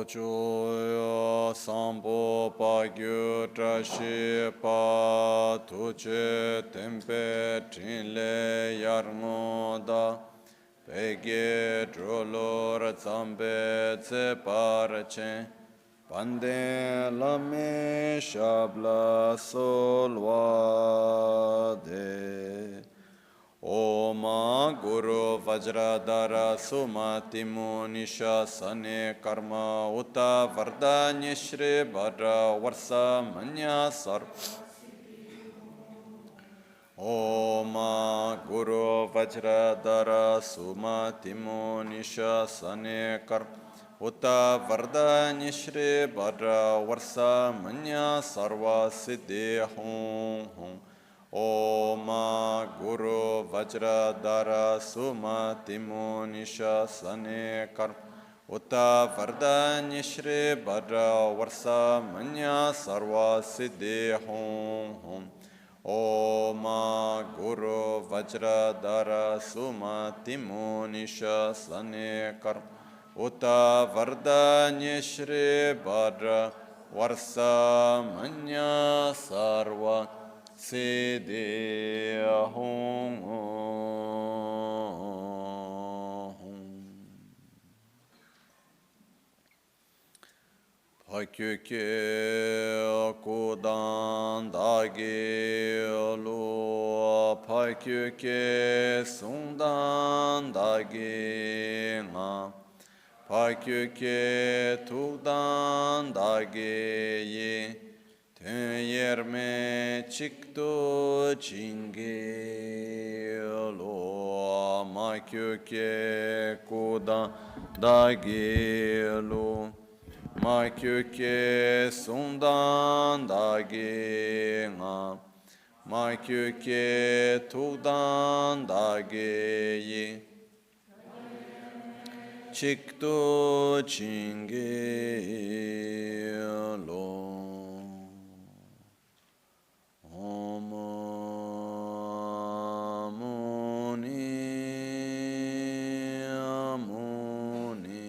Choyo Sambo Pagyu Trashi Pa Tuche Tempe Trinle Yarmoda Pege Drolor Zambe Tse Parache Pande Lame Shabla Solvade Oma Guru Vajradhara Sumati Munisha Sane Karma Uta Vardanya Shri Bhadra Varsa Manya Sar Oma Guru Vajradhara Sumati Munisha Sane Karma Uta Vardanya Shri Bhadra Varsa Manya Sarva Siddhi Hum Oma Guru Vajradhara Sumati Munisha Sane Karma Uta Vardanya Shri Bhadra Varsa Manya Sarva Siddhi Hum Oma Guru Vajradhara Sumati Munisha Sane Karma Uta Vardanya Shri Bhadra Varsa Manya Sarva Siddhi Hum. Pakyuke Kudan Dagi Lu Pakyuke Sundan Dagi Nga Pakyuke Tudan Dagi Yi Yerme Chikto Chinge Lo Makyuke Kudan Dagi Lu Makyuke Sundan Dagi Nga Makyuke Tudan Dagi Yi Chikto Chinge Lo Om Muni Muni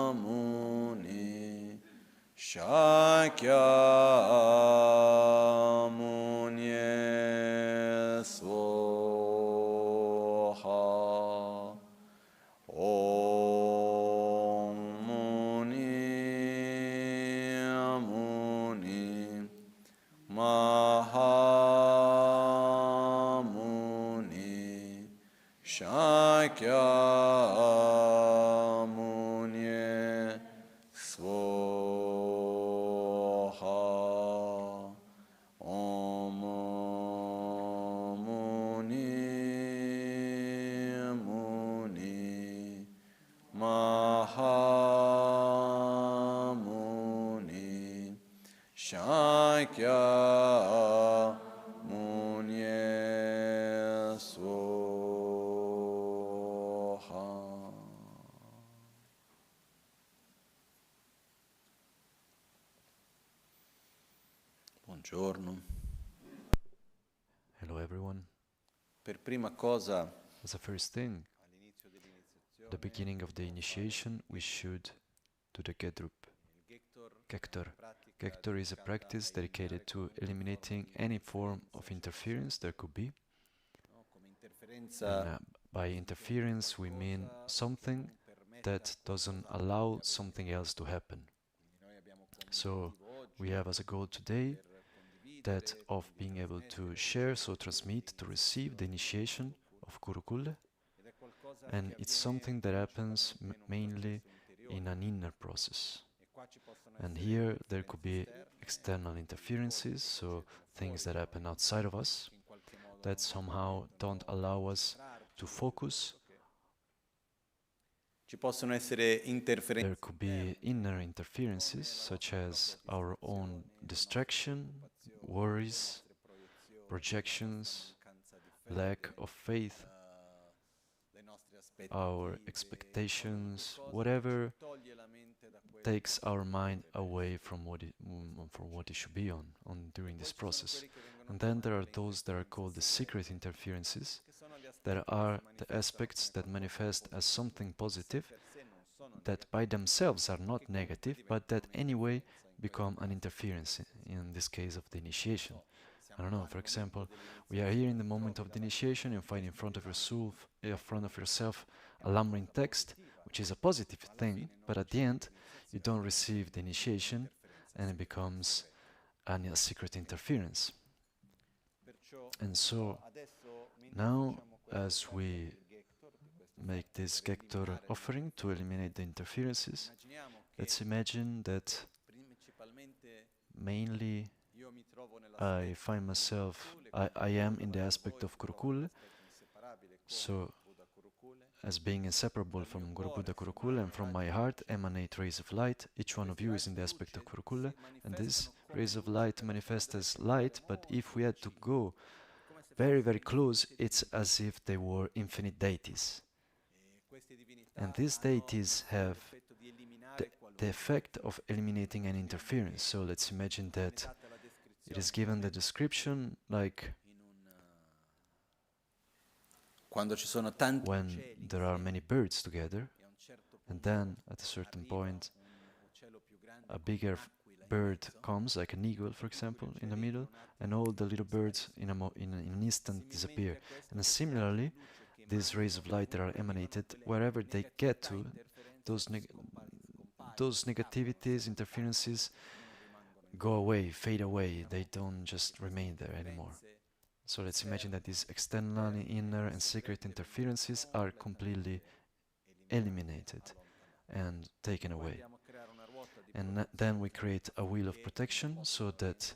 Mahamuni Shakya Munye Svoha Om Muni Muni Mahamuni Shakya Munye Svoha Om Muni Muni Mahamuni Shakya Munye Svoha. Buongiorno. Hello everyone. Per prima cosa, As a first thing, all'inizio the dell'iniziazione, beginning of the initiation, we should do the Gedrup. Gektor. Gektor is a practice dedicated to eliminating any form of interference there could be. come And interferenza by interference, we mean something that doesn't allow something else to happen. noi abbiamo come So obiettivo oggi we have as a goal today per condividere, that of being able to share, so transmit, to receive the initiation of Kurukulle. ed è qualcosa And che it's avviene something that happens principalmente in un mainly processo in interiore. an inner process. E qua ci possono And essere here there could be interferenze external interferences, so things that happen outside of us, che in qualche modo that somehow don't allow us to focus. Ci possono essere There interferenze could be inner interferences, such as our own distraction, worries, projections, lack of faith, our expectations, whatever takes our mind away from what it should be on during this process. And then there are those that are called the secret interferences, there are the aspects that manifest as something positive, that by themselves are not negative, but that anyway become an interference in this case of the initiation. I don't know, for example, we are here in the moment of the initiation and find in front of yourself a lumbering text, which is a positive thing, but at the end you don't receive the initiation and it becomes a secret interference. And so now, as we make this Gector offering to eliminate the interferences, let's imagine that mainly I find myself, I am in the aspect of Kurukulle, so as being inseparable from Guru Buddha Kurukulle, and from my heart emanate rays of light. Each one of you is in the aspect of Kurukulle, and these rays of light manifest as light, but if we had to go very, very close, it's as if they were infinite deities. And these deities have the effect of eliminating any interference. So let's imagine that it is given the description like when there are many birds together, and then at a certain point a bigger bird comes, like an eagle for example, in the middle, and all the little birds in an instant disappear. And similarly, these rays of light that are emanated, wherever they get to, those negativities, interferences go away, fade away, they don't just remain there anymore. So let's imagine that these external, inner and secret interferences are completely eliminated and taken away. And then we create a wheel of protection so that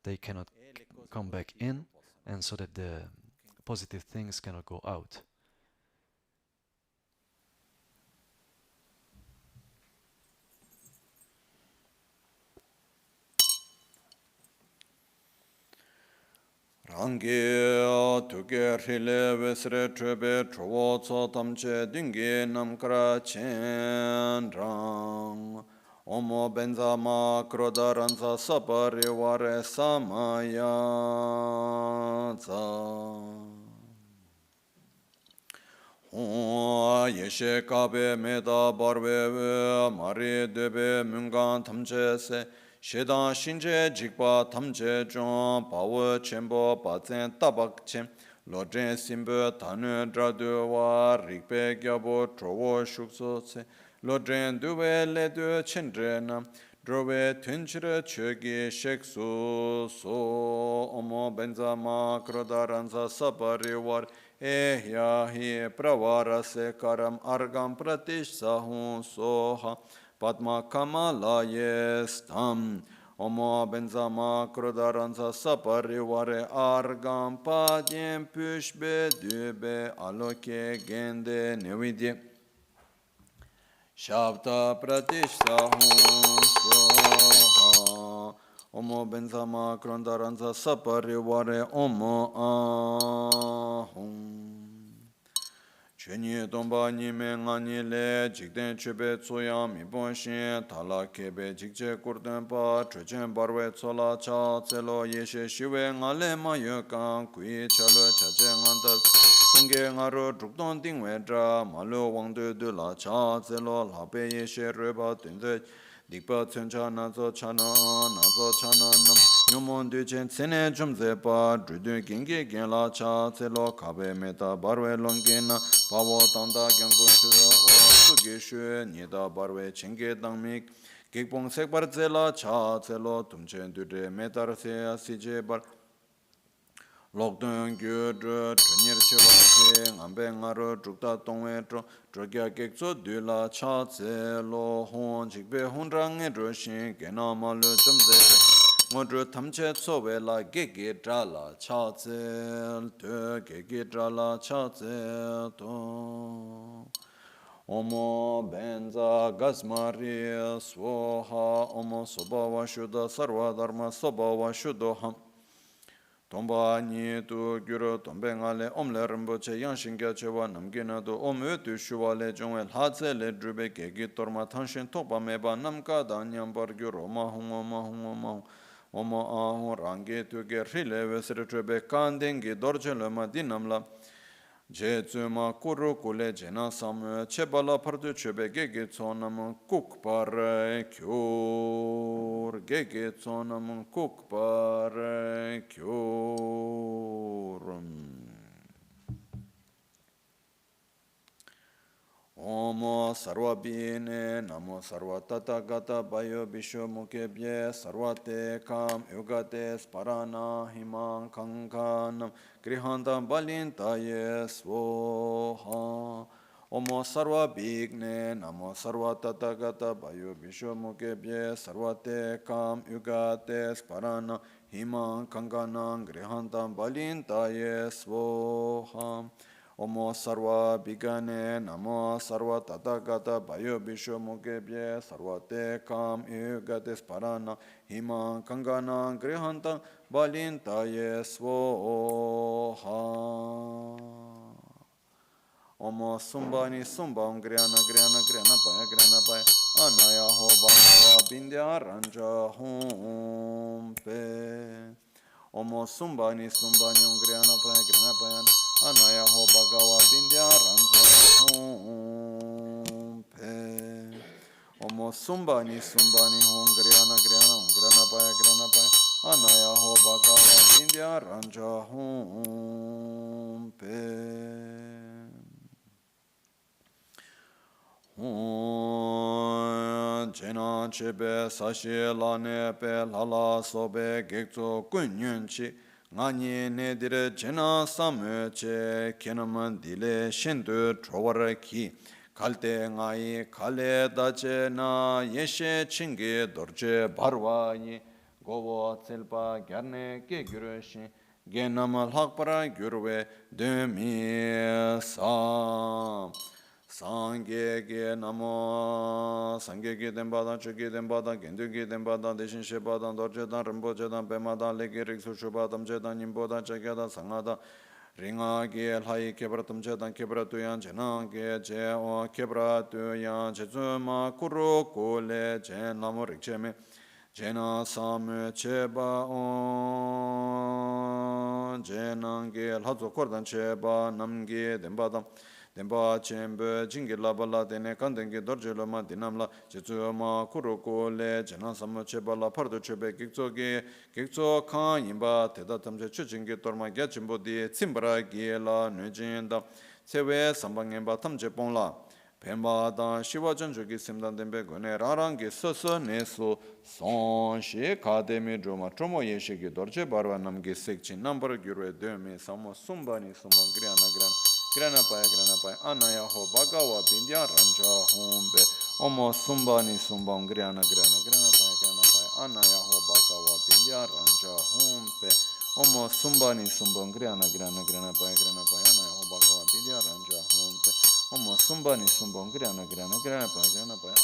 they cannot come back in, and so that the positive things cannot go out. Rangi tuke rile vesre trebe trovo tso tamche dingi namkara chen rang Omo benza ma kroda ranza sapari ware samaya za Yeshe kabe meda barbe mari debe mungan tamche se Shedang shinje jikpa tamche zhong bawa chenpo bazen tabak chen Lodren simbe tanu dradu wa rikpe gyabo trovo shukso se Lodren duwe le du chenre nam Drove tunchire chogi sheksu so Omo benza ma kroda ranza sabari war Ehya hi pravara se karam argam pratish sahun soha Padma Kamala Yestam Omo Benzama Krodaranza Saparivare Argam Padyen Pushbe Dube Aloke Gende Nevidye Shabda Pratishta Soha Omo Benzama Krodaranza Saparivare Omo Ahum Chenye domba nime ngani le jikden chebe tsoya mi bonshin tala kebe jikche kurden pa chochen barwe tsola cha tselo yeshe shiwe ngale ma yokan kui chalo chache ngandal senge ngaro drukdon dingwe dra malo wangdo du la cha tselo lape yeshe reba tunze dikpa tsuncha nazo chana nam nyumon du chen tsene chumze pa drudu gengi gen la cha tselo kabe meta barwe longena Pavo tanda gyanggo shura o sugi shu nida barwe chenge dangmik Kikpong sekbar zela cha zelo tumchen dure metar se sije bar Lokdun gyu dru trunir chewa se ngambe ngaro drukta tongwe dro Drogya kekso du la cha zelo hon jikbe hundrang dro shin gena malu chumze Ngodru tamche tsowe la gege dra la cha zel tu gege dra la cha zel tu Omo benza gasmari svoha Omo soba wa shuddha sarva dharma soba wa shuddha Tomba ni tu gyuru tombe ngale omle rinpoche yanshinga chewa namgina tu omu tu shuwa le jongwe lhatse le drube gege torma tanshin tokpa meba namka danyambar gyuru mahung Omo ahu rangi tuge rile vesre trebe kandengi dorje loma dinamla Je tsuma Kurukulle jena sam chebala pardu chebe gege tsonam kukpar kyur gege tsonam kukpar kyur. Om sarva bine namo sarva tathagata bayo bisho mukebye sarvate kam yugate sparana himang kankanam grihantam balintaye svoha. Om sarva bigne namo sarva tathagata bayo bisho mukebye sarvate kam yugate sparana himang kankanam grihantam balintaye svoha. Om sarva bigane namo sarva tathagata bayo bisho mukebye sarva te kam yugate sparana hima kangana grihanta balintaye svoha. Om sumbani sumbam grihana grihana grihana paya anaya ho bhagava bindya ranja humpe. Om sumbani sumbani grihana paya anaya ho bhagava bindya ranja humpe. Om sumbani sumbani grihana grihana paya anaya ho bhagava bindya ranja humpe. Jena chebe sashi lane pe lala sobe gekzo kunyun chi ngani ne dire jena samu che kenam dile shendu chowar ki kalte ngai kale dache na yeshe chingi dorje barwa yi gowo tselpa gyarne ke gyureshi genam lakpara gyurwe demi sam. Sangye namo sangye denbadan chuki denbadan genduki denbadan deshin shebadan dorjedan rinpochedan pemadan leki riksu shubadan chedan nimbodan chekyadan sangadan ringa ge lai kebratam chedan kebratuyan chenan ge che o kebratuyan chezuma Kurukulle che namo rikcheme jena samu cheba o jenan ge lazo kordan cheba namge denbadan Demba chenpe jingi labala dene kandengi dorje loma dinamla jitsuyama Kurukulle jena samu cheba la pardo chebe kikso kan yinba teda tamche chuchingi torma gyachimbo di tsimbara gi la nujinda sewe sambangenba tamche pongla Pemba dan shiva janjuki simdan dembe gune rarangi soso nesu son shi kademi droma tromo yeshiki dorje barwa namgi sekchi nambar gyurwe demi samo sumbani sumban grana paya anaya ho bhagava bindya ranja humbe omo sumbani sumbam grana paya anaya ho bhagava bindya ranja humbe omo sumbani sumbam grana paya anaya ho bhagava bindya ranja humbe omo sumbani sumbam grana paya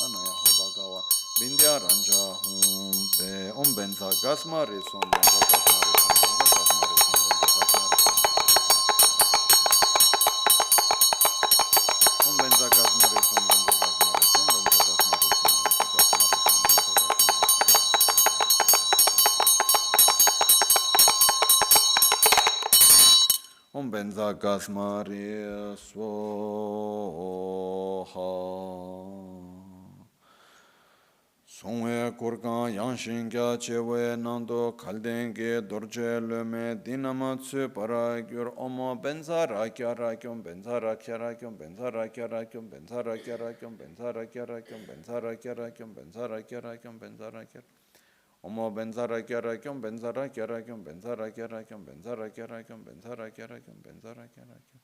anaya ho bhagava bindya ranja humbe om benza gasmari Om benza gasmari svoha. Songwe kurkan yanshin kya chewe nando kaldenge dorje lume dinama tsu para gyur omo benza rakya rakyom benza rakya rakyom benza rakya rakyom benza rakya rakyom benza rakya rakyom benza rakya rakyom benza rakya rakyom benza rakya Omo benza rakya rakyom benza rakya rakyom benza rakya rakyom benza rakya rakyom benza rakya rakyom benza rakya rakyom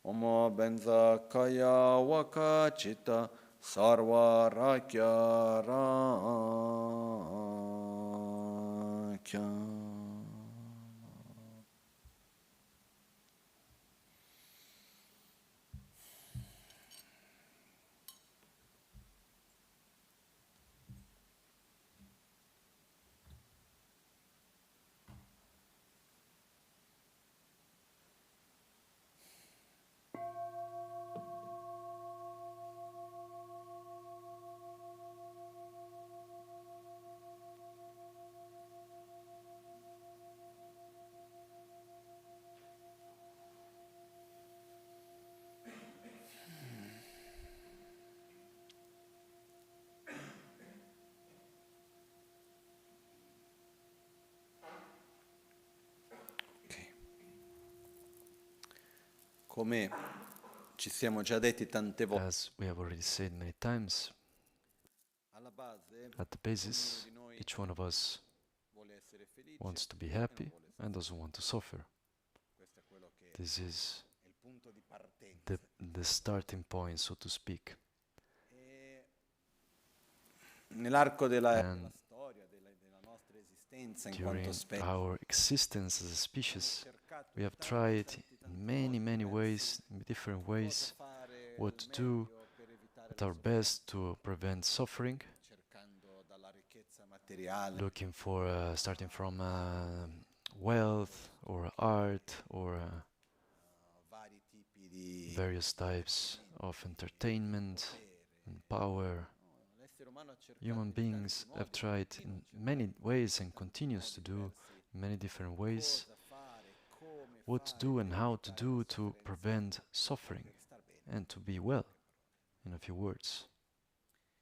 Omo benza kaya waka chitta sarva rakya rakya come ci siamo già detti tante volte, As we have already said many times, alla base at the basis, each one of us vuole essere felice wants to be e non happy vuole and doesn't want to suffer. Questo è quello che This is è il punto di partenza. the starting point, so to speak. E nell'arco della And storia, della nostra esistenza in quanto during specie, our existence as a species, we have tried in many ways, in different ways, what to do at our best to prevent suffering, cercando dalla ricchezza materiale, looking for starting from wealth or art or vari tipi di various types of entertainment and power. l'essere umano ha cercato Human in tanti beings have modi tried in many ways and continues to do in many different ways cosa fare, come what to fare do per and how to evitare do la to sofferenza, prevent suffering per star bene. and to be well, in a few words.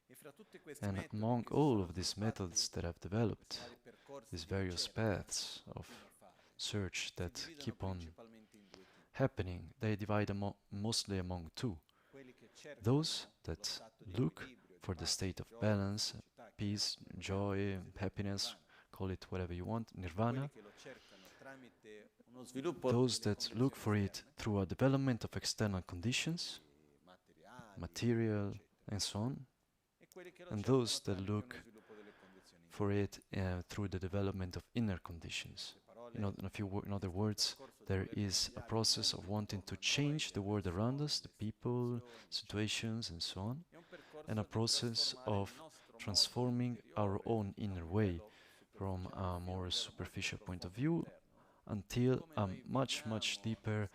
E fra tutti questi And metodi among che si all sono of these sviluppati, methods that have developed, vari percorsi these di various ricerca paths of continui a fare, search si that dividono keep on principalmente in due tipi. happening, they divide mostly among two. Quelli che cercano Those lo that stato di look equilibrio, di for the pace, state of gioia, balance, felicità, peace, joy, happiness, call it whatever you want, quelli nirvana. che lo cercano tramite uno sviluppo Those delle that look condizioni for it esterne, through a development of external conditions, materiali, material, eccetera. and so on, E quelli che lo and cercano those that tramite uno look sviluppo delle condizioni for interne. it through the development of inner conditions. In other words, there is a process of wanting to change the world around us, the people, situations, and so on, and a process of transforming our own inner way from a more superficial point of view until a much deeper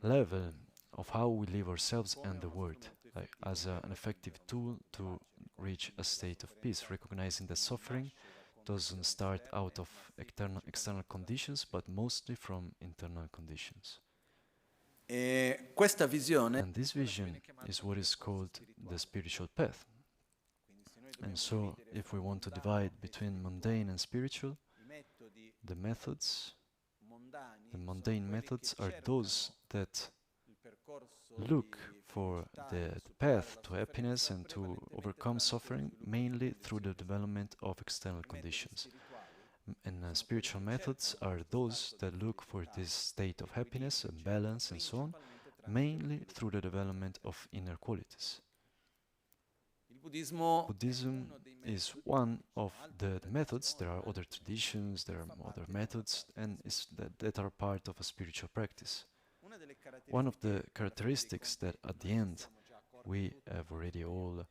level of how we live ourselves and the world, like as an effective tool to reach a state of peace, recognizing that suffering doesn't start out of external conditions, but mostly from internal conditions. E questa visione And this vision is what is called the spiritual path. And so, if we want to divide between mundane and spiritual, i metodi the methods, mondani the sono mundane quelli methods che are those cercano that il percorso look di for felicità, the di superare path la to happiness and to prevalentemente overcome tramite lo suffering sviluppo di mainly through the condizioni esterne. development of external I metodi conditions. spirituali And sono spiritual quelli che methods cercano are questo those stato that di look for felicità, this state of di happiness equilibrio, and eccetera, balance and so on, principalmente tramite lo mainly sviluppo through the delle development condizioni of inner qualities. Il buddismo è Buddhism uno dei is metodi, one ci of sono altre the methods. There are tradizioni, other traditions, there are fa other parte di una methods, and that are part of a spiritual practice. Una delle One of the caratteristiche characteristics that at the end we have already all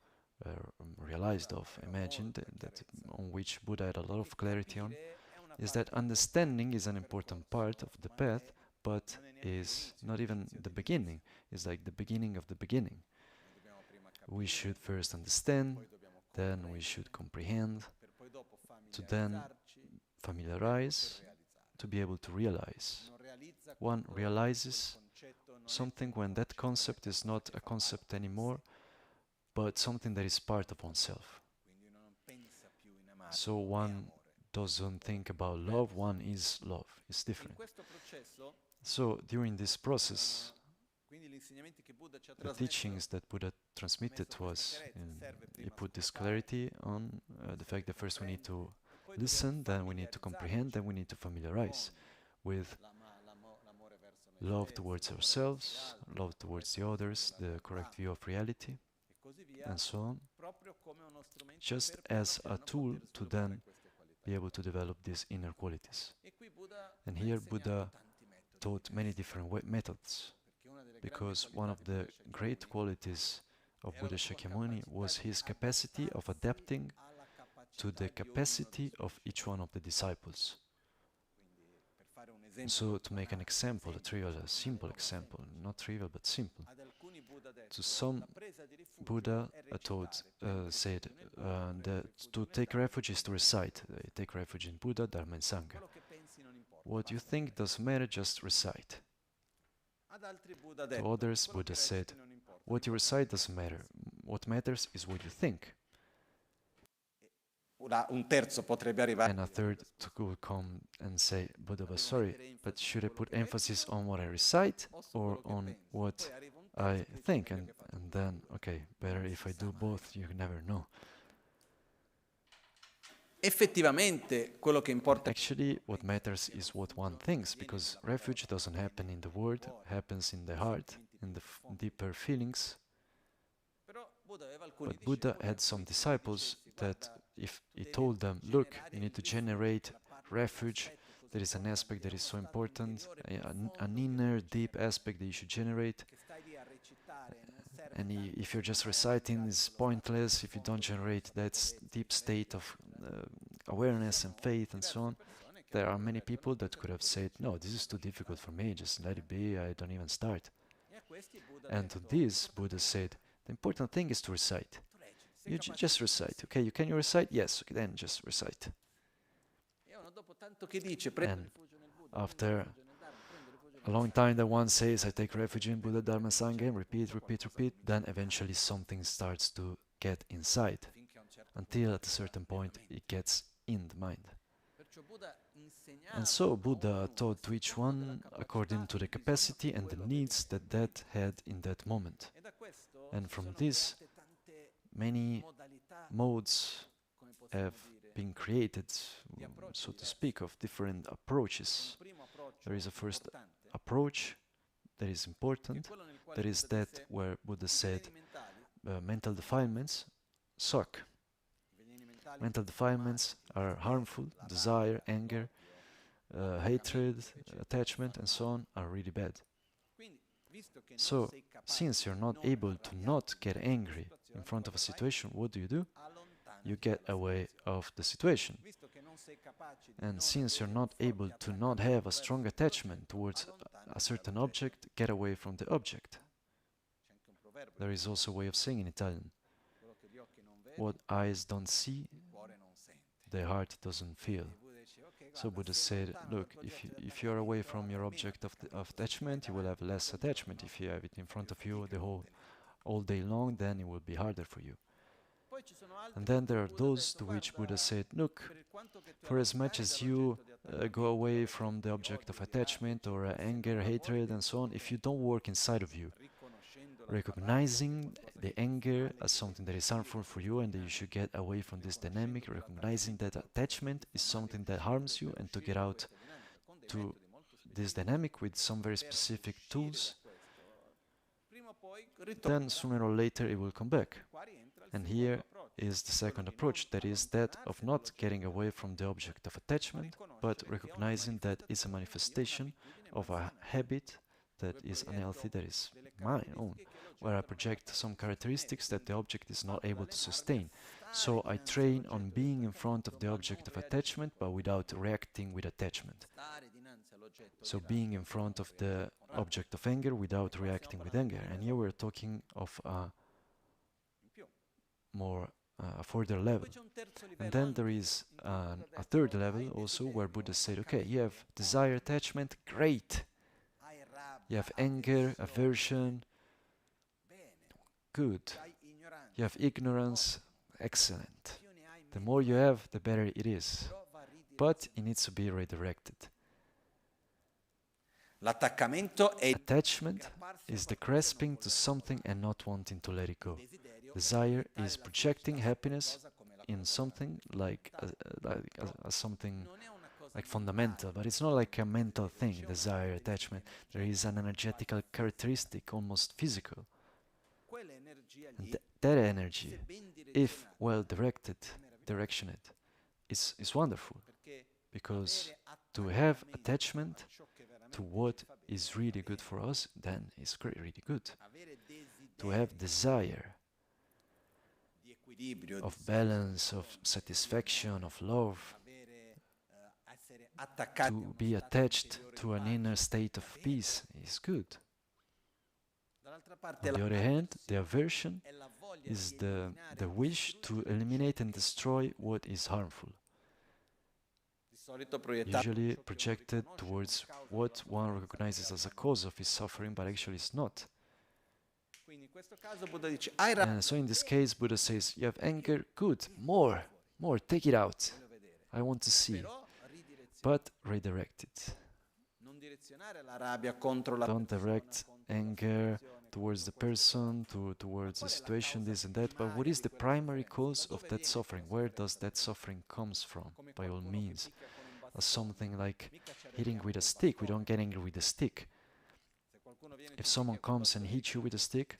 realized of, imagined, that on which Buddha had a lot of clarity on, is that understanding is an important part of the path, but is not even the beginning. It's like the beginning of the beginning. We should first understand, then we should comprehend, to then familiarize, to be able to realize. One realizes something when that concept is not a concept anymore, but something that is part of oneself. So one doesn't think about love, one is love. It's different. So during this process, the teachings that Buddha transmitted to us, he put this clarity on the fact that first we need to listen, then we need to comprehend, then we need to familiarize with love towards ourselves, love towards the others, the correct view of reality, and so on, just as a tool to then be able to develop these inner qualities. And here Buddha taught many different methods, because one of the great qualities of Buddha Shakyamuni was his capacity of adapting to the capacity of each one of the disciples. So, to make an example, a simple example, not trivial but simple, to some Buddha said that to take refuge is to recite. Take refuge in Buddha, Dharma and Sangha. What you think doesn't matter, just recite. To others, Buddha said, what you recite doesn't matter. What matters is what you think. un terzo potrebbe arrivare. And a third will come and say, Buddha was sorry, but should I put emphasis on what I recite or on what I think? And then, okay, better if I do both, you never know. Effettivamente quello che importa Actually, what matters is what one thinks, because refuge doesn't happen in the word, happens in the heart, in the deeper feelings. But Buddha had some disciples that if he told them, look, you need to generate refuge, there is an aspect that is so important, an inner deep aspect that you should generate, and if you're just reciting, it's pointless if you don't generate that deep state of awareness and faith and so on. There are many people that could have said, no, this is too difficult for me, just let it be, I don't even start. And to this, Buddha said, the important thing is to recite. You just recite. Okay, can you recite? Yes, okay, then just recite. And after a long time, the one says, I take refuge in Buddha, Dharma, Sangha, and repeat, repeat, repeat, then eventually something starts to get inside, until at a certain point it gets in the mind. And so Buddha taught to each one according to the capacity and the needs that that had in that moment. And from this, many modes have been created, so to speak, of different approaches. There is a first approach that is important, that is that where Buddha said mental defilements suck. Mental defilements are harmful, desire, anger, hatred, attachment, and so on are really bad. So, since you're not able to not get angry in front of a situation, what do? You get away of the situation. And since you're not able to not have a strong attachment towards a certain object, get away from the object. There is also a way of saying in Italian, what eyes don't see, the heart doesn't feel. So Buddha said, look, if you are away from your object of attachment, you will have less attachment. If you have it in front of you all day long, then it will be harder for you. And then there are those to which Buddha said, look, for as much as you go away from the object of attachment or anger, hatred, and so on, if you don't work inside of you, recognizing the anger as something that is harmful for you and that you should get away from this dynamic, recognizing that attachment is something that harms you, and to get out to this dynamic with some very specific tools, then sooner or later it will come back. And here is the second approach, that is that of not getting away from the object of attachment, but recognizing that it's a manifestation of a habit that is unhealthy, that is my own, where I project some characteristics that the object is not able to sustain. So I train on being in front of the object of attachment, but without reacting with attachment. So being in front of the object of anger without reacting with anger. And here we're talking of a more further level. And then there is a third level also, where Buddha said, okay, you have desire, attachment, great. You have anger, aversion, good. You have ignorance, excellent. The more you have, the better it is. But it needs to be redirected. Attachment is the grasping to something and not wanting to let it go. Desire is projecting happiness in something like something like fundamental, but it's not like a mental thing, desire, attachment. There is an energetical characteristic, almost physical. And that energy, if well directed, directioned, is wonderful. Because to have attachment to what is really good for us, then it's really good. To have desire of balance, of satisfaction, of love, to be attached to an inner state of peace is good. On the other hand, the aversion is the wish to eliminate and destroy what is harmful, usually projected towards what one recognizes as a cause of his suffering, but actually it's not. And so in this case, Buddha says, you have anger, good, more, More, take it out. I want to see. But redirect it. Don't direct anger towards the person, towards the situation, this and that. But what is the primary cause of that suffering? Where does that suffering comes from? By all means. As something like hitting with a stick. We don't get angry with a stick. If someone comes and hits you with a stick,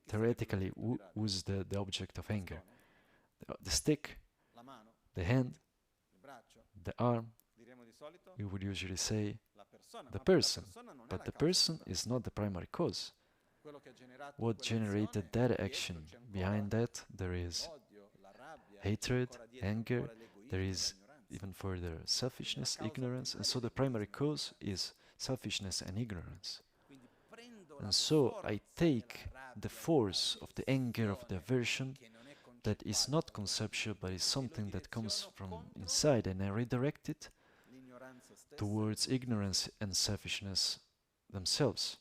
theoretically, who's the object of anger? The stick, the hand, the arm. We would usually say the person, but the person is not the primary cause. What generated that action? Behind that, there is hatred, anger, there is even further selfishness, ignorance, and so the primary cause is selfishness and ignorance. And so I take the force of the anger, of the aversion, that is not conceptual but is something that comes from inside, and I redirect it towards ignorance and selfishness themselves.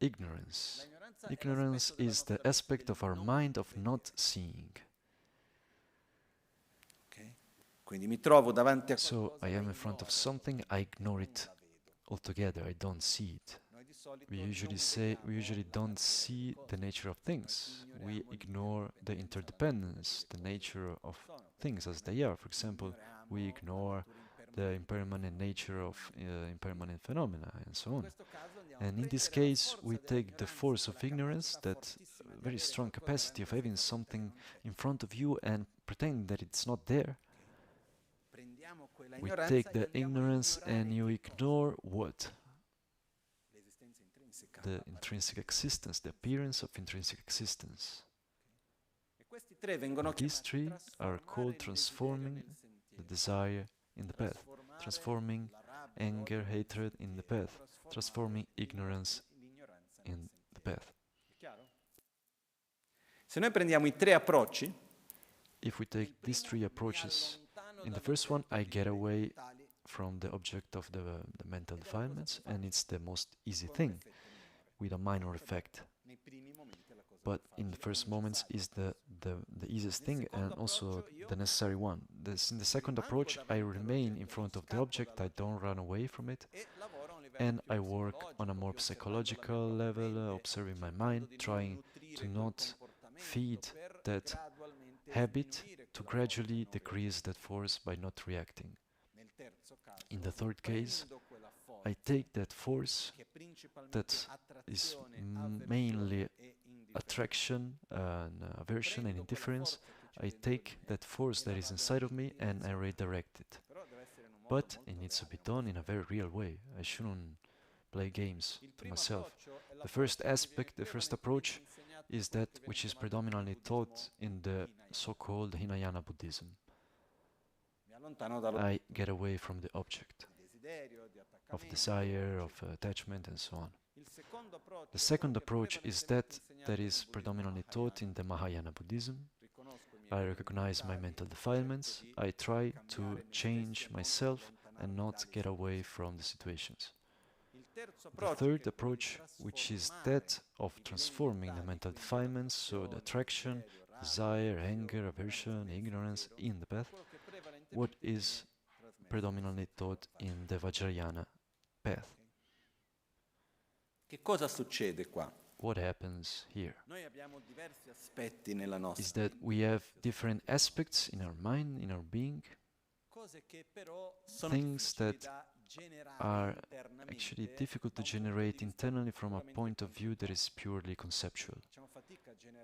Ignorance. Ignorance is the aspect of our mind of not seeing. So I am in front of something, I ignore it altogether, I don't see it. We usually don't see the nature of things. We ignore the interdependence, the nature of things as they are. For example, we ignore the impermanent nature of impermanent phenomena and so on. And in this case, we take the force of ignorance, that very strong capacity of having something in front of you and pretending that it's not there. We take the ignorance and you ignore what? The intrinsic existence, the appearance of intrinsic existence. These three are called transforming the desire in the path, transforming anger, hatred in the path, transforming ignorance in the path. If we take these three approaches, in the first one I get away from the object of the mental defilements, and it's the most easy thing, with a minor effect. But in the first moments is the easiest thing and also the necessary one. In the second approach, I remain in front of the object, I don't run away from it, and I work on a more psychological level, observing my mind, trying to not feed that habit, to gradually decrease that force by not reacting. In the third case, I take that force that is mainly attraction and aversion and indifference. I take that force that is inside of me and I redirect it. But it needs to be done in a very real way. I shouldn't play games to myself. The first aspect, the first approach is that which is predominantly taught in the so-called Hinayana Buddhism. I get away from the object of desire, of attachment, and so on. The second approach is that is predominantly taught in the Mahayana Buddhism. I recognize my mental defilements, I try to change myself and not get away from the situations. The third approach, which is that of transforming the mental defilements, so the attraction, desire, anger, aversion, ignorance in the path, what is predominantly taught in the Vajrayana path. What happens here is that we have different aspects in our mind, in our being, things that are actually difficult to generate internally from a point of view that is purely conceptual.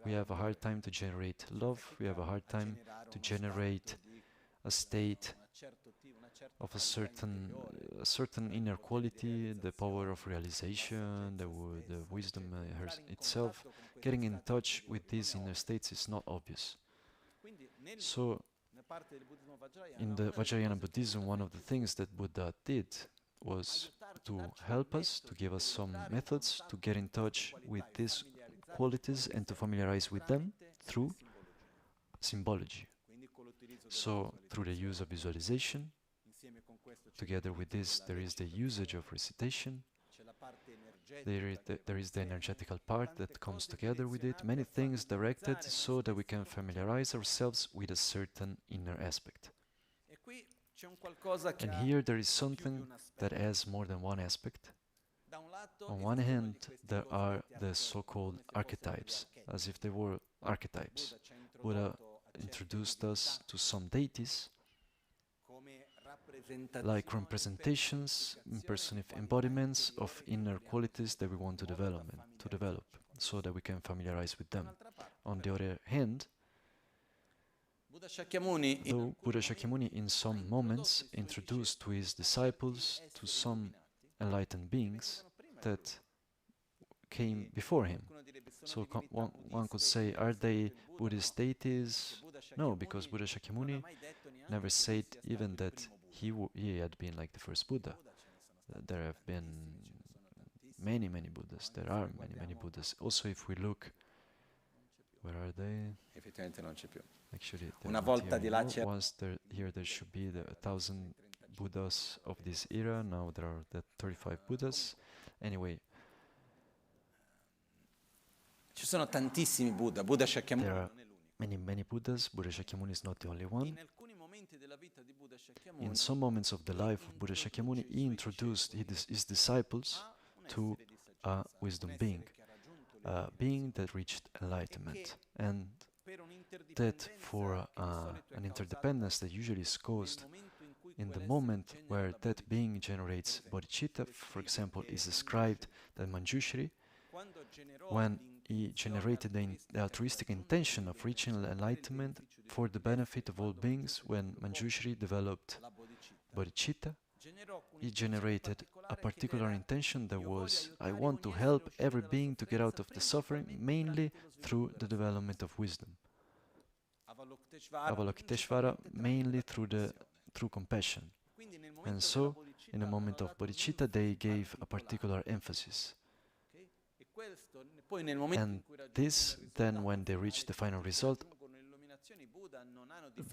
We have a hard time to generate love, we have a hard time to generate a state of a certain inner quality, the power of realization, the wisdom itself. Getting in touch with these inner states is not obvious. So, in the Vajrayana Buddhism, one of the things that Buddha did was to help us, to give us some methods to get in touch with these qualities and to familiarize with them through symbology. So, through the use of visualization, together with this there is the usage of recitation, There is the energetical part that comes together with it, many things directed so that we can familiarize ourselves with a certain inner aspect. And here there is something that has more than one aspect. On one hand, there are the so-called archetypes, as if they were archetypes. Buddha introduced us to some deities like representations, embodiments of inner qualities that we want to develop, so that we can familiarize with them. On the other hand, though Buddha Shakyamuni in some moments introduced to his disciples to some enlightened beings that came before him. So one could say, are they Buddhist deities? No, because Buddha Shakyamuni never said even that he had been like the first Buddha. There have been many Buddhas. There are many Buddhas. Also, if we look, where are they? Actually, Una volta di là once here there should be the 1,000 Buddhas of this era. Now there are the 35 Buddhas. Anyway, ci sono tantissimi Buddha. Buddha Shakyamuni there are many Buddhas. Buddha Shakyamuni is not the only one. In some moments of the life of Buddha Shakyamuni, he introduced his disciples to a wisdom being, a being that reached enlightenment, and that for an interdependence that usually is caused in the moment where that being generates bodhicitta. For example, is described that Manjushri, when he generated the altruistic intention of reaching enlightenment for the benefit of all beings, when Manjushri developed bodhicitta, he generated a particular intention that was, I want to help every being to get out of the suffering, mainly through the development of wisdom. Avalokiteshvara, mainly through compassion. And so, in a moment of bodhicitta, they gave a particular emphasis. And this, then, when they reach the final result,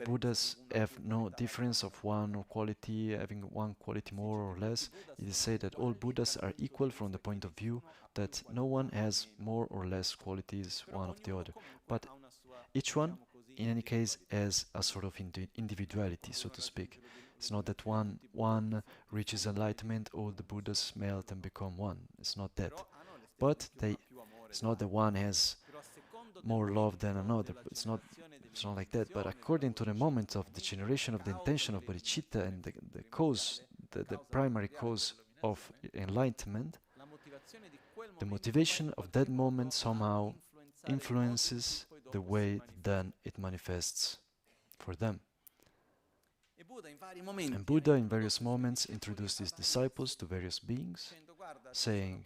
Buddhas have no difference of one quality, having one quality more or less. It is said that all Buddhas are equal from the point of view that no one has more or less qualities one of the other. But each one, in any case, has a sort of individuality, so to speak. It's not that one reaches enlightenment, all the Buddhas melt and become one. It's not that. But it's not that one has more love than another. It's not like that. But according to the moment of the generation of the intention of bodhicitta and the cause, the primary cause of enlightenment, the motivation of that moment somehow influences the way then it manifests for them. And Buddha in various moments introduced his disciples to various beings, saying,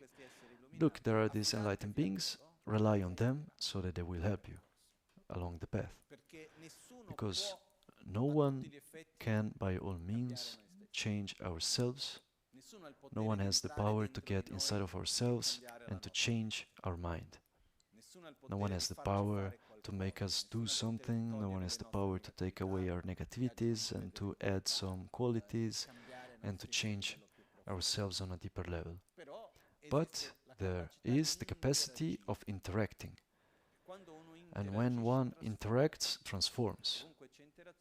look, there are these enlightened beings, rely on them so that they will help you along the path. Because no one can, by all means, change ourselves. No one has the power to get inside of ourselves and to change our mind. No one has the power to make us do something. No one has the power to take away our negativities and to add some qualities and to change ourselves on a deeper level. But there is the capacity of interacting. And when one interacts, transforms.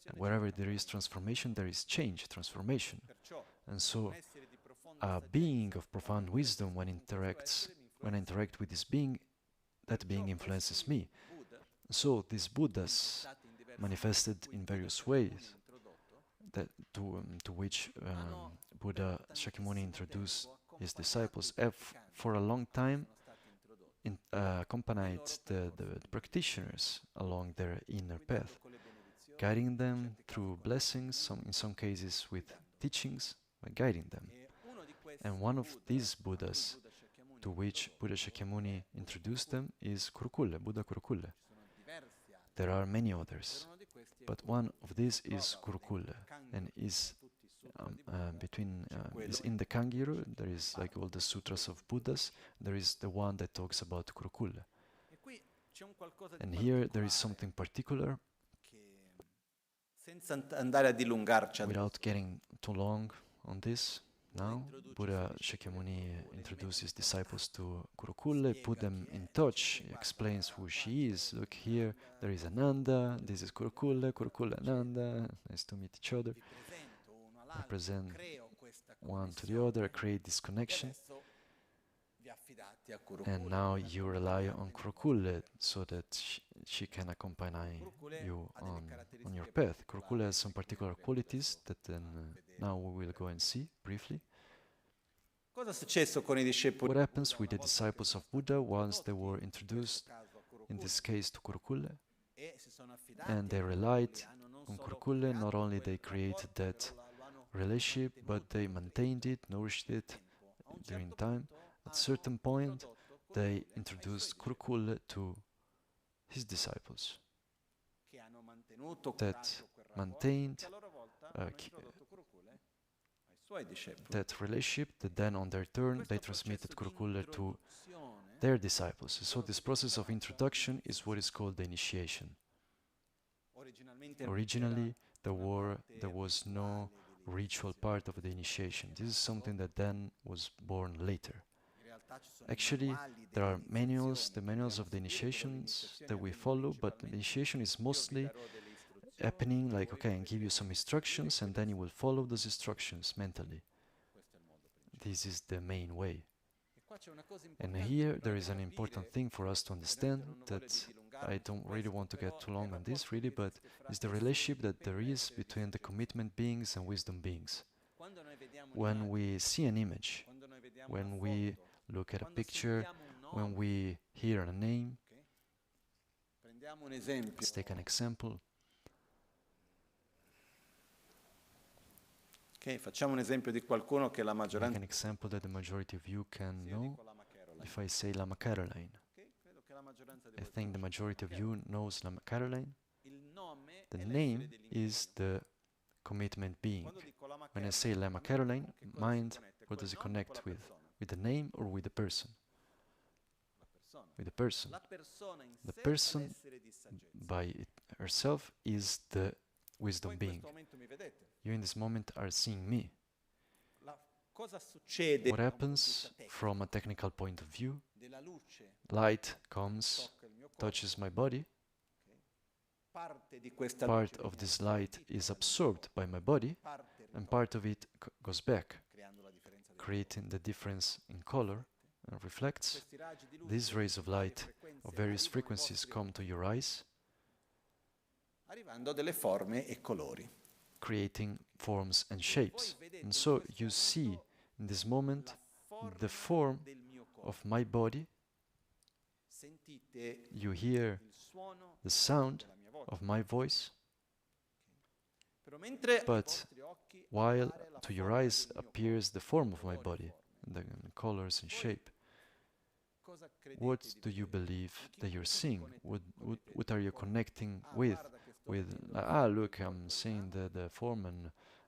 And wherever there is transformation, there is change, transformation. And so, a being of profound wisdom, when I interact with this being, that being influences me. So, these Buddhas, manifested in various ways, to which Buddha Shakyamuni introduced his disciples, have for a long time accompanied the practitioners along their inner path, guiding them through blessings, in some cases with teachings, by guiding them. And one of these Buddhas to which Buddha Shakyamuni introduced them is Kurukulle, Buddha Kurukulle. There are many others, but one of these is Kurukulle, and is is in the Kangyuru. There is like all the sutras of Buddhas. There is the one that talks about Kurukulle. And here there is something particular. Without getting too long on this, Now, Buddha Shakyamuni introduces disciples to Kurukulle, put them in touch, explains who she is. Look here, there is Ananda, this is Kurukulle, Kurukulle Ananda, nice to meet each other. Represent one to the other, create this connection. And now you rely on Kurukulle so that she can accompany you on your path. Kurukulle has some particular qualities that then now we will go and see briefly. What happens with the disciples of Buddha once they were introduced, in this case to Kurukulle, and they relied on Kurukulle? Not only they created that relationship, but they maintained it, nourished it during time. At a certain point, they introduced Kurukulle to his disciples that maintained that relationship, that then on their turn they transmitted Kurukulle to their disciples. So this process of introduction is what is called the initiation. Originally, there was no ritual part of the initiation. This is something that then was born later. Actually, there are manuals, the manuals of the initiations that we follow, but the initiation is mostly happening like, okay, I give you some instructions and then you will follow those instructions mentally. This is the main way. And here there is an important thing for us to understand that I don't really want to get too long on this really, but it's the relationship that there is between the commitment beings and wisdom beings. When we see an image, when we look at a picture, when we hear a name, let's take an example. Facciamo un esempio di qualcuno che la Make maggioranza. an example that the majority of you can know. If I say Lama Caroline, I think the majority of you knows Lama Caroline. The name is the commitment being. When I say Lama Caroline, mind, what does it connect with? With the name or with the person? With the person. The person by herself is the wisdom being. You in this moment are seeing me. What happens from a technical point of view? Light comes, touches my body. Part of this light is absorbed by my body, and part of it goes back, creating the difference in color and reflects. These rays of light of various frequencies come to your eyes, arrivando delle forme e colori. Creating forms and shapes. And so you see in this moment the form of my body. You hear the sound of my voice. But while to your eyes appears the form of my body, the colors and shape, what do you believe that you're seeing? What are you connecting with? Look, I'm seeing the form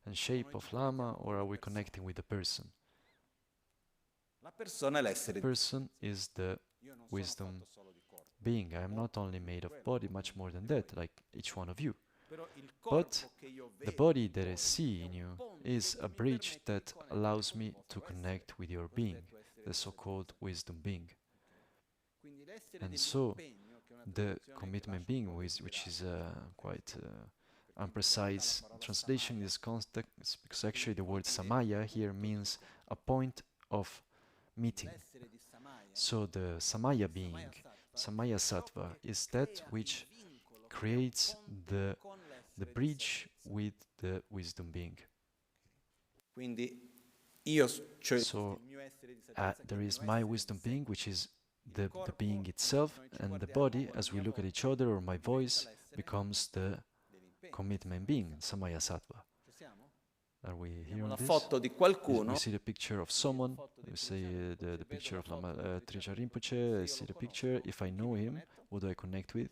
and shape of Lama, or are we connecting with the person? The person is the wisdom being. I am not only made of body, much more than that, like each one of you. But the body that I see in you is a bridge that allows me to connect with your being, the so-called wisdom being. And so, the commitment being, which is quite imprecise translation in this context, because actually the word samaya here means a point of meeting. So the samaya being, samaya sattva, is that which creates the bridge with the wisdom being. So there is my wisdom being, which is the being itself, and the body, as we look at each other, or my voice, becomes the commitment being, samaya sattva. Are we hearing this? We see the picture of someone, we see the picture of Lama Tricha Rinpoche, I see the picture. If I know him, what do I connect with?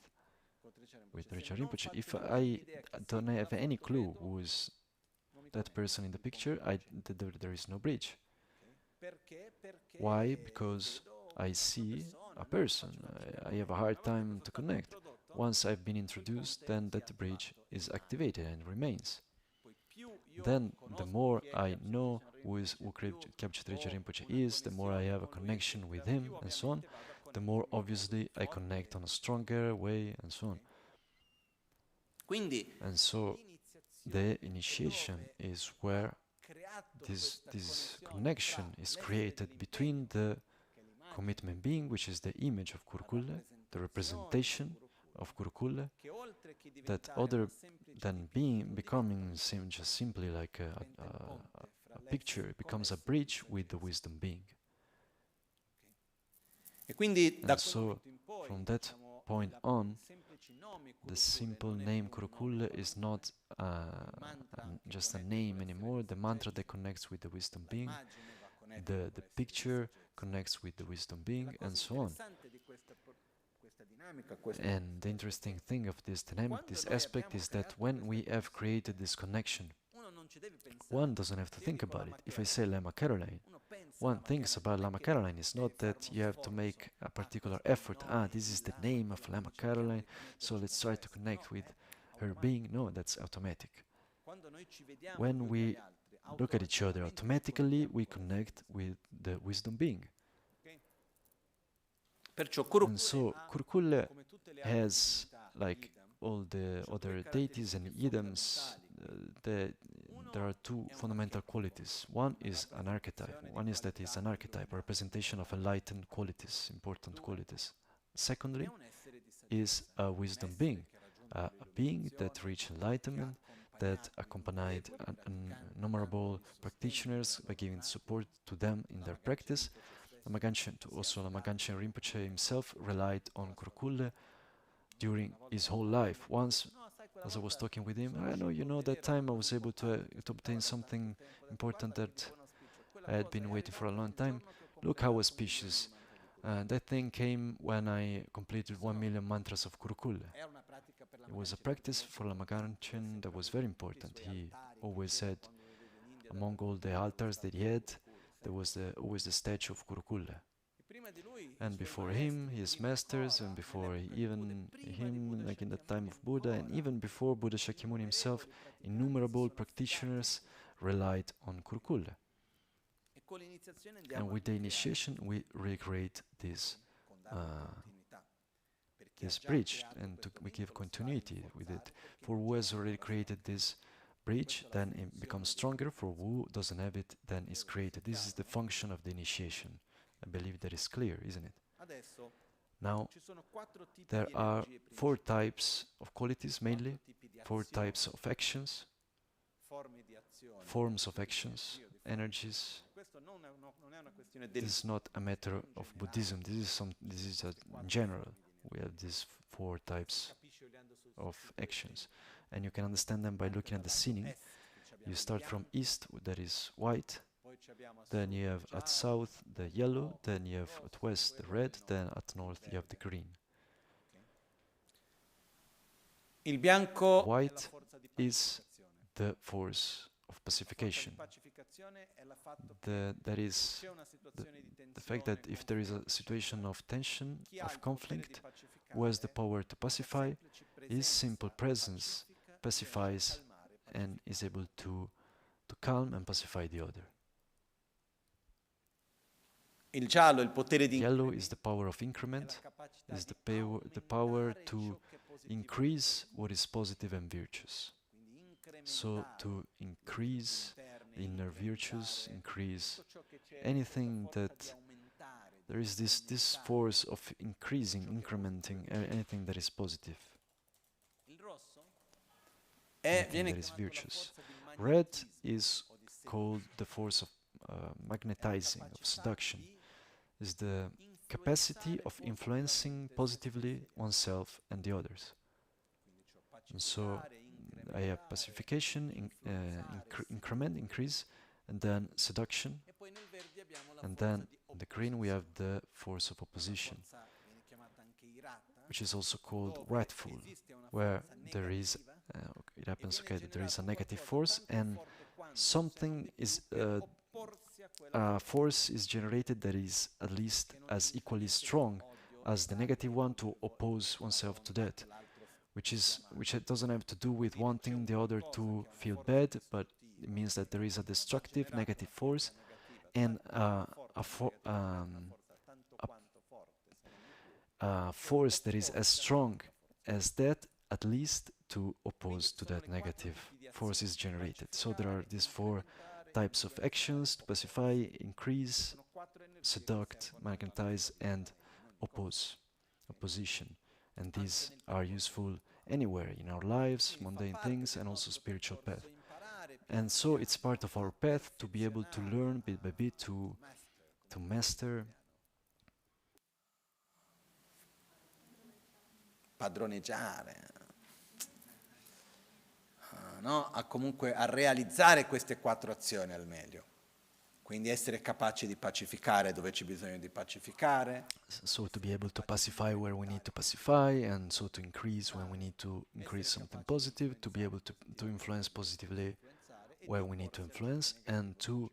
With Tricha Rinpoche. If I don't have any clue who is that person in the picture, there is no bridge. Why? Because I see a person. I have a hard time to connect. Once I've been introduced, then that bridge is activated and remains. then the more I know who Kyabje Trungpa Rinpoche is, the more I have a connection with him, and so on, the more obviously I connect on a stronger way, and so on. And so the initiation is where this connection is created between the commitment being, which is the image of Kurukulle, the representation of Kurukulle, that other than becoming just simply like a picture, it becomes a bridge with the wisdom being. And so from that point on, the simple name Kurukulle is not just a name anymore. The mantra that connects with the wisdom being, the picture connects with the wisdom being, and so on. And the interesting thing of this dynamic, this aspect, is that when we have created this connection, one doesn't have to think about it. If I say Lama Caroline, one thinks about Lama Caroline. It's not that you have to make a particular effort. This is the name of Lama Caroline, so let's try to connect with her being. No, that's automatic. When we look at each other, automatically we connect with the wisdom being. And so Kurukulle has, like all the other deities and idioms, there are two fundamental qualities. One is an archetype. One is that it's an archetype, a representation of enlightened qualities, important qualities. Secondly, is a wisdom being, a being that reached enlightenment, that accompanied innumerable practitioners by giving support to them in their practice. Lama Ganchen Rinpoche himself relied on Kurukulle during his whole life. Once, as I was talking with him, I know, you know, that time I was able to obtain something important that I had been waiting for a long time. Look how auspicious. That thing came when I completed 1 million mantras of Kurukulle. It was a practice for Lama Ganchen that was very important. He always said, among all the altars that he had, there was always the statue of Kurukulle. And before him, his masters, and before even him, like in the time of Buddha, and even before Buddha Shakyamuni himself, innumerable practitioners relied on Kurukulle. And with the initiation, we recreate this bridge, and we give continuity with it. For who has already created this bridge, then it becomes stronger. For who doesn't have it, then it's created. This is the function of the initiation. I believe that is clear, isn't it? Now, there are 4 types of qualities, mainly 4 types of actions, forms of actions, energies. This is not a matter of Buddhism. This is in general. We have these 4 types of actions, and you can understand them by looking at the scening. You start from east, that is white, then you have at south the yellow, then you have at west the red, then at north you have the green. White is the force of pacification. That is the fact that if there is a situation of tension, of conflict, who has the power to pacify? His simple presence pacifies and is able to calm and pacify the other. Yellow is the power of increment, is the power to increase what is positive and virtuous. So to increase inner virtues, increase anything that there is this force of increasing, incrementing anything that is positive, anything that is virtuous. Red is called the force of magnetizing, of seduction. Is the capacity of influencing positively oneself and the others. And so I have pacification, increment, increase, and then seduction, and then in the green we have the force of opposition, which is also called wrathful, where there is, it happens that there is a negative force, and something is, a force is generated that is at least as equally strong as the negative one to oppose oneself to that, which doesn't have to do with wanting the other to feel bad, but It means that there is a destructive negative force and a force that is as strong as that, at least to oppose to that negative force is generated. So there are these four types of actions: to pacify, increase, seduct, magnetize, and opposition. And these are useful anywhere in our lives, mundane things, and also spiritual path. And so it's part of our path to be able to learn bit by bit, to master, padroneggiare, no? A realizzare queste quattro azioni al meglio. Quindi essere capaci di pacificare dove c'è bisogno di pacificare. So to be able to pacify where we need to pacify, and so to increase when we need to increase something positive, to be able to influence positively where we need to influence, and to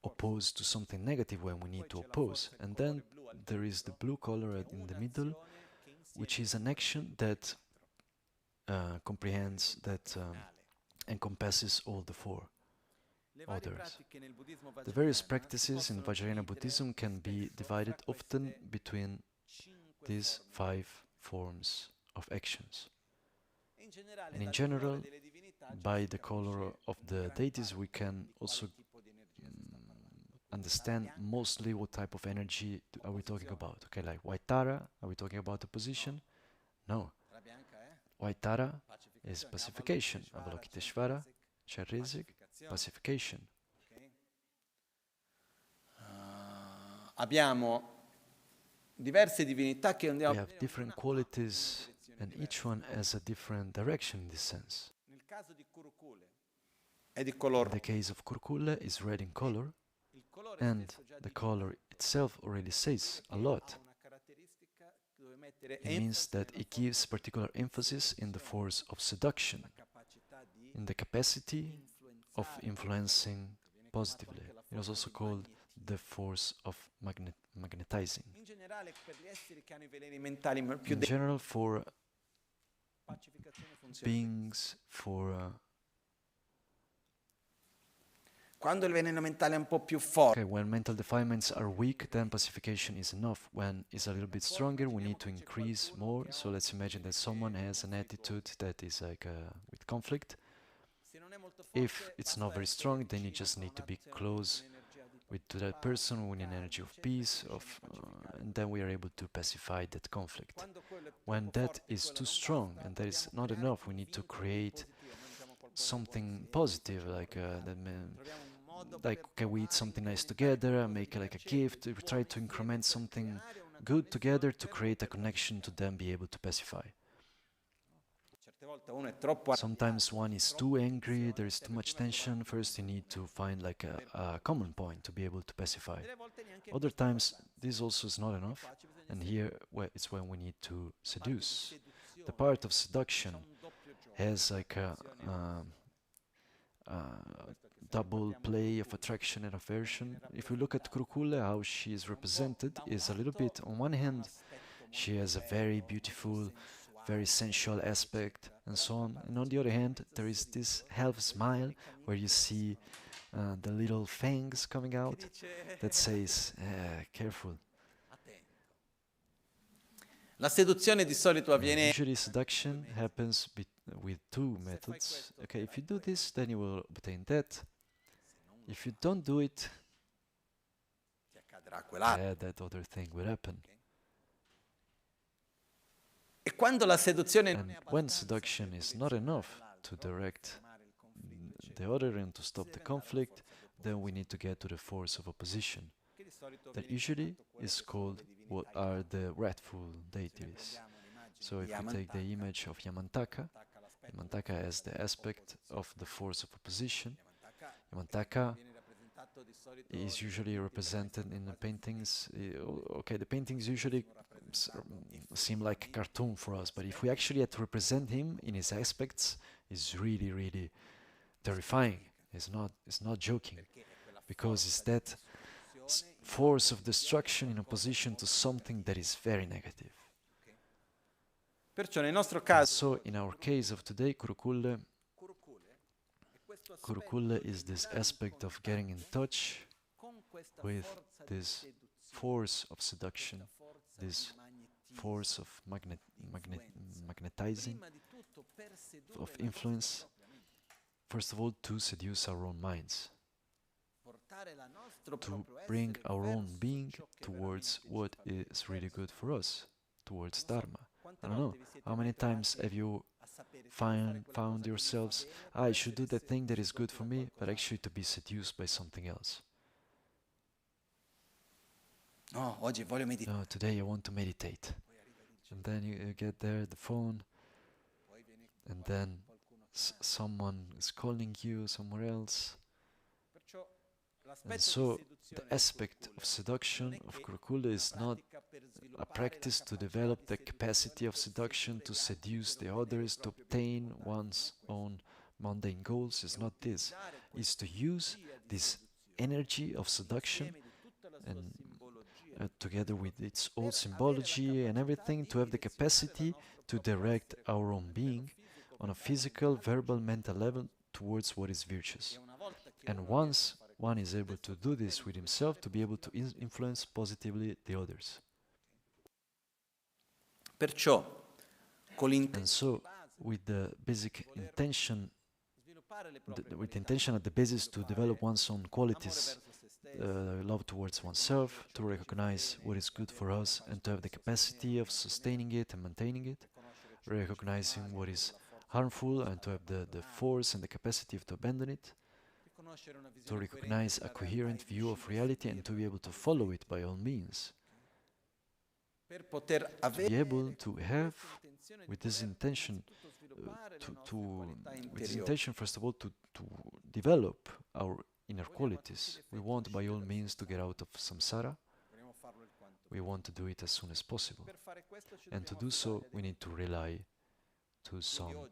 oppose to something negative when we need to oppose. And then there is the blue color in the middle, which is an action that comprehends, that encompasses all the four others. The various practices in Vajrayana Buddhism can be divided often between these 5 forms of actions. And in general, by the color of the deities, we can also understand mostly what type of energy are we talking about. Okay, like white Tara, are we talking about the position? No. White Tara is pacification. Avalokiteshvara, Charisik, pacification. Abbiamo diverse divinità che We have different qualities, and each one has a different direction in this sense. Nel caso di Kurukulle è di color. The case of Kurukulle is red in color, and the color itself already says a lot. It means that it gives particular emphasis in the force of seduction, in the capacity of influencing positively. It is also called the force of magnetizing. In general, for beings, Quando il veleno mentale è un po' più forte. Okay, when mental defilements are weak, then pacification is enough. When it's a little bit stronger, we need to increase more. So let's imagine that someone has an attitude that is like with conflict. If it's not very strong, then you just need to be close to that person with an energy of peace, and then we are able to pacify that conflict. When that is too strong and that is not enough, we need to create something positive, like okay, we eat something nice together, make like a gift, we try to increment something good together to create a connection to then be able to pacify. Sometimes one is too angry, there is too much tension. First you need to find like a common point to be able to pacify. Other times this also is not enough, and here it's when we need to seduce. The part of seduction has like a double play of attraction and aversion. If we look at Kurukulle, how she is represented is a little bit, on one hand, she has a very beautiful, very sensual aspect and so on. And on the other hand, there is this half smile where you see the little fangs coming out that says, careful. La seduzione di solito avviene. Usually seduction happens with 2 methods. Okay, if you do this, then you will obtain that. If you don't do it, that other thing will happen. E quando la seduzione And when seduction is not enough to direct the other and to stop the conflict, then we need to get to the force of opposition. That usually is called what are the wrathful deities. So if we take the image of Yamantaka, Yamantaka has the aspect of the force of opposition. Yamantaka is usually represented in the paintings. Okay, the paintings usually seem like a cartoon for us, but if we actually had to represent him in his aspects, it's really, really terrifying. It's not joking, because it's that force of destruction in opposition to something that is very negative. Perciò nel nostro caso, So in our case of today, Kurukulle Kurukulle is this aspect of getting in touch with this force of seduction, this force of magnetizing, of influence, first of all, to seduce our own minds, to bring our own being towards what is really good for us, towards Dharma. I don't know, how many times have you found yourselves, I should do the thing that is good for me, but actually to be seduced by something else? No, today I want to meditate. And then you get there, the phone, and then someone is calling you somewhere else. And so the aspect of seduction of Kurukulle is not a practice to develop the capacity of seduction, to seduce the others, to obtain one's own mundane goals. It's not this. It's to use this energy of seduction and together with its old symbology and everything, to have the capacity to direct our own being on a physical, verbal, mental level towards what is virtuous. And once one is able to do this with himself, to be able to influence positively the others. And so, with the basic intention, with the intention at the basis to develop one's own qualities, love towards oneself, to recognize what is good for us and to have the capacity of sustaining it and maintaining it, recognizing what is harmful and to have the force and the capacity to abandon it, to recognize a coherent view of reality and to be able to follow it by all means. To be able to have, with this intention, first of all, to develop our inner qualities. We want by all means to get out of samsara. We want to do it as soon as possible. And to do so, we need to rely to some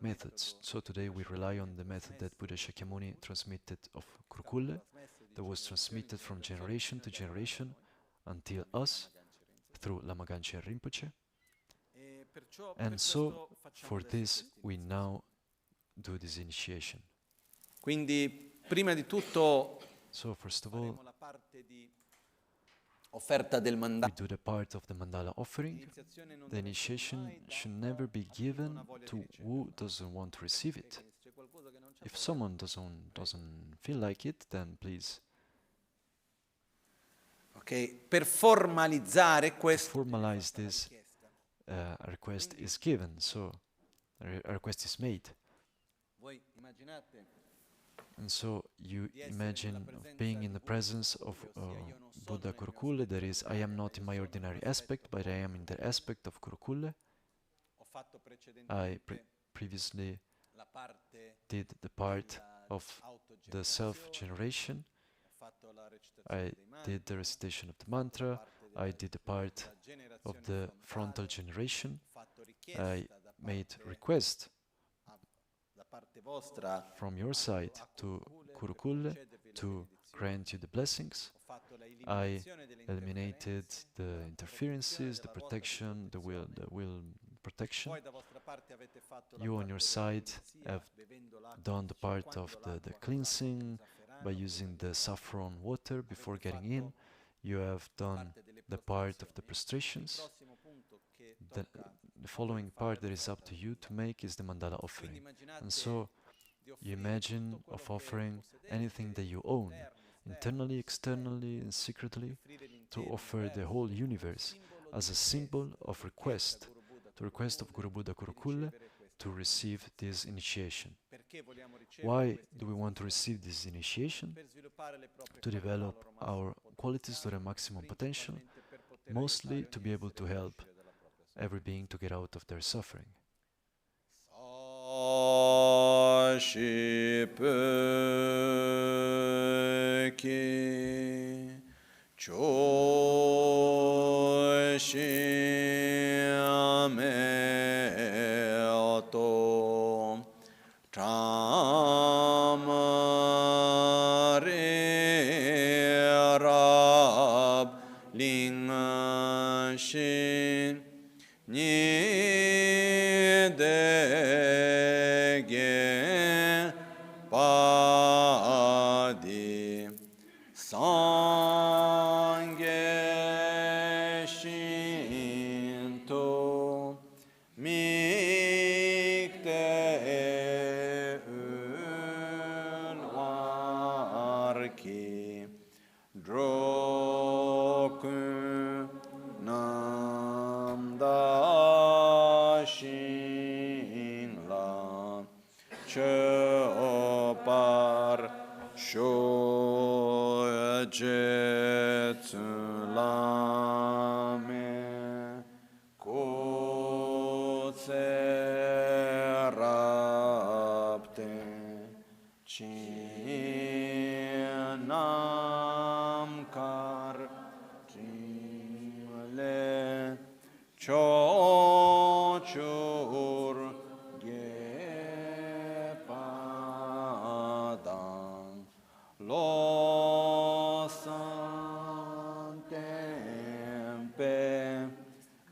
methods. So today we rely on the method that Buddha Shakyamuni transmitted of Kurukulle, that was transmitted from generation to generation until us through Lama and Rinpoche. And so, for this, we now do this initiation. So, first of all, we do the part of the mandala offering. The initiation should never be given to who doesn't want to receive it. If someone doesn't feel like it, then please. Per formalizzare questo, to formalize this, a request is given, so a request is made. And so you imagine being in the presence of Buddha Kurukulle, that is, I am not in my ordinary aspect, but I am in the aspect of Kurukulle. I previously did the part of the self-generation. I did the recitation of the mantra. I did the part of the frontal generation. I made request from your side to Kurukulle to grant you the blessings. I eliminated the interferences, the protection, the will protection. You on your side have done the part of the cleansing by using the saffron water before getting in. You have done the part of the prostrations. The following part that is up to you to make is the mandala offering. And so you imagine of offering anything that you own, internally, externally, and secretly, to offer the whole universe as a symbol of request, to request of Guru Buddha Kurukulle to receive this initiation. Why do we want to receive this initiation? To develop our qualities to their maximum potential, mostly to be able to help every being to get out of their suffering. ki Drokun Nam Da Shin La Che Par Sho Je La Me Ko Se Rapte Chin Nam Kar Chin Le Cho Chur Ge Padang Lo San Tempe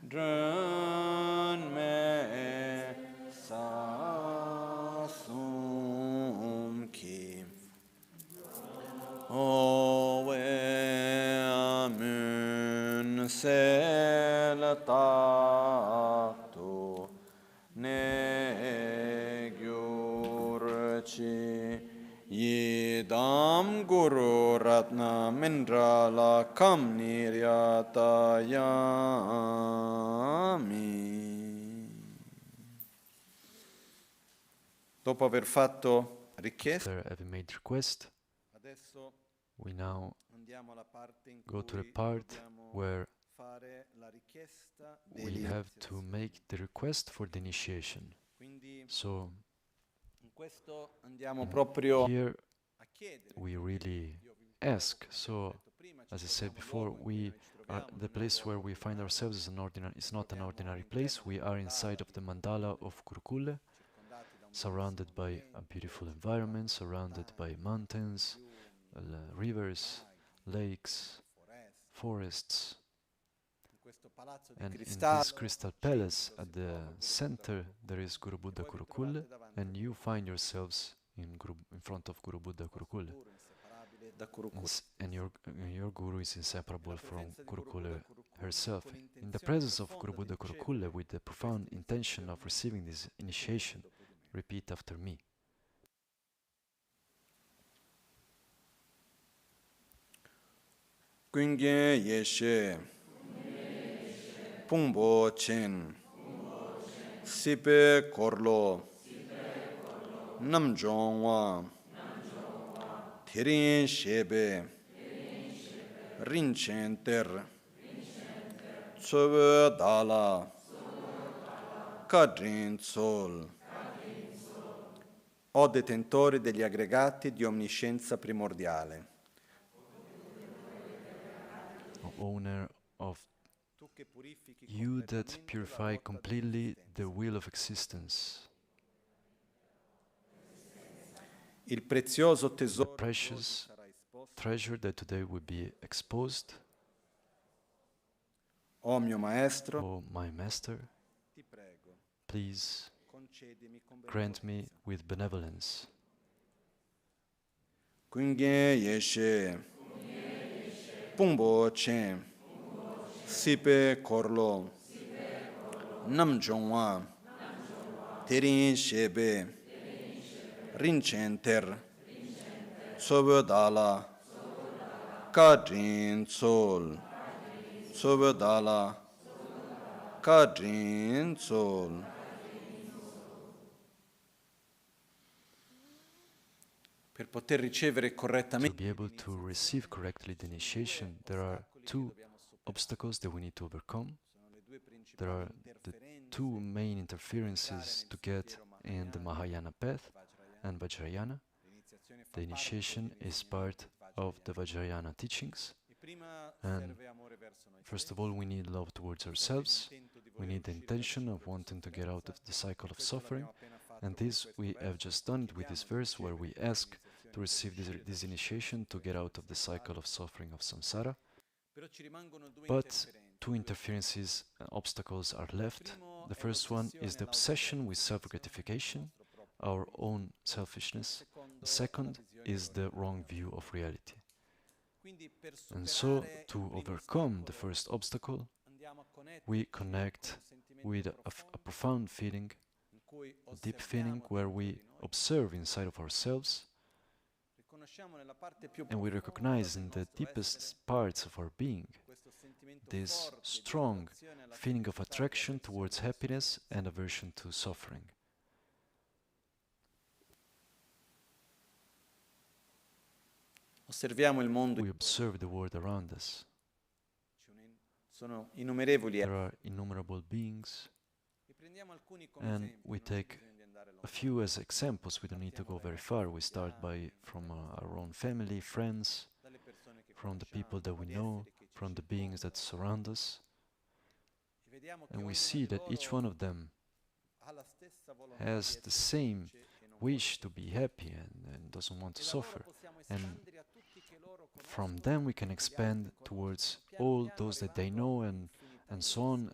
Dren Me Sa Sum Ki Owe Amun Sel Taktu Ne Gyurchi Yidam Guru Ratna Mindrala Kam Niryata Yami. Dopo aver fatto richiesta, After having made request, adesso we now andiamo alla parte in go to the cui part dobbiamo where fare la richiesta we have to make the request for the initiation. Quindi So in questo andiamo proprio here a chiedere. we really Io vi invito, ask. come So abbiamo detto prima, ci as I said troviamo before, luogo in cui we noi ci are troviamo, the non è un place where luogo we find ordinario. ourselves is it's not an Troviamo ordinary all'interno place. We are inside of the mandala of Kurukulle, circondati da un surrounded bellissimo by a ambiente, beautiful ci environment, trovano surrounded by montagne, mountains, fiumi, rivers, laghi, lakes, foreste. forests. In questo palazzo di And in this cristallo crystal al palace, centro at si the trova Guru center, Buddha there is Guru e Buddha voi vi Kurukulle, trovate davanti a and you find yourselves in front of Guru Buddha vostro Kurukulle. guru inseparabile da Kurukulle. And your guru is inseparable from Presenza di Guru Buddha Kurukulle Kurukulle herself. con In the l'intenzione presence of Guru profonda di Buddha Kurukulle, ricevere with the questa profound intention of iniziazione, receiving this initiation, dopo di me. repeat after me. Gwingen Yeshe Pungpo Chen Sipe Korlo Namjongwa Thirin Shebe Rinchen Ter Tsobe Dala Kadrin Sol. O detentori degli aggregati di onniscienza primordiale. Owner of Tu che purifichi you that completamente la purify ruota completely the dell'esistenza. wheel of existence, Il prezioso the tesoro che oggi precious sarà esposto. treasure that today will be exposed. O mio maestro, Oh, my master, ti prego, please concedimi con grant me benevolenza. with benevolence. Gwingen Yeshe Pungpo Chen Sipe Korlo Namjongwa Thirin Shebe Rinchen Ter Tsobe Dala Kadrin Sol. Tsobe Dala Kadrin Sol. Per poter ricevere To correttamente be able to receive correctly the initiation, there are two obstacles that we need to overcome. sono le due principali There are the two main interferences to get in the Mahayana path and Vajrayana. L'iniziazione fa The initiation is part of the Vajrayana teachings. E prima And serve amore verso noi first of stessi, all, we need love towards ourselves. We need the intention of wanting to get out of the cycle of suffering. And this we have just done with this verse where we ask to receive this initiation to get out of the cycle of suffering of samsara. però ci rimangono due But interferenze. two interferences and obstacles are left. The first one is the obsession with self-gratification, our own selfishness. The second is the wrong view of reality. Quindi per And so, superare il to primo overcome the ostacolo, first obstacle, andiamo a connetterci we con connect un sentimento with a profondo profound feeling, in cui a deep osserviamo feeling where dentro we di noi, observe inside of ourselves, And we recognize in the deepest parts of our being this strong feeling of attraction towards happiness and aversion to suffering. We observe the world around us. There are innumerable beings, and we take a few as examples. We don't need to go very far. We start from our own family, friends, from the people that we know, from the beings that surround us. And we see that each one of them has the same wish to be happy and doesn't want to suffer. And from them we can expand towards all those that they know and so on,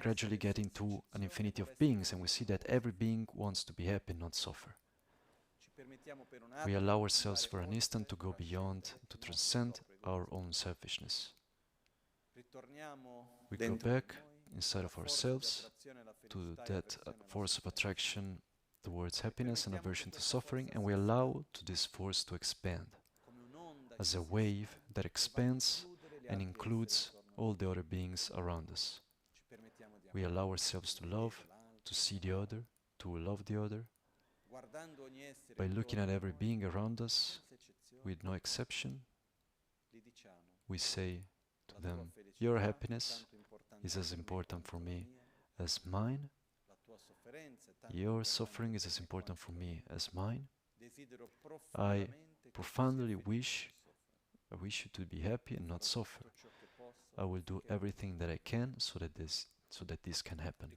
gradually getting to an infinity of beings. And we see that every being wants to be happy, not suffer. We allow ourselves for an instant to go beyond, to transcend our own selfishness. We go back inside of ourselves to that force of attraction towards happiness and aversion to suffering, and we allow to this force to expand as a wave that expands and includes all the other beings around us. We allow ourselves to love, to see the other, to love the other. By looking at every being around us, with no exception, we say to them, your happiness is as important for me as mine. Your suffering is as important for me as mine. I profoundly wish you to be happy and not suffer. I will do everything that I can so that this can happen.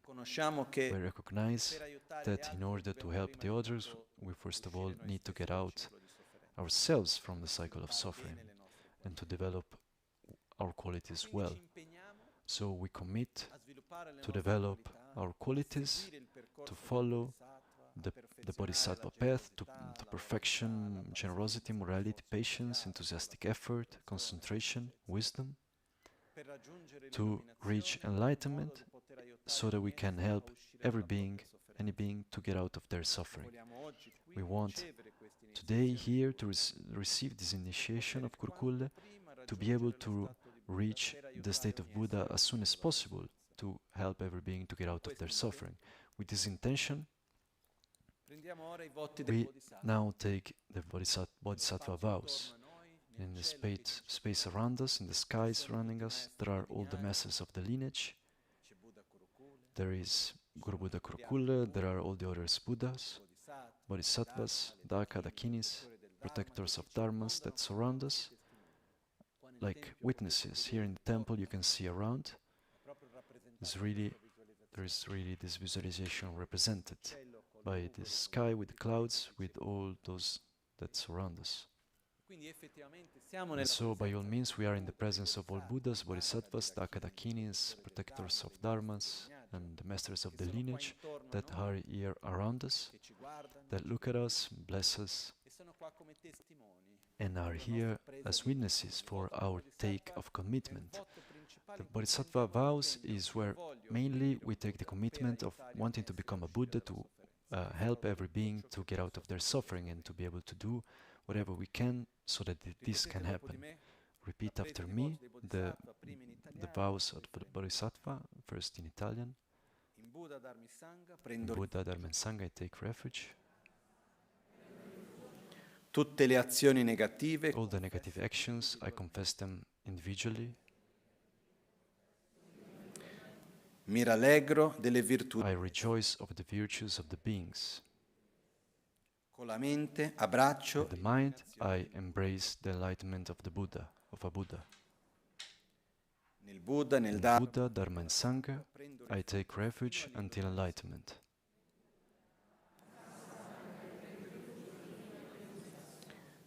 We recognize that in order to help the others, we first of all need to get out ourselves from the cycle of suffering and to develop our qualities well. So we commit to develop our qualities, to follow the Bodhisattva path, to perfection, generosity, morality, patience, enthusiastic effort, concentration, wisdom, to reach enlightenment so that we can help every being, any being, to get out of their suffering. We want today here to receive this initiation of Kurukulle, to be able to reach the state of Buddha as soon as possible, to help every being to get out of their suffering. With this intention, we now take the Bodhisattva vows. In the space around us, in the sky surrounding us, there are all the masters of the lineage. There is Guru Buddha Kurukulle, there are all the other Buddhas, Bodhisattvas, Daka, Dakinis, protectors of Dharmas that surround us, like witnesses. Here in the temple you can see around. There is really this visualization represented by the sky with the clouds, with all those that surround us. And so, by all means, we are in the presence of all Buddhas, Bodhisattvas, Dakadakinis, protectors of Dharmas, and the masters of the lineage that are here around us, that look at us, bless us, and are here as witnesses for our take of commitment. The Bodhisattva vows is where mainly we take the commitment of wanting to become a Buddha, to help every being to get out of their suffering and to be able to do whatever we can so that this can happen. Repeat after me the vows of the Bodhisattva, first in Italian. In Buddha, Dharma and Sangha I take refuge. Tutte le azioni negative, all the negative actions, I confess them individually. Mi rallegro delle virtù. I rejoice of the virtues of the beings. Con la mente abbraccio. With the mind, I embrace the enlightenment of the Buddha, of a Buddha. Nel Buddha, in Buddha, Dharma and Sangha, I take refuge until enlightenment.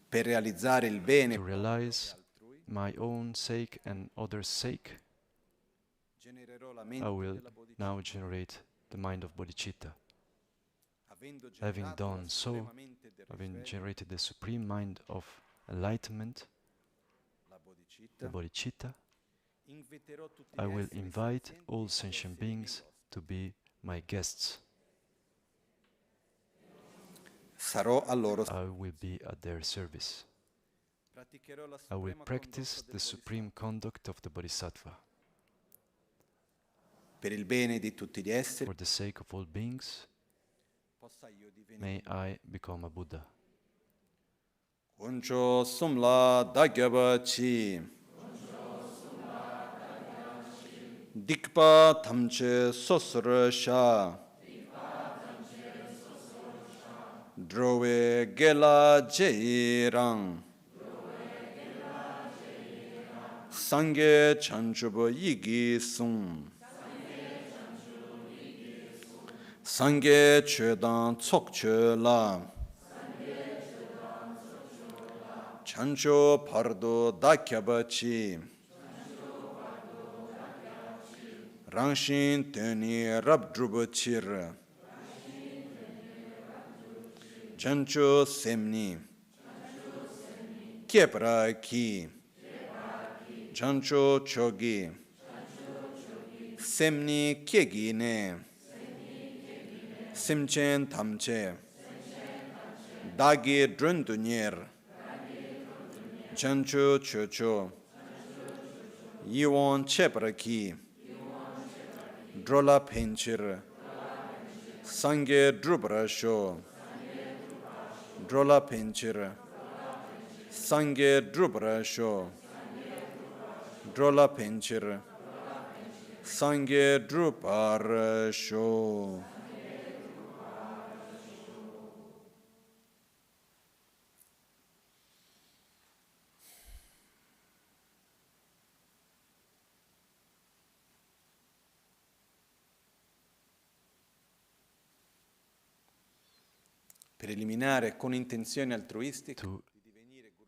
Per realizzare il bene, to realize my own sake and others' sake, I will now generate the mind of bodhicitta. Having done so, having generated the supreme mind of enlightenment, the bodhicitta, I will invite all sentient beings to be my guests. sarò a loro. I will be at their service. I will practice the supreme conduct of the Bodhisattva. Per il bene di tutti gli esseri, For the sake of all beings, may I become a Buddha. Kuncho sumla dagyaba chi, dikpa tamche sosra sha, drowe gela jeirang, sangye chanchubo yigi sung, sangye chedan tsokche la, chancho pardo dakyaba chi, rangshin teni rabdrubo chir, chancho semni, kepra ki, chancho chogi, semni kegi ne, semchen tamche, dagi drundunyer, chancho chocho, yiwon chepra ki, drola penchir, sangye drupra sho, drola penchir, sangye drupra sho, drola penchir, sangye drupar sho. Per eliminare con intenzione altruistica, To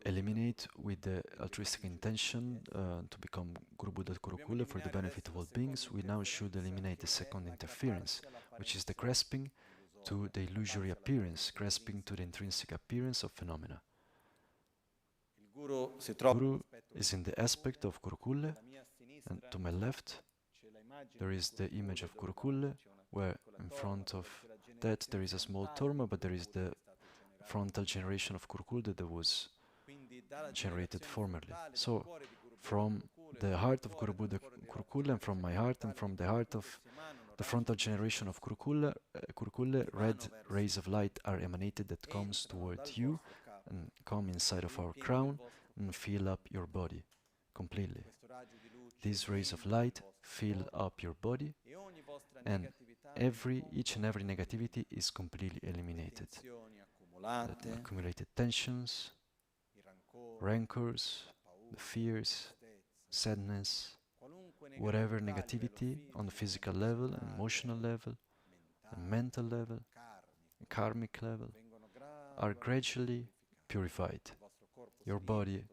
eliminate with the altruistic intention to become Guru Buddha Kurukulle for the benefit of all beings, we now should eliminate the second interference, which is the grasping to the illusory appearance, grasping to the intrinsic appearance of phenomena. Guru is in the aspect of Kurukulle, and to my left there is the image of Kurukulle, where in front of that there is a small Dharma, but there is the frontal generation of Kurukulle that was generated formerly. So, from the heart of Guru Buddha Kurukulle, and from my heart, and from the heart of the frontal generation of Kurukulle, red rays of light are emanated that comes toward you and come inside of our crown and fill up your body completely. These rays of light fill up your body, and each and every negativity is completely eliminated. The accumulated tensions, rancors, the fears, sadness, whatever negativity on the physical level, and emotional level, and mental level, and karmic level, are gradually purified. Your body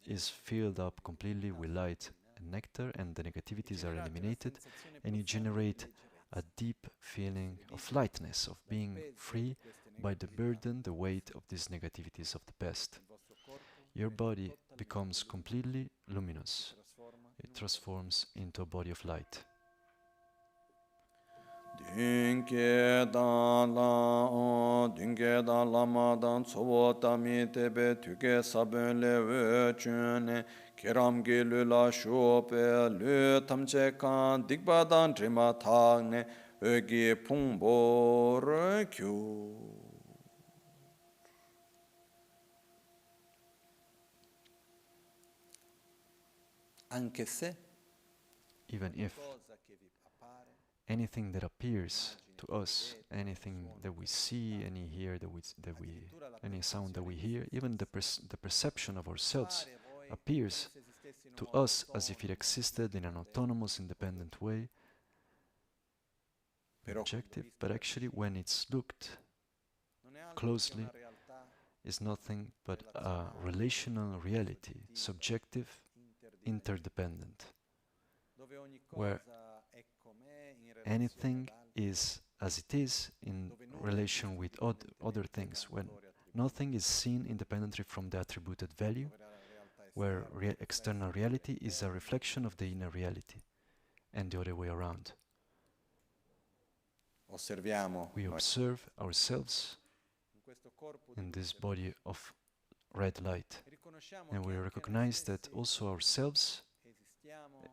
is filled up completely with light and nectar, and the negativities are eliminated, and you generate a deep feeling of lightness, of being free by the burden, the weight of these negativities of the past. Your body becomes completely luminous. It transforms into a body of light. Dünke dan lama dan tsobo tami tebe tüke sabun le we chune kiram ge lu la shope lu tamche kan dikba dan drima thagne ögi pungbo kyu. Anche se, even if anything that appears to us, anything that we see, any sound that we hear, even the perception of ourselves appears to us as if it existed in an autonomous, independent way, objective, but actually when it's looked closely, is nothing but a relational reality, subjective, interdependent, where anything is as it is in relation with other things, when nothing is seen independently from the attributed value, where external reality is a reflection of the inner reality, and the other way around. We observe ourselves in this body of red light. And we recognize that also ourselves,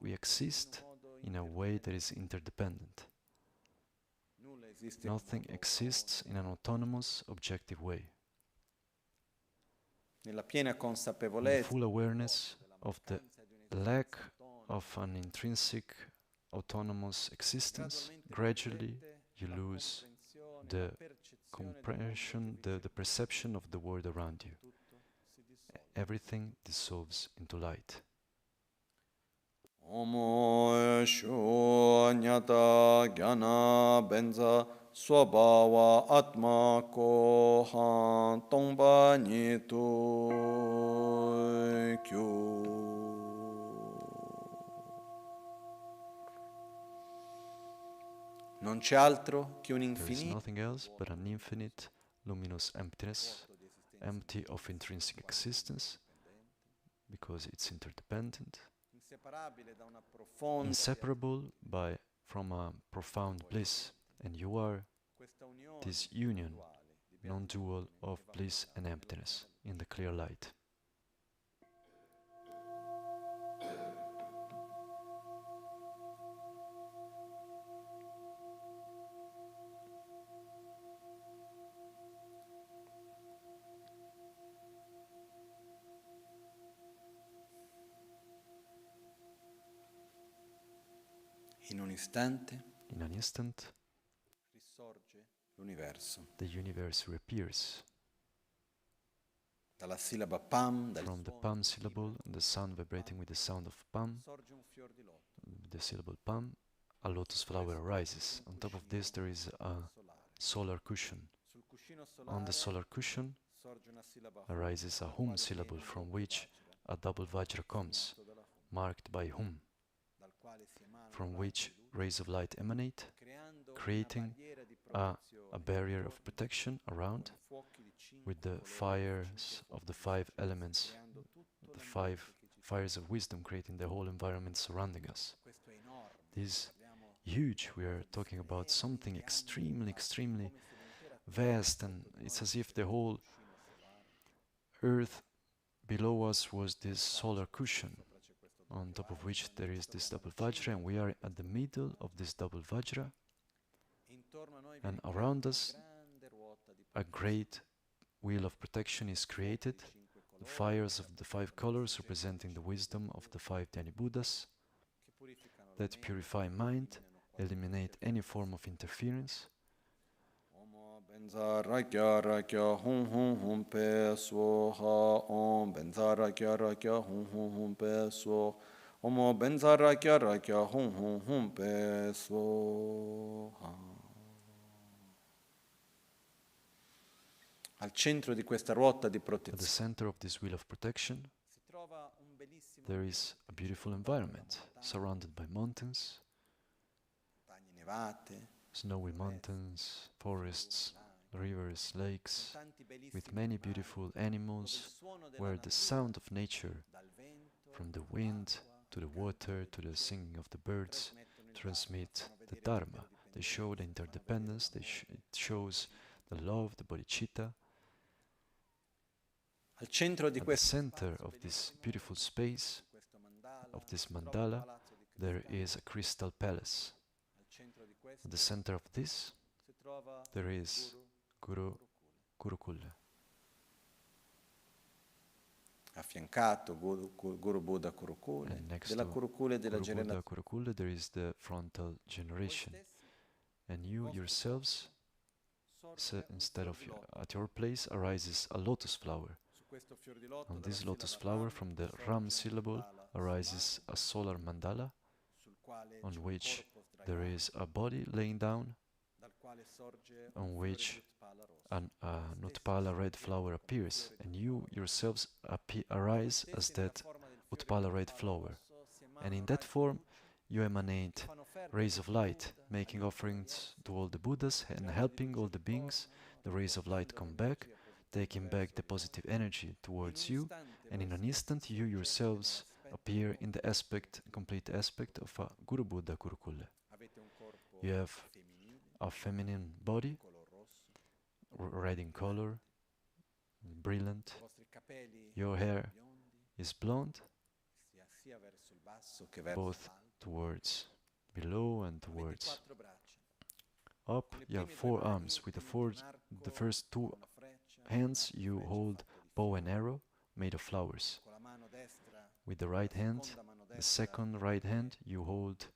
we exist in a way that is interdependent. Nothing exists in an autonomous, objective way. In the full awareness of the lack of an intrinsic, autonomous existence, gradually you lose the comprehension, the perception of the world around you. Everything dissolves into light. Omo shu nyata gyana benza swabhava atma ko han tongpa ni tu kyu. Non c'è altro che un There is infinito nothing else but an infinite, luminous emptiness, empty of intrinsic existence, because it's interdependent, inseparable from a profound bliss, and you are this union, non-dual of bliss and emptiness in the clear light. in un istante In an instant, risorge l'universo. the universe reappears. Dalla sillaba Pam, dal From the Pam syllable, the sound vibrating with the sound of Pam, sorge un fior di loto. the syllable Pam, a lotus flower arises. On top of this there is a solar cushion. Sul cuscino On the solare solar cushion sorge una sillaba arises a Hum syllable from which a double Vajra comes, marked by Hum, dal quale si emanano from which rays of light emanate, creando creating barriera di a protezione barrier of protection around fuochi di cinque with the fires of the five elements, creando tutto the five fires of wisdom, creating the whole environment surrounding us. questo è enorme. This Parliamo huge, we are talking about something extremely, extremely vast, and it's as if the whole cuscino solare earth below us was this solar cushion, sopra c'è questo on top of which there is this double Vajra, and we are at the middle of this double Vajra, intorno a noi and viene around creata us una grande ruota di a great wheel of protection is created, cinque the colori fires of the five colors representing the wisdom of the five Dhyani Buddhas che purificano la that mente, purify mind, eliminano eliminate any form of interference. Om benza rakya rakya hum hum hum pe swaha. Om benza rakya rakya hum hum hum pe swaha. Om benza rakya rakya hum hum hum pe swaha. Al centro di questa ruota di At the protezione center of this wheel of protection, si trova un bellissimo there is a beautiful environment surrounded by mountains, montagne nevate, snowy mountains, forests, rivers, lakes, tanti bellissimi with many animali, beautiful dove il animals, suono della where the natura, sound of nature, dal vento, from the wind all'acqua, to the al canto water del to the cielo, singing of the birds, trasmettono il transmit Dharma, fanno the vedere Dharma. They show the interdependence, it shows the love, the bodhicitta. Al centro di At the questo center spazio of this bellissimo, beautiful space, questo mandala, of this si trova un mandala, palazzo di there cristallo. is a crystal palace. Al centro di questo At the center of this, si trova there is Guru Guru Kurukulle. Kurukulle. Affiancato Guru Buddha Kurukulle, And next della to Kurukulle della Guru Buddha generazione. Kurukulle, there is the frontal generation. And you yourselves, instead of at your place, arises a lotus flower. Su questo fior di lotto, On dalla this lotus sillaba flower, Ram, from the sorge Ram un syllable, mandala arises a solar mandala, sul quale on c'è un which corpo there sdraiato, is a body laying down, dal quale sorge on un fiore which di Utpala rosso. an Utpala red flower appears, and you yourselves arise as that Utpala red flower. And in that form, you emanate rays of light, making offerings to all the Buddhas and helping all the beings. The rays of light come back, taking back the positive energy towards you, and in an instant you yourselves appear in the complete aspect of a Guru Buddha Kurukulle. Avete un corpo You have femminile, a feminine body, color rosso, red in color, brilliant. Your hair is blonde, both towards below and towards up. You have 4 arms. With the first 2 hands you hold bow and arrow made of flowers. With the right hand, the second right hand, you hold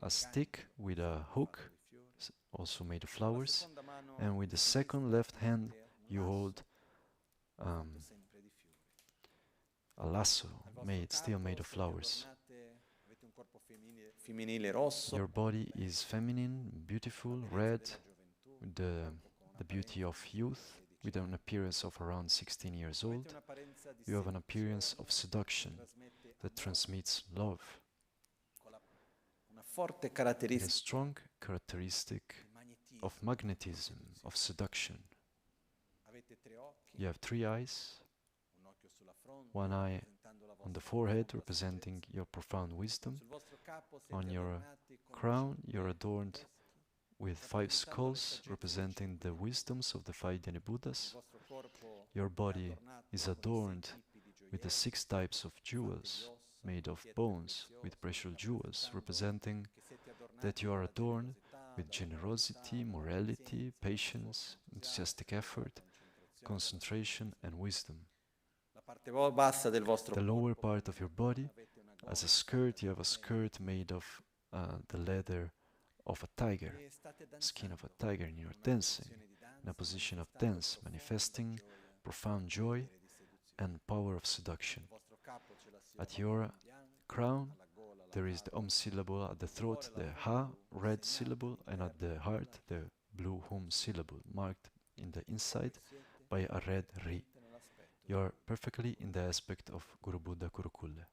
a stick with a hook, also made of flowers. And with the second left hand, you hold a lasso, still made of flowers. Your body is feminine, beautiful, red, with the beauty of youth, with an appearance of around 16 years old. You have an appearance of seduction that transmits love. A strong characteristic of magnetism, of seduction. You have 3 eyes, 1 eye on the forehead representing your profound wisdom. On your crown you're adorned with 5 skulls representing the wisdoms of the 5 Dhyani Buddhas. Your body is adorned with the 6 types of jewels made of bones with precious jewels, representing that you are adorned with generosity, morality, patience, enthusiastic effort, concentration and wisdom. The lower part of your body, as a skirt, you have a skirt made of the leather of a tiger, skin of a tiger, and you're dancing in a position of dance, manifesting profound joy and power of seduction. At your crown, there is the syllable, at the throat, the Ha, red syllable, and at the heart, the blue Hum syllable, marked in the inside by a red Ri. You are perfectly in the aspect of Guru Buddha Kurukulle.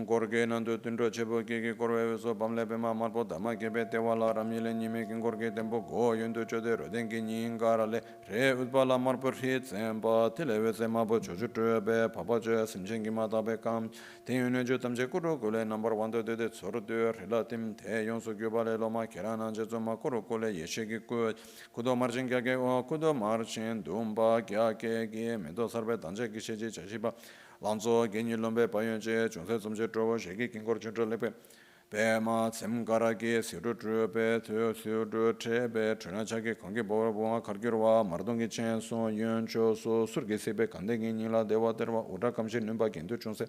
Gorge Nando Tindro Chebo Gigi Gorveso Bamlebema Marbo Dama Gebe Tewala Ramile Nimekin Gorge Tempo Go Yundo Chode Rodengi Ningarale Re Udbala Marbo Hits and Ba Televese Mabo Chojube Papa Simchengi Matabe Kam Tene Jotamje Kurukule number 1 to the Sordur Relatim Te Yonso Gubale Loma Kirana Jezoma Kurukule Yeshiki Kudo Margin Gage or Kudo Marchin Dumba Gyake Medo Sarbe Danje Gisheji Chashiba Lanzo Genilombe Payonje, Junse Sumje Trovo, Sheki Kingor Chundrelepe, Bema, Semgaraki, Siru Trupe, Siru Trebe, Trinachaki, Kongi Borboa, Kargirwa, Mardongi Chen, Son, Yuncho, So, Surgisibe, Kandegi Nila, Deva Terva, Urakamshi Numba Kindu Chunse,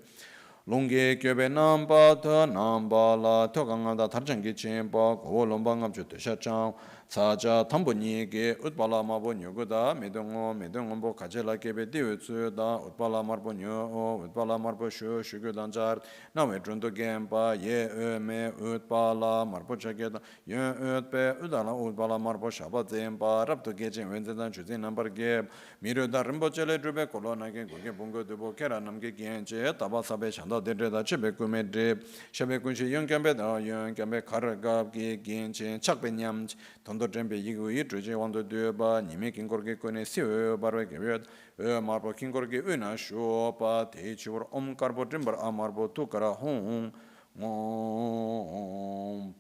Lungi Kyobe Namba, Namba La, Tokanga, Tarjangi Chimba, Go Lombangam Chutishachang, Saja Tambunigi, Utbala Mabo Nyuguda, Medongo Kajela Kebe Diutsuda, Utbala Marbonyo, Utbala Marboshu, Shugudanjar, Nawe Drundo Gemba, Ye Me Utbala, Marbochageda, Ye Utbe, Udala Utbala Marboshaba Zemba, Rapto Gaging, Wenzedan, Chuzin number Geb, Miru Darimbochele Drube, Colona, Goge Bungo Dubo, Kera Namge Genje, Tabasabe Shanda Deda, Chebecume Drip, Shebekunshi, Young Gambe, Young Gambe, Karagab, Genje, Chakbenyam, Tondo Jembe Yigu, Truji, want to do ba, Nimikin Gorge Kone, Siu, Barweg, Marbo Kingorge, Una, Shopa, Teach your Carbo Timber, Amarbo, Tukara, Home,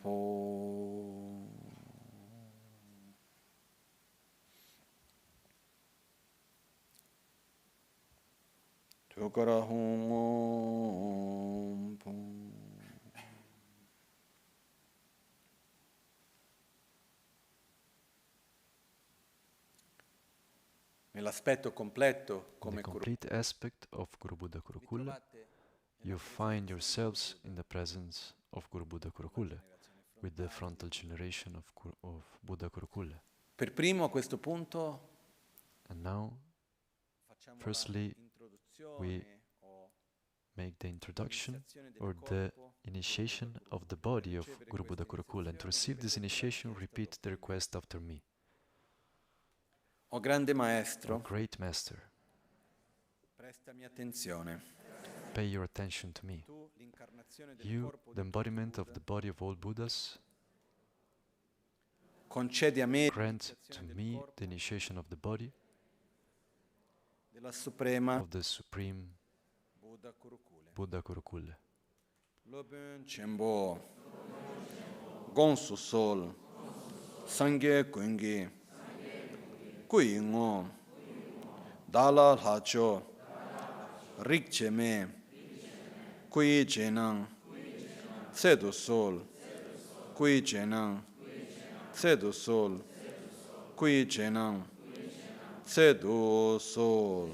Po. Tukara, Home, Po. Nell'aspetto completo, come the complete aspect of Guru Buddha Kurukulle, you find yourselves in the presence of Guru Buddha Kurukulle, with the frontal generation of Buddha Kurukulle. Per primo a questo punto, and now, firstly, we make the introduction or the initiation of the body of Guru Buddha Kurukulle, and to receive this initiation, repeat the request after me. O grande maestro, O great master, prestami attenzione. Pay your attention to me. You, the embodiment of the body of all Buddhas, concedi a me grant to me the initiation of the body della suprema of the Supreme Buddha Kurukulle. Lobun Chembo, Gonsu Sol, Sangye Kungi, Kuingo, dala lacho rik cheme kui chenang sedu sol kui chenang sedu sol qui cenang sedu sol.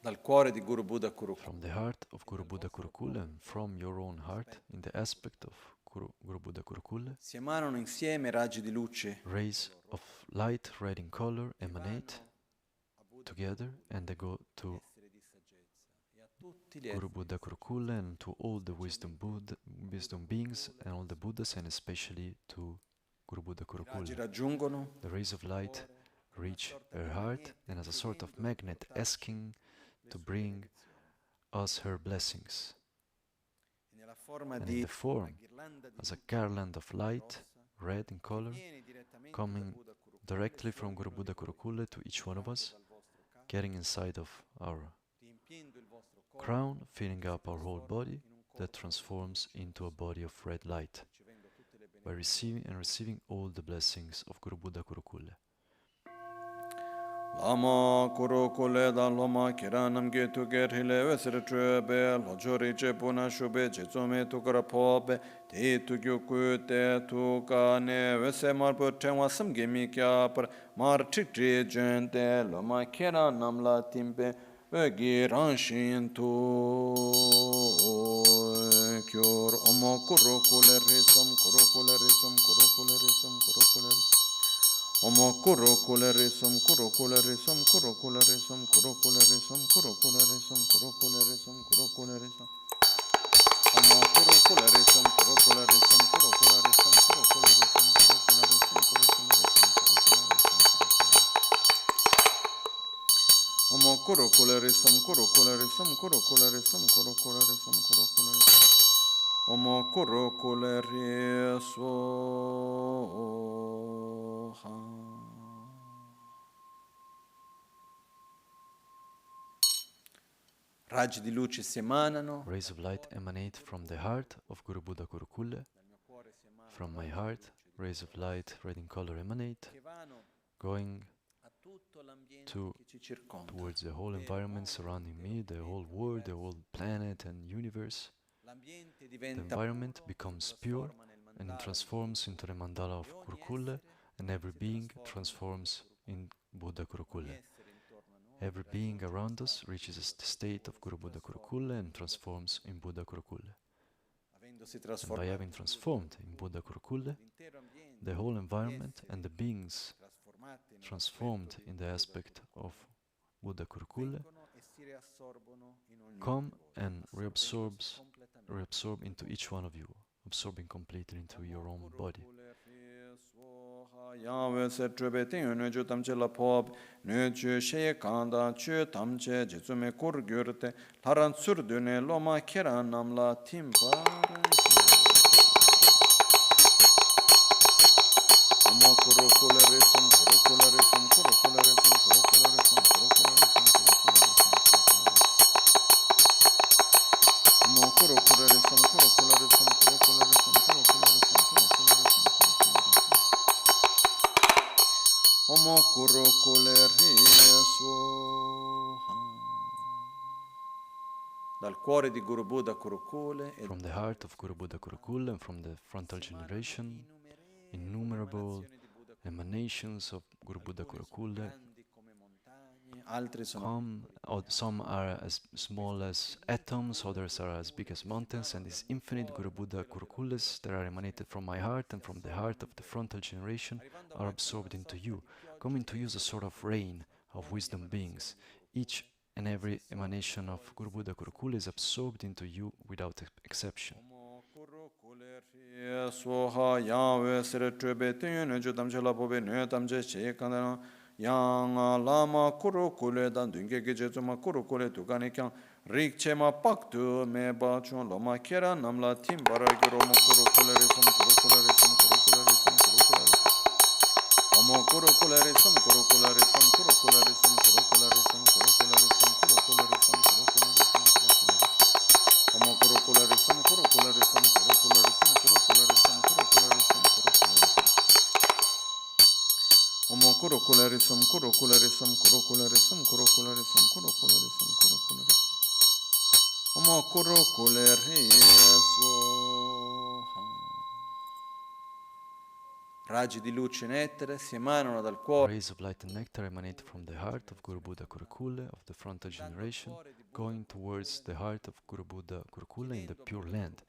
Dal cuore di Guru Buddha Kurukulle. From the heart of Guru Buddha Kurukulle and from your own heart, in the aspect of Guru Buddha Kurukulle, Si emanano insieme raggi di luce rays of light red in color emanate together and they go to Guru Buddha Kurukulle and to all the wisdom beings and all the Buddhas and especially to Guru Buddha raggi Kurukulle. raggiungono The rays of light reach her heart and as a sort of magnet asking to bring us her blessings. nella forma And di in the form, una ghirlanda di as a garland of light, red in color, viene direttamente coming da Buddha Kurukulle, directly from Guru Buddha Kurukulle to each one of us, dal vostro capo, getting inside of our riempiendo il vostro corpo, crown, filling up our whole body, that transforms into a body of red light, ricevendo tutte le by receiving all the blessings of Guru Buddha Kurukulle. Lama Kurukulle da Lama Kiranam Gitu Gerhile Vesre Trebe Lojori Jepuna Shube Jetsome Tukara Pobe Te Tukyu Te Tukane Vese Marpu Tenwa Samgimi Kyapar Mar Tikri Jente Lama Kiranam La Timpe Vegi Ranshin Tu Kyur Omo Kurukulle Risum Kurukulle Risum Kurukulle Risum Kurukulle Risum Omo Kurukulle Risum Kurukulle Risum Kurukulle Risum Kurukulle Risum Kurukulle Risum Kurukulle Risum Kurukulle Risum Omo Kurukulle Risum Kurukulle Risum Kurukulle Risum Kurukulle Risum Kurukulle Risum Kurukulle Risum Omo Kurukulle Risum Kurukulle Risum Kurukulle Risum Kurukulle Risum Kurukulle Risum Omo Kurukulle Risum Raggi di luce si emanano. Rays of light emanate from the heart of Guru Buddha Kurukulle. From my heart, rays of light red in color emanate, going towards the whole environment surrounding me, the whole world, the whole planet and universe. The environment becomes pure and it transforms into the mandala of Kurukulle, and every being transforms in Buddha Kurukulle. Every being around us reaches the state of Guru Buddha Kurukulle and transforms in Buddha Kurukulle. And by having transformed in Buddha Kurukulle, the whole environment and the beings transformed in the aspect of Buddha Kurukulle come and reabsorb into each one of you, absorbing completely into your own body. Yahweh se trebe tingu nöju tamche la pop nöju she kanda chu tamche jitsume kur gyurte laran surdune loma kera namla timpara Omo Kurukulle Risum Kurukulle Risum Kurukulle Risum Kurukulle Risum Kurukulle Risum Omo Kurukulle Risum Kurukulle Risum Kurukulle Risum Kurukulle Risum Kurukulle Risum Omo Kurukulle Riswoha. Dal cuore di Guru Buddha Kurukulle e From the heart of Guru Buddha Kurukulle and from the frontal generation, innumerable emanations of Guru Buddha Kurukulle come. Some are as small as atoms, others are as big as mountains, and these infinite Guru Buddha Kurukulles that are emanated from my heart and from the heart of the frontal generation are absorbed into you, coming to you as a sort of rain of wisdom beings. Each and every emanation of Guru Buddha Kurukulle is absorbed into you without exception. Soha Yahweh Sere Trebe Tune Judamjela Bobe Nutamje Shekana Yang Lama Kurukulle Dan Dunge Gejuma Kurukulle Tugani Kyang Rikchema paktu me bachun loma kera namla timbara giromo kurukularism kurukularism kurukularism kurukularism Omo kurukularism kurukularism kurukularism kurukularism kurukularism kurukularism kurukularism Omo kurukularism kurukularism kurukularism kurukularism kurukularism kurukularism Omo kurukularism kurukularism kurukularism kurukularism kurukularism kurukularism Omo kurukularism Raggi di luce e nettare si emanano dal cuore. Rays of light and nectar emanate from the heart of Guru Buddha Kurukulle of the frontal generation, going towards the heart of Guru Buddha Kurukulle in the Pure Land,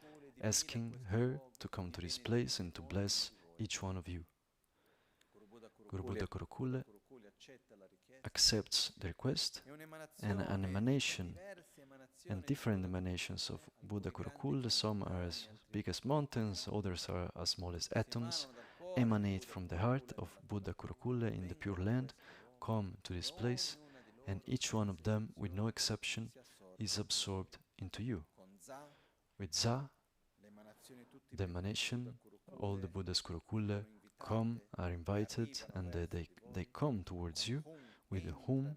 asking her to come to this place and to bless each one of you. Guru Buddha Kurukulle accepts the request, and an emanation and different emanations of Buddha Kurukulle, some are as big as mountains, others are as small as atoms, emanate from the heart of Buddha Kurukulle in the Pure Land, come to this place, and each one of them, with no exception, is absorbed into you. With Za, the emanation, all the Buddhas Kurukulle come, are invited, and they come towards you, with whom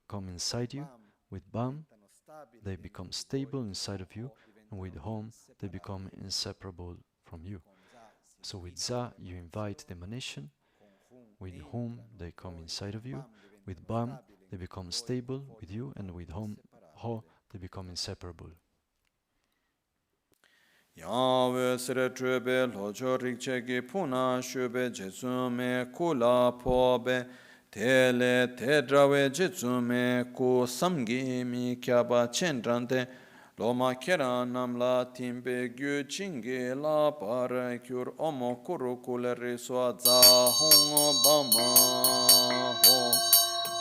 come inside you, with Bam, they become stable inside of you, and with whom they become inseparable from you. So with Za, you invite the emanation, with whom they come inside of you, with Bam, they become stable with you, and with whom Ho, they become inseparable. Yahweh sere trebe lojo rikchegi puna shube jetsume kula pobe tele tedrawe jetsume ku samgi mi kyaba chendranthe loma kera namla timbe gyu chingi la para kyur omo kurukule riswa za hong bama ho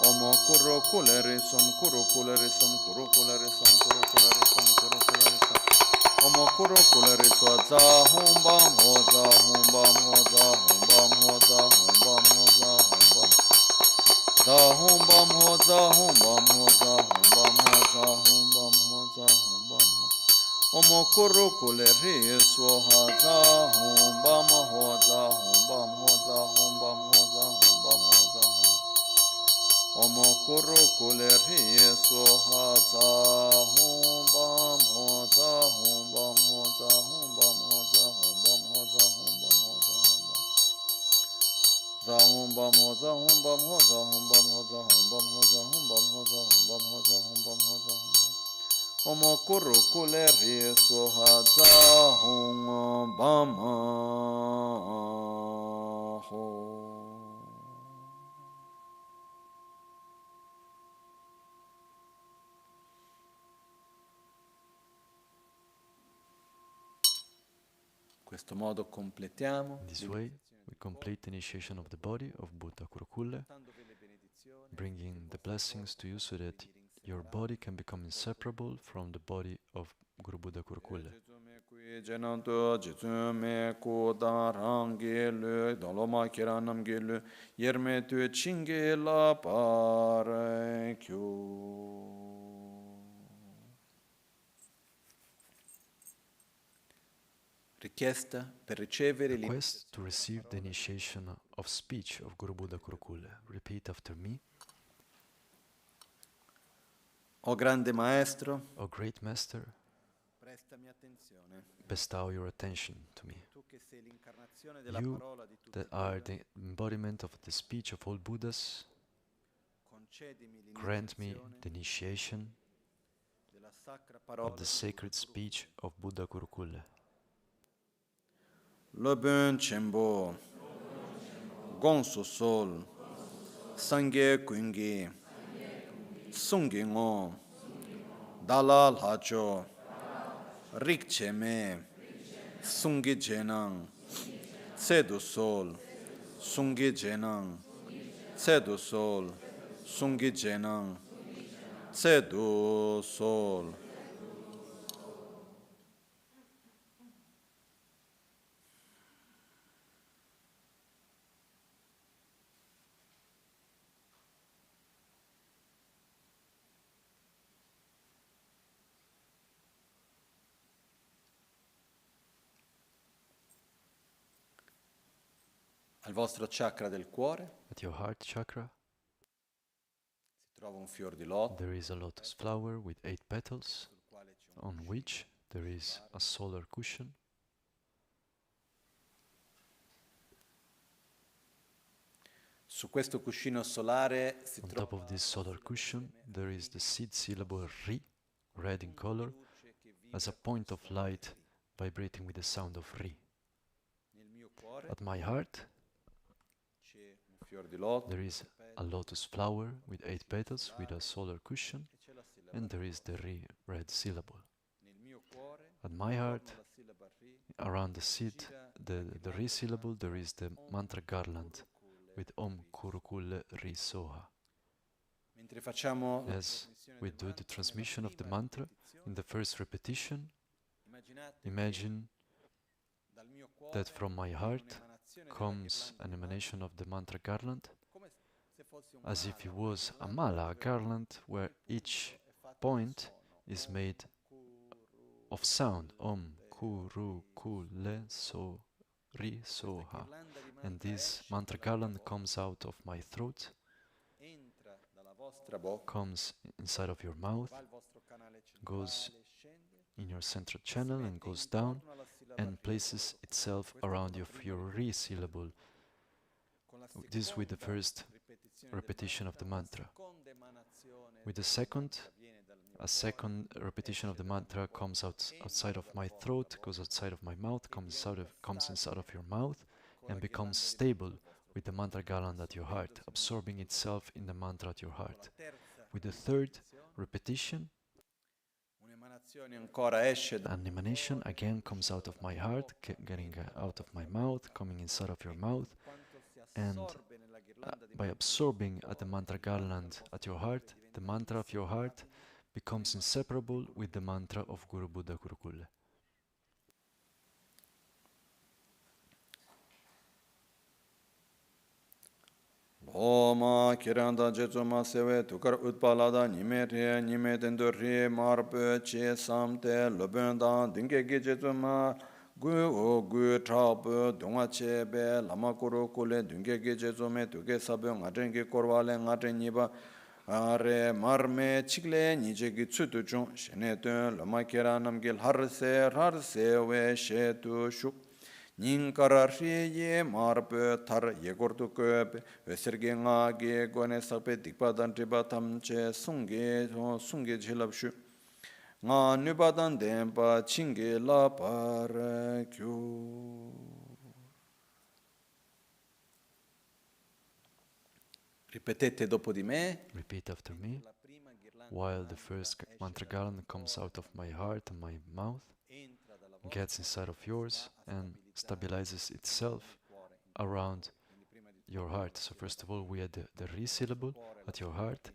omo kurukule risum kurukule risum kurukule risum kurukule risum kurukule risum Omo kurukule riswa za hong bam ho za hong bam ho za hong bam ho za hong bam ho za hong bam za hong bam ho za hong bam ho za hong bam ho za hong bam ho za hong bam ho Omo kurukule riswa ha za hong bam ho za hong bam ho za hong bam ho za hong bam ho za hong Omo kurukule riswa ha za hong bam ho za hong bam ho za hong bam ho za hong bam ho za hong bam ho za hong bam za hong bam ho za hong bam ho za hong bam ho za hong bam ho za hong bam ho za hong bam ho za hong bam ho za hong bam Omo kurukule riswa ha za hong bam ho questo modo completiamo. In this way, we complete the initiation of the body of Buddha Kurukulle, bringing the blessings to you so that your body can become inseparable from the body of Guru Buddha Kurukulle. Richiesta per ricevere Request to receive the initiation of speech of Guru Buddha Kurukulle. Repeat after me. O grande maestro, O great master, prestami attenzione. bestow your attention to me. Tu che sei l'incarnazione della You parola di tutti that are the embodiment of the speech of all Buddhas, concedimi grant me l'iniziazione the initiation della sacra parola of the sacred speech of Buddha Kurukulle. Lobön Chembo Gongso Sol Sangye Kungi Sungi Ngo Dalal Hacho Rikcheme Sungi Jenang Sedu Sol Sungi Jenang Sedu Sol Sungi Jenang Sedu Sol Al vostro chakra del cuore At your heart chakra, si trova un fior di loto there is a lotus flower with 8 petals, sul quale c'è un on which there is a solar cushion. Su questo cuscino solare si On trova top of this solar cushion, there is the seed syllable Ri, red in color, as a point of light vibrating with the sound of Ri. nel mio cuore At my heart, c'è un fior di loto there is a lotus flower with 8 petals with a solar cushion, e c'è la sillaba and there is the Ri red syllable. nel mio cuore At my heart, la sillaba Ri around the seed, the Ri syllable, there is the mantra garland with Om Kurukulle Ri Soha. mentre facciamo la As trasmissione we del do the mantra, transmission nella of the prima mantra, ripetizione, in the first repetition, immaginate imagine che dal mio cuore that from my viene heart un'emanazione della comes ghirlanda an di emanation of the mantra garland, come se fosse un as if it mala, was a una mala, a ghirlanda garland where ogni punto each è fatto di point suono. is Om, made kuru, of sound. Om le, Kurukulle So Ri questa Soha. ghirlanda di And mantra this esce mantra dalla mia garland bocca, comes out of my throat, entra dalla vostra bocca, comes inside of your mouth, va al vostro canale goes centrale, scende in your central e si channel and mette goes down intorno alla sillaba and Ri. places itself Questo around con la prima your Ri ripetizione. syllable. Con la This with the seconda first ripetizione repetition of the la mantra. seconda emanazione With the del second, mantra viene dal mio a second repetition of the mantra comes outside of my throat, goes outside of my mouth, comes inside of your mouth, and becomes stable with the mantra garland at your heart, absorbing itself in the mantra at your heart. With the third repetition, un'emanazione ancora esce dal an emanation again comes out of my heart, getting out of my mouth, coming inside of your mouth, quanto si and assorbe nella ghirlanda di by absorbing at the mantra garland at your heart, the mantra of your heart becomes inseparable with the mantra of Guru Buddha Kurukulle. Lama kiranda jetsuma sewe tukar utpalada nime re nime tendo re marpe che samte lobenda dinge ge jetsuma gu o gu trape dunga chebe lama Kurukulle dinge ge jetsume tuge sabe ngatenge korwale ngateniba are marme chikle nije gi tsutu chung shene ten lama kiranam gil harse we shetu shuk Ninkara ye marpe tar yegortu köpe veserge ngage gone sakpe dikpadan tribatam che sunge jilapshu nga nubadan dempa chinge la par kyu. Ripetete dopo di me. Repeat after me. While the first mantra garland comes out of my heart and my mouth, gets inside of yours and stabilizes itself around your heart. So first of all, we had the Ri syllable at your heart.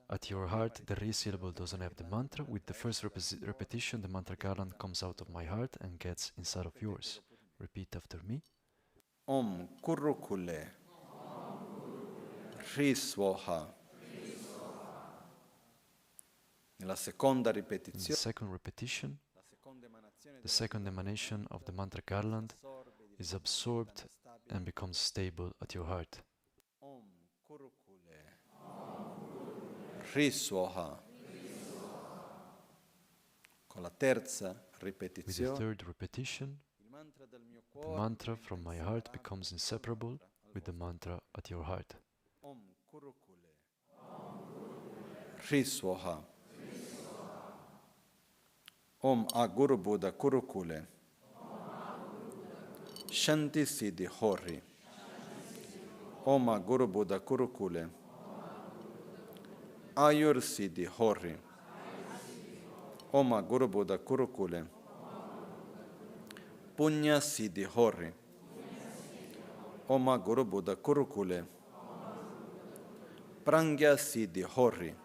At your heart, the Ri syllable doesn't have the mantra. With the first repetition, the mantra garland comes out of my heart and gets inside of yours. Repeat after me. Om Kurukulle Ri Swaha. Nella seconda In the ripetizione, second repetition, the second emanation of the mantra garland is absorbed and becomes stable at your heart. Om Kurukulle Ri Swaha. Con la terza With the ripetizione, third repetition, il mantra del mio the cuore mantra from my heart becomes inseparable with the mantra at your heart. Om Kurukulle Ri Swaha. Om Aguru Buddha Kurukulle Shanti Siddhi Hori. Om Aguru Buddha Kurukulle Ayur Siddhi Hori. Om Aguru Buddha Kurukulle Punya Siddhi Hori. Om Aguru Buddha Kurukulle Prangya Siddhi Hori.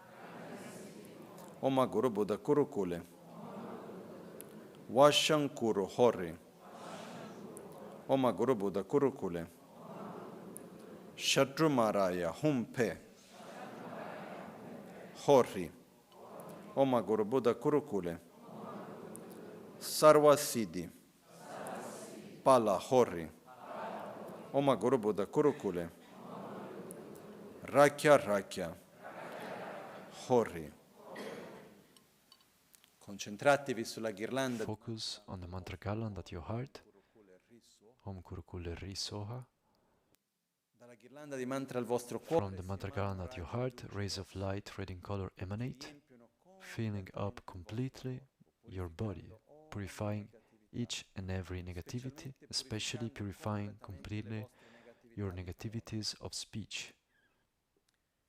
Om Aguru Buddha Kurukulle Vashankuru Hori. Om Guru Buddha Kurukulle Shatrumaraya Humpe Hori. Om Guru Buddha Kurukulle Sarva Siddhi Pala Hori. Oma Guru Buddha Kurukulle, Rakya Rakya, Hori. Concentratevi sulla ghirlanda. Focus on the mantra garland at your heart. Om Kurukulle Ri Soha. Dalla ghirlanda di mantra al vostro From cuore. the mantra garland at your heart, rays of light red in color emanate, filling up completely your body, purifying each and every negativity, especially purifying completely your negativities of speech,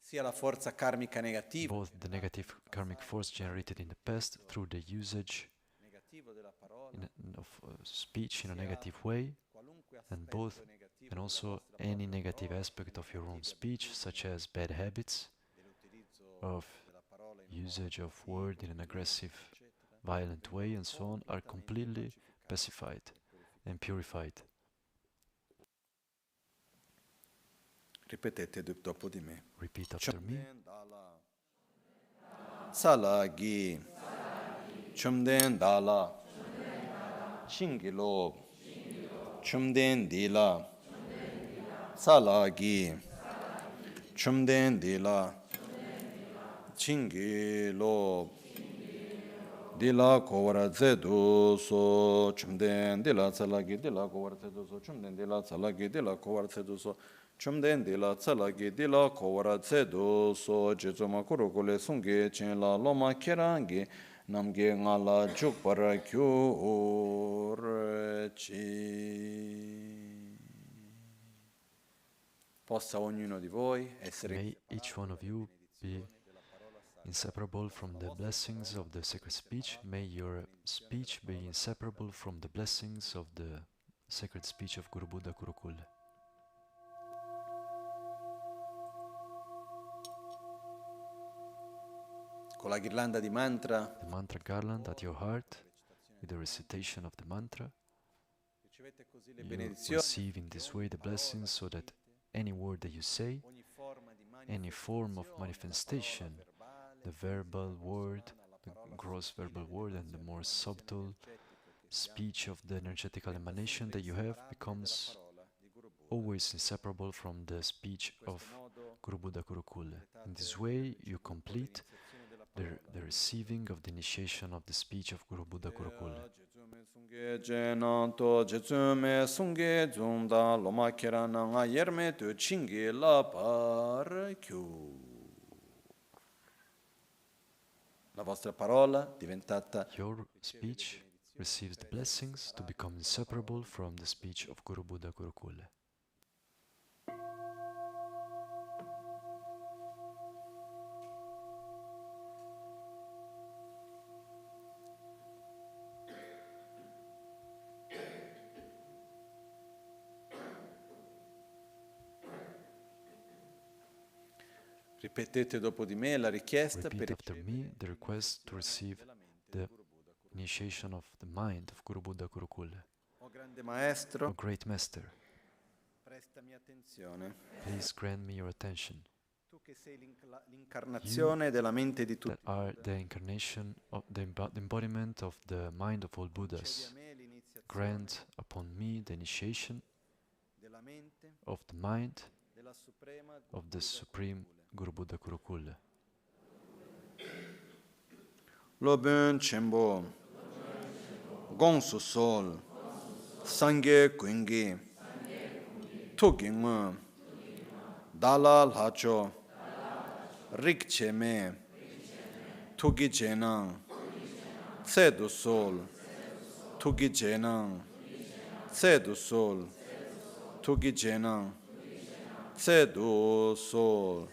Sia la forza karmica negativa. both the negative karmic force generated in the past through the usage of speech in a negative way, and also any negative aspect of your own speech, such as bad habits of usage of word in an aggressive, violent way, and so on, are completely pacified and purified. Ripetete dopo di me. Repeat after me. Salagi, Chumden Dala, Chingilo, Chumden Dila, Salagi, Chumden Dila, Chingilo, Dila Kovara Zedu So, Chumden Dila Salagi, Dila Kovara Zedu So, Chumden Dila Salagi, Dila Kovara Zedu So, Chumden Dila Salagi, Dila Kovara Zedu So, Jizuma Kurukulle Sungi, Chenla Lama Kerangi, Namge Ngala Jukpara Kyurci. Possa ognuno di voi essere May each one of you be inseparable from the blessings of the sacred speech. May your speech be inseparable from the blessings of the sacred speech of Guru Buddha Kurukulle. con la ghirlanda di mantra. The mantra garland at your heart, with the recitation of the mantra, Ricevete così le you benedizioni. receive in this way the blessings, so that any word that you say, any form of manifestation, the verbal word, the gross verbal word, and the more subtle speech of the energetical emanation that you have becomes always inseparable from the speech of Guru Buddha Kurukulle. In this way, you complete the receiving of the initiation of the speech of Guru Buddha Kurukulle. La vostra parola diventata Your speech receives the blessings to become inseparable from the speech of Guru Buddha Kurukulle. Ripetete dopo di me la richiesta Repeat per after me the request to receive the initiation of the mind of Guru Buddha Kurukulle. O grande maestro, O great master, prestami attenzione. please grant me your attention. Tu che sei l'incarnazione della mente di tutti. That are the incarnation of the embodiment of the mind of all Buddhas. Grant upon me the initiation della mente of the mind della suprema of the Supreme Guru Buddha Kurukulle. Loben Chembo, Gongsu Sol, Sangye Kungi, Tuging, Dala Lacho, Rik Cheme, Tugi Jenang, Sedu Sol, Tugi Jenang, Sedu Sol, Tugi Jenang, Sedu Sol.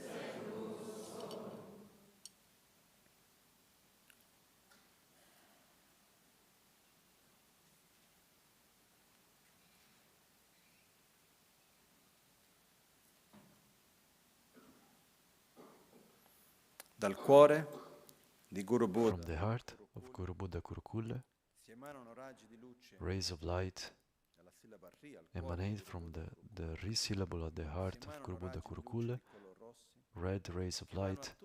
Dal cuore di Guru From Buddha the heart of Guru Buddha Kurukulle, si emanano raggi di luce rays of light dalla sillaba Ri al cuore emanate from the Ri syllable at the heart of Guru Buddha Kurukulle. Red rays of light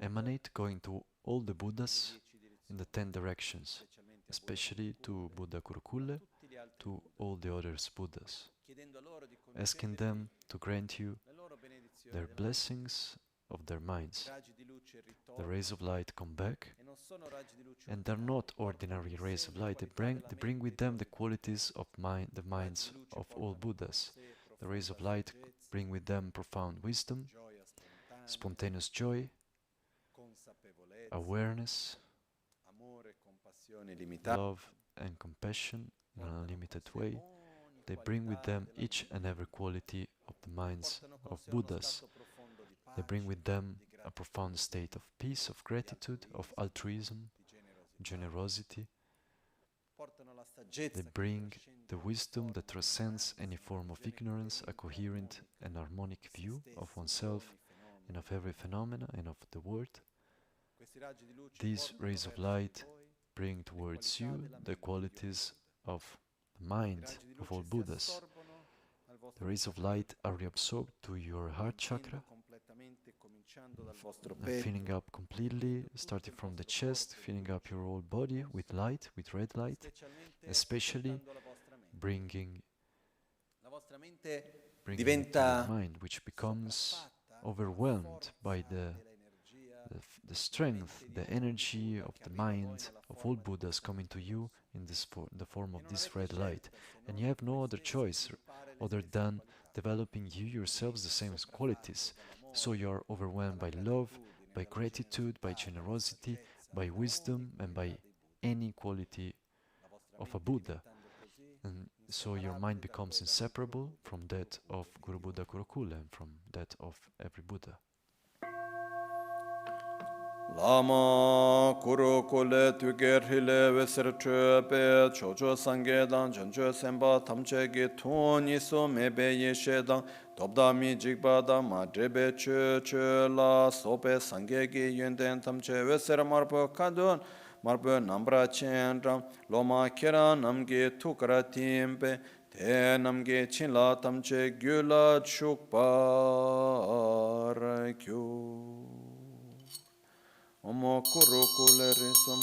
emanate going to all the Buddhas in the 10 directions, especially to Buddha Kurukulle to all the other Buddhas, asking them to grant you their blessings of their minds. The rays of light come back, and they're not ordinary rays of light. They bring with them the qualities of the minds of all Buddhas. The rays of light bring with them profound wisdom, spontaneous joy, awareness, love and compassion in an unlimited way. They bring with them each and every quality of the minds of Buddhas. They bring with them a profound state of peace, of gratitude, of altruism, generosity. They bring the wisdom that transcends any form of ignorance, a coherent and harmonic view of oneself and of every phenomena and of the world. These rays of light bring towards you the qualities of the mind of all Buddhas. The rays of light are reabsorbed to your heart chakra, filling up completely, starting from the chest, filling up your whole body with light, with red light, especially bringing it to your mind, which becomes overwhelmed by the strength, the energy of the mind of all Buddhas coming to you in the form of this red light. And you have no other choice other than developing you yourselves the same qualities. So you are overwhelmed by love, by gratitude, by generosity, by wisdom, and by any quality of a Buddha. And so your mind becomes inseparable from that of Guru Buddha Kurukulle and from that of every Buddha. Lama Kurukulle Tugerhile Vesertröpe Chocho Sangedan Jancho Semba Tamchegi Tun Iso Mebe Yeshedan Dobdami Jigbada Madrebe Chö La Sope Sangegi Yenden Tamche Veser Marpo Kadun Marpo Nambra Chendram Loma Kera Namge Tukara Timpe Te Namge Chinla Tamche Gyula Chukpar Kyu Omo Kurukulle Risum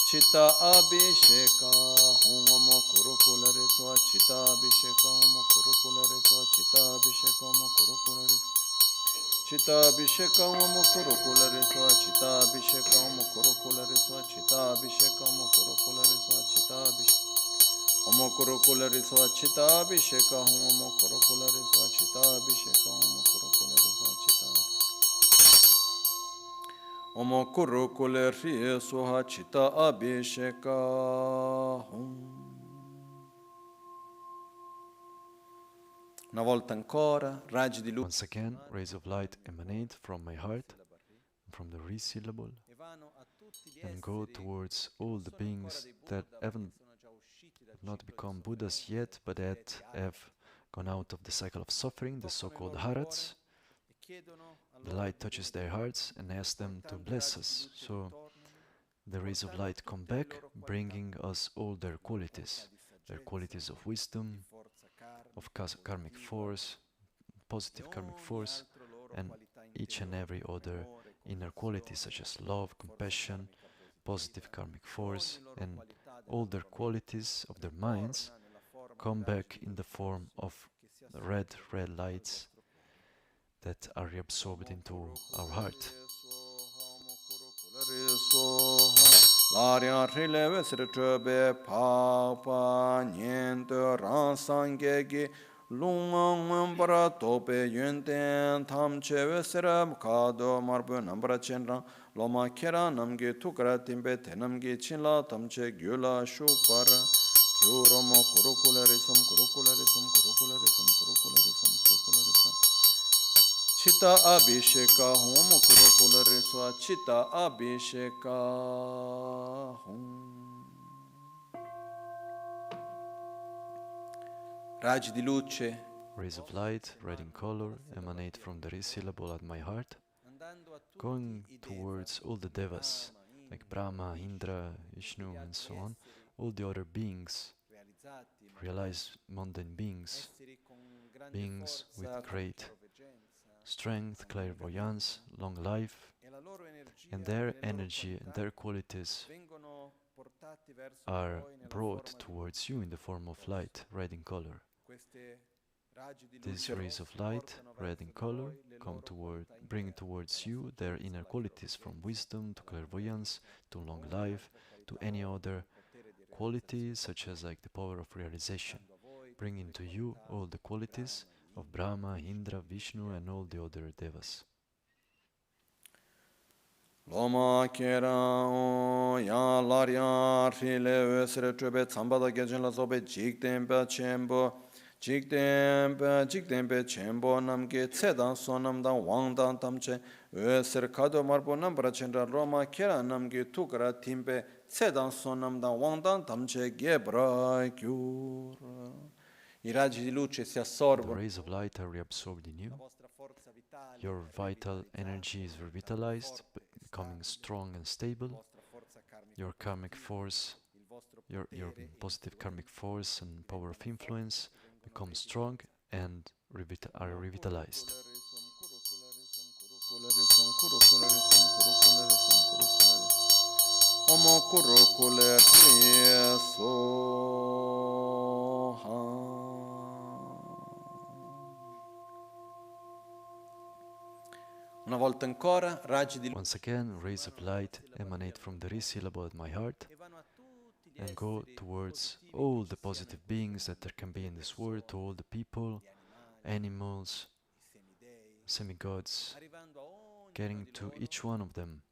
Chitta Abhisheka Omo Kurukulle Riswa Chitta Abhisheka Omo Kurukulle Riswa Chitta Abhisheka Omo Kurukulle Riswa Chitta Abhisheka Omo Kurukulle Riswa Chitta Abhisheka Omo Kurukulle Riswa Chitta Abhisheka Omo Kurukulle Riswa Chitta Abhisheka Omo Kurukulle Riswa Chitta Abhisheka Omo Kurukulle Riswa Chitta Abhisheka Omo Kurukulle Riswa Chitta Omo Kurukulle Riswa Chitta Abhisheka Una volta ancora, raggi di luce. Once again, rays of light emanate from my heart, from the Re syllable, and go towards all the beings that have not become Buddhas yet, but that have gone out of the cycle of suffering, the so-called Harats. The light touches their hearts and asks them to bless us. So the rays of light come back, bringing us all their qualities of wisdom, of karmic force, positive karmic force, and each and every other inner qualities such as love, compassion, positive karmic force, and all their qualities of their minds come back in the form of red lights that are reabsorbed into our heart. Loma kera namge tukara timbe tenamge chinla tamche gyula shukpar gyuromo kurukulle risam Chitta Abhisheka Hom Kurukulle Riswa Chitta Abhisheka Hom Raggi di luce. Rays of light, red in color, emanate from the Re syllable at my heart, going towards all the devas, like Brahma, Indra, Vishnu, and so on, all the other beings, realized mundane beings, beings with great strength, clairvoyance, long life, and their energy and their qualities are brought towards you in the form of light, red in color. These rays of light, red in color, bring towards you their inner qualities, from wisdom to clairvoyance to long life to any other qualities, such as like the power of realization, bringing to you all the qualities of Brahma, Indra, Vishnu, and all the other devas. Lama kera ya larya rile vesre trebe tsambada gejin la sobe jiktempe chenpo namge tsedan sonamdan wangdan tamche vesre kado marpo nambra chendra Lama kera namge tukara timpe tsedan sonamdan wangdan tamche gebra gyur. I raggi di luce si The assorbono. rays of light are reabsorbed in you. Your vital energy is revitalized, becoming strong and stable. Your karmic force, your positive karmic force and power of influence become strong and are revitalized. Omo Kurukulle Una volta ancora, raggi di luce. Once again, rays of light emanate from the re-syllable at my heart and go towards all the positive beings that there can be in this world, to all the people, animals, semi-gods, getting to each one of them,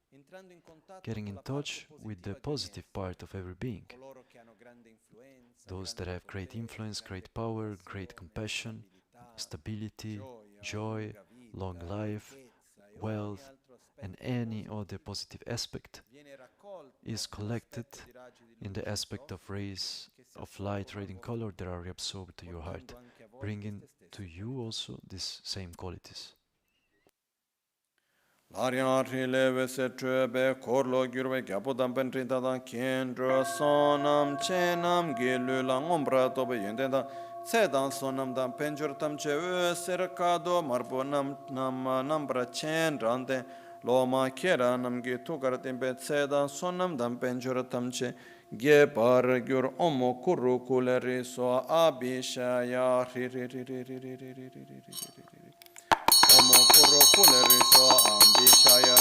getting in touch with the positive part of every being, those that have great influence, great power, great compassion, stability, joy, long life, wealth, and any other positive aspect is collected in the aspect of rays of light, red in color, that are reabsorbed to your heart, bringing to you also these same qualities. Laryan rile se trebe korlo gyurbe gyapudan pentritadan kendro sonam chenam gilu lang ombra tobe yendenda sedan sonamdan penjurtam che veser kado marbo nambra chen rande Lama kera namgi tukar timpe sedan sonamdan penjurtam che Gepar gyur omo Kurukulle riso abishaya Omo Kurukulle riso ambishaya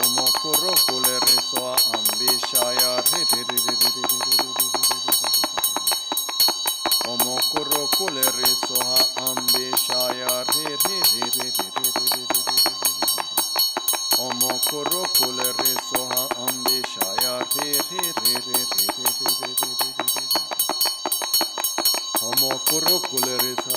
Omo Kurukulle riso ambishaya Omo Kurukulle riso ambishaya Omo Kurukulle riso ambishaya Omo Kurukulle riso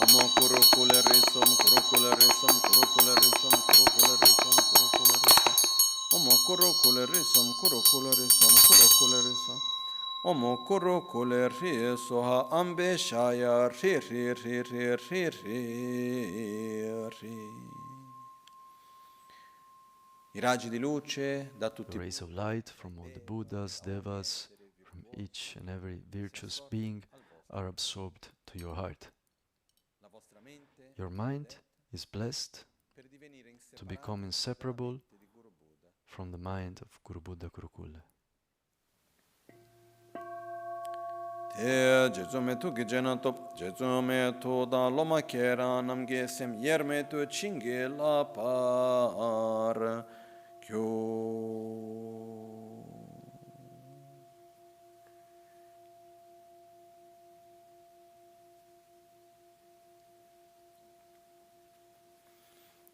Omo Kurukulle risom Kurukulle risom Kurukulle risom Kurukulle risom Kurukulle risom Omo Kurukulle risom Kurukulle risom Kurukulle risom Omo Kurukulle riso ha ambeshaya I raggi di luce da tutti. The rays of light from all the Buddhas, Devas, from each and every virtuous being are absorbed to your heart. Your mind is blessed to become inseparable from the mind of Guru Buddha Kurukulle. Te jezume tu gijena top jezume tu da loma kera namge sem yerme tu chinge la par kyo.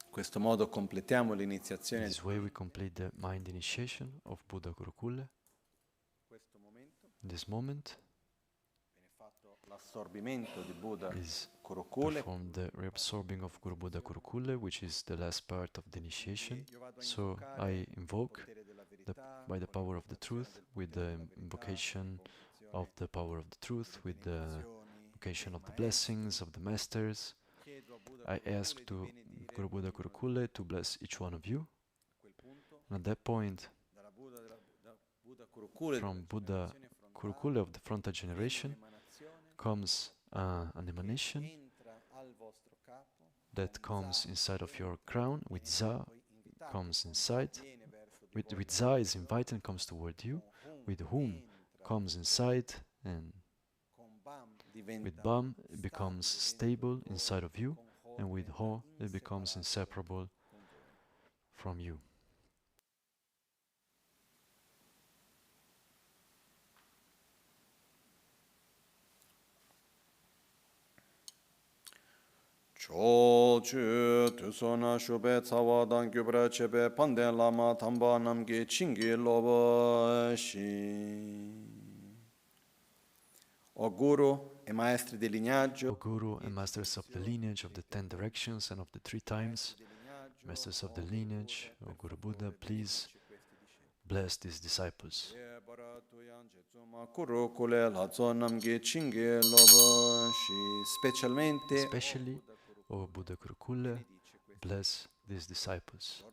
In questo modo completiamo l'iniziazione. In this way we complete the mind initiation of Buddha Kurukulle. In this moment l'assorbimento di Buddha is Kurukulle. performed the reabsorbing of Guru Buddha Kurukulle, which is the last part of the initiation. So I invoke by the power of the truth, with the invocation of the power of the truth, with the invocation of the blessings of the masters. I ask to Guru Buddha Kurukulle to bless each one of you. And at that point, from Buddha Kurukulle of the frontal generation comes an emanation that comes inside of your crown, with Za comes inside, with Za is invited and comes toward you, with whom comes inside, and with Bam it becomes stable inside of you, and with Ho it becomes inseparable from you. 조주 두소나 슈베 차와당 규브라 체베 판데 라마 담바 남게 칭게 로버시 O Guru e maestri del lignaggio, O Guru and masters of the lineage of the 10 directions and of the 3 times, masters of the lineage, O Guru Buddha, please bless these disciples. Especially, O Buddha Kurukulle, bless these disciples.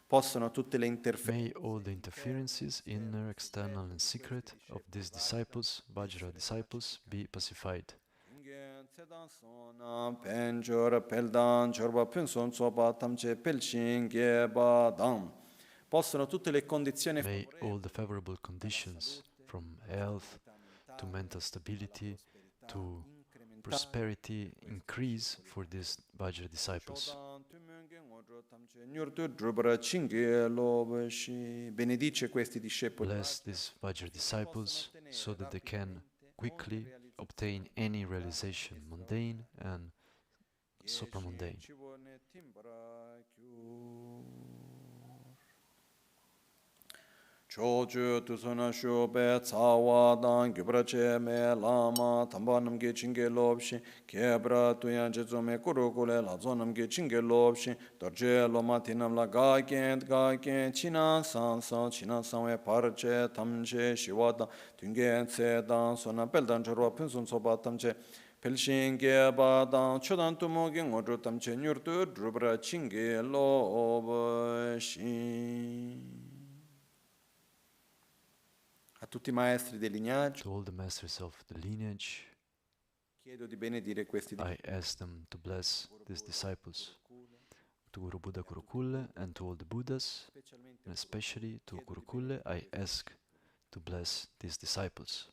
May all the interferences, inner, external and secret, of these disciples, Vajra disciples, be pacified. May all the favorable conditions, from health to mental stability to prosperity, increase for these Vajra disciples. Bless these Vajra disciples so that they can quickly obtain any realization, mundane and supramundane. 조주 두소나 쇼베 차와당 규브라체 메 라마 담바남게 징겔롭시 케브라 투얀제 좀에 꾸루꾸레 라존남게 징겔롭시 더제 로마티남라 가겐 치나산산 치나산웨 파르체 탐제 시와다 둥겐 세단 소나 벨단 저로 푼순 소바 탐제 벨싱게 바당 초단 투모게 오르 탐제 뉴르투 드루브라 징겔롭시 A tutti i maestri del lignaggio, To all the masters of the lineage, chiedo di benedire questi I ask them to bless these disciples. To Guru Buddha Kurukulle and to all the Buddhas, and especially to Kurukulle, I ask to bless these disciples.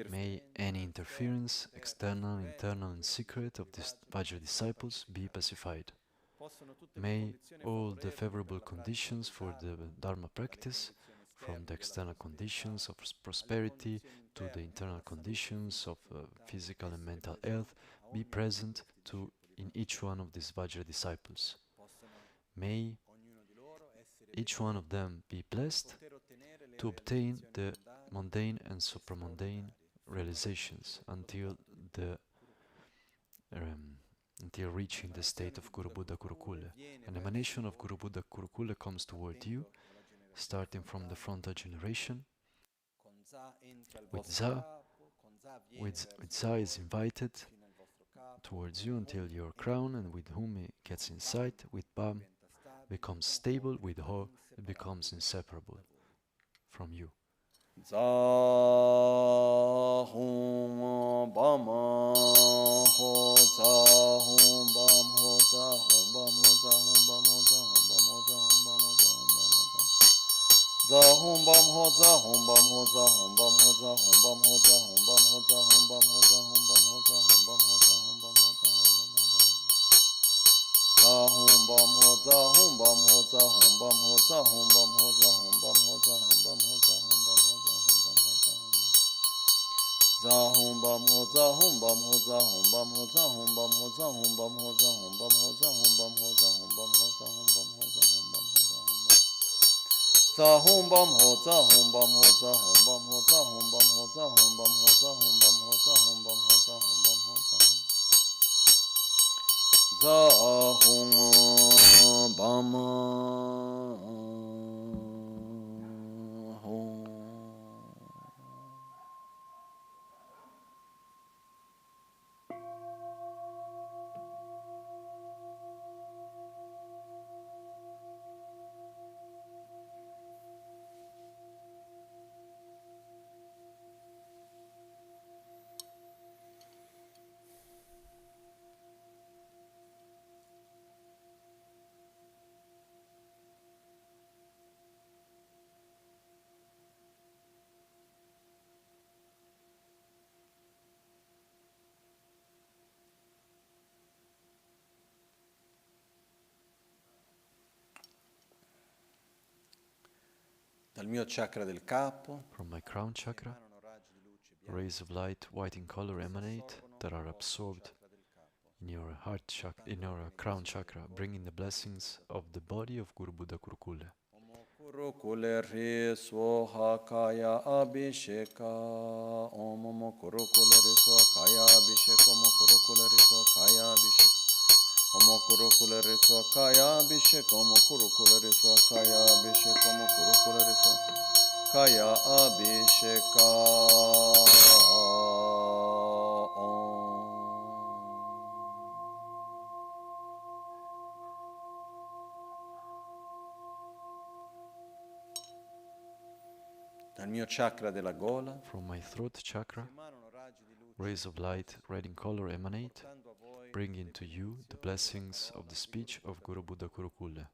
May any interference, external, internal and secret, of these Vajra disciples be pacified. May all the favorable conditions for the Dharma practice, from the external conditions of prosperity to the internal conditions of physical and mental health, be present in each one of these Vajra disciples. May each one of them be blessed to obtain the mundane and supramundane realizations until reaching the state of Guru Buddha Kurukulle. An emanation of Guru Buddha Kurukulle comes toward you, starting from the frontal generation. With Za is invited towards you until your crown, and with whom it gets inside. With Bam becomes stable, with Ho it becomes inseparable from you. Za hum bam ho za hum bam ho za hum bam ho za hum bam ho za hum bam ho za hum bam ho za hum bam ho za za hum bam ho za hum bam ho za hum bam ho za hum bam ho za hum bam ho za hum bam ho za hum bam ho za hum bam ho za hum bam ho za hum bam ho za hum bam ho za hum bam ho za hum bam ho za hum bam ho za hum bam ho za hum bam ho za hum bam ho za za hum bam ho za hum bam ho za hum bam ho za hum bam ho za hum bam ho za hum bam ho za hum bam ho za hum bam ho za hum bam ho za hum bam ho za hum bam ho za hum bam ho za hum bam ho za hum bam ho za hum bam ho za hum bam ho za hum bam ho za hum bam ho za hum bam Dal mio chakra del capo, From my crown chakra, rays of light, white in color, emanate that are absorbed in your heart chakra, in your crown chakra, bringing the blessings of the body of Guru Buddha Kurukulle. Kurukulle ri soha kaya abhisheka. Om Kurukulle ri soha kaya abhisheka. Om Kurukulle ri soha kaya abhisheka. Om Kurukulle ri soha kaya abhisheka. Om Kurukulle ri soha kaya abhisheka. Om Kurukulle ri soha kaya abhisheka. Dal mio chakra della gola, from my throat chakra, rays of light, red in color, emanate, bringing to you the blessings of the speech of Guru Buddha Kurukulle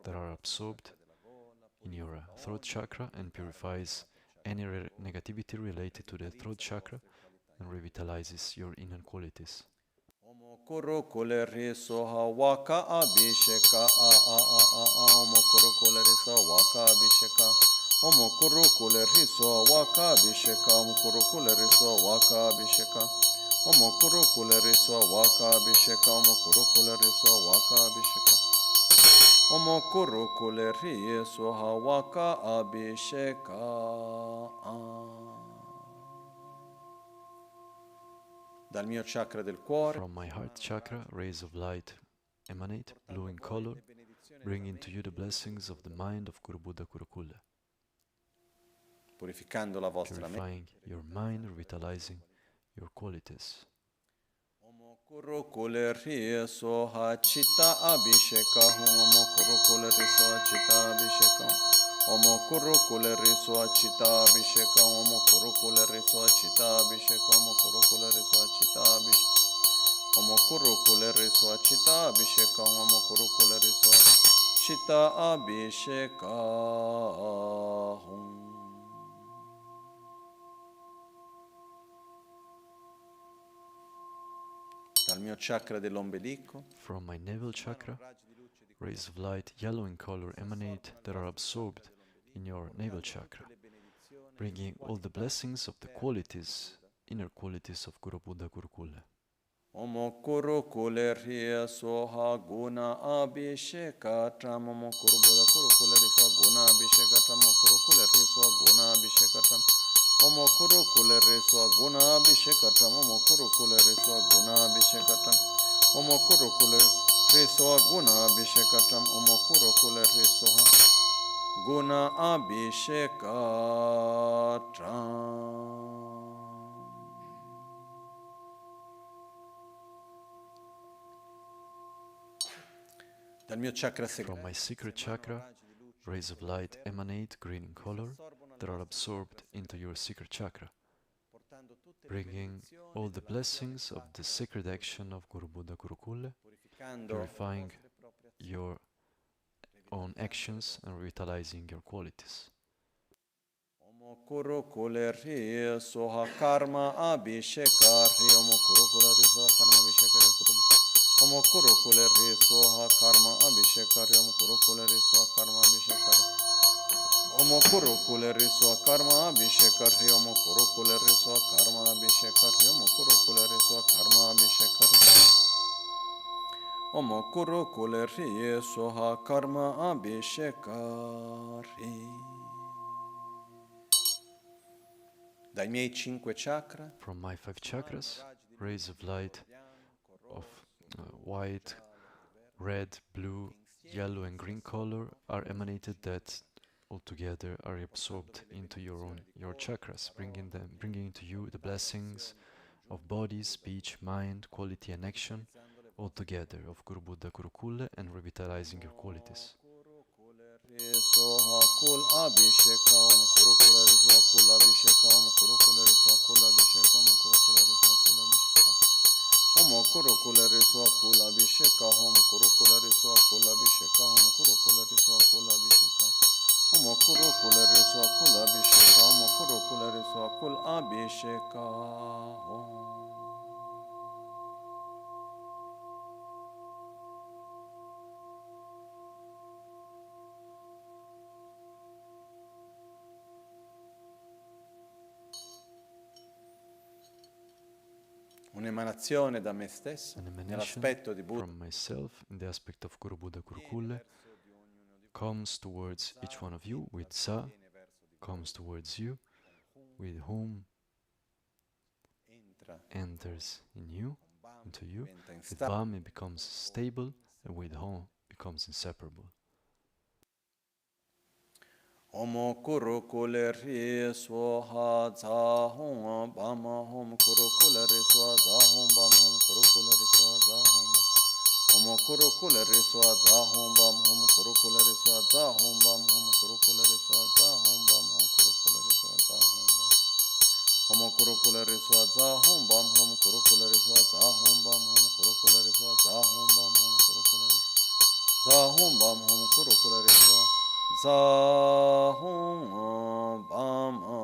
that are absorbed in your throat chakra and purifies any negativity related to the throat chakra and revitalizes your inner qualities. Kurukulle ri soha waka abhisheka. Om Kurukulle ri soha waka abhisheka. Om Kurukulle ri soha waka abhisheka. Om Kurukulle ri soha waka abhisheka. Om Kurukulle ri soha waka abhisheka. Om Kurukulle ri soha waka abhisheka. Om Kurukulle ri soha waka abhisheka. Dal mio chakra del cuore, from my heart chakra, rays of light emanate, blue in color, bringing to you the blessings of the mind of Guru Buddha Kurukulle, purificando la vostra mente. purifying your mind, revitalizing your qualities. Om Kurukulle ri soha chitta abhisheka. Om Kurukulle ri soha chitta abhisheka. Om Kurukulle ri soha chitta abhisheka. Om Kurukulle ri soha chitta abhisheka. Om Kurukulle ri soha chitta abhisheka. Om Kurukulle ri soha chitta abhisheka. Om Kurukulle ri soha chitta abhisheka. Dal mio chakra dell'ombelico, From my navel chakra, rays of light yellow in color emanate that are absorbed in your navel chakra, bringing all the blessings of the qualities, inner qualities of Guru Buddha Kurukulle. Om Kurukulle ri soha guna abhisheka tram. Om Kurukulle ri soha guna abhisheka tram. Om Kurukulle ri soha guna abhisheka tram. Om Kurukulle ri soha guna abhisheka tram. Om Kurukulle ri soha guna abhisheka tram. Om Kurukulle ri soha guna abhisheka tram. Om Kurukulle ri soha guna abhisheka tram. Dal mio chakra From my segreto, secret chakra, rays of light emanate green in color that are absorbed into your secret chakra, bringing all the blessings of the sacred action of Guru Buddha Kurukulle, purifying your own actions and revitalizing your qualities. Om Kurukulle ri soha karma abhisheka ri. Om Kurukulle ri soha karma abhisheka ri. Om Kurukulle ri soha karma abhisheka ri. Om Kurukulle ri soha karma abhisheka ri. Om Kurukulle ri soha karma abhisheka ri. Om Kurukulle ri soha karma abhisheka ri. Om Kurukulle ri soha karma abhisheka ri. Om Kurukulle ri soha karma abhisheka ri. Dai miei 5 chakra, From my 5 chakras, rays of light of white, red, blue, yellow and green color are emanated that altogether are absorbed into your chakras, bringing to you the blessings of body, speech, mind, quality and action altogether of Guru Buddha Kurukulle and revitalizing your qualities. soha kul abhisheka. Om Kurukulle ri soha kul abhisheka. Om Kurukulle ri soha kul abhisheka. Om Kurukulle ri soha kul abhisheka. Om Kurukulle ri soha kul abhisheka. Om Kurukulle ri soha kul abhisheka. Om Kurukulle ri soha kul abhisheka. Om Kurukulle ri soha kul abhisheka. Om Kurukulle ri soha kul abhisheka. un'emanazione da me stesso, an emanation nell'aspetto di Buddha, from myself in the aspect of Guru Buddha Kurukulle, comes towards each one of you with Sa, comes towards you with whom enters in you, into you. With Vam it becomes stable, and with Hom becomes inseparable. Omo Kurukulle ri swaha za hom bama hom Kurukulle ri swa za hom bam hom Kurukulle ri swa za hom bam Omo Kurukulle ri swa za hom bam hom Kurukulle ri swa za hom bam hom Kurukulle ri swa za hom bam hom Kurukulle ri swa za hom bam Omo Kurukulle ri swa za hom bam hom Kurukulle ri swa za hom bam hom Kurukulle ri swa za hom bam hom Kurukulle ri za hom bam hom Kurukulle ri swa za hom bam ho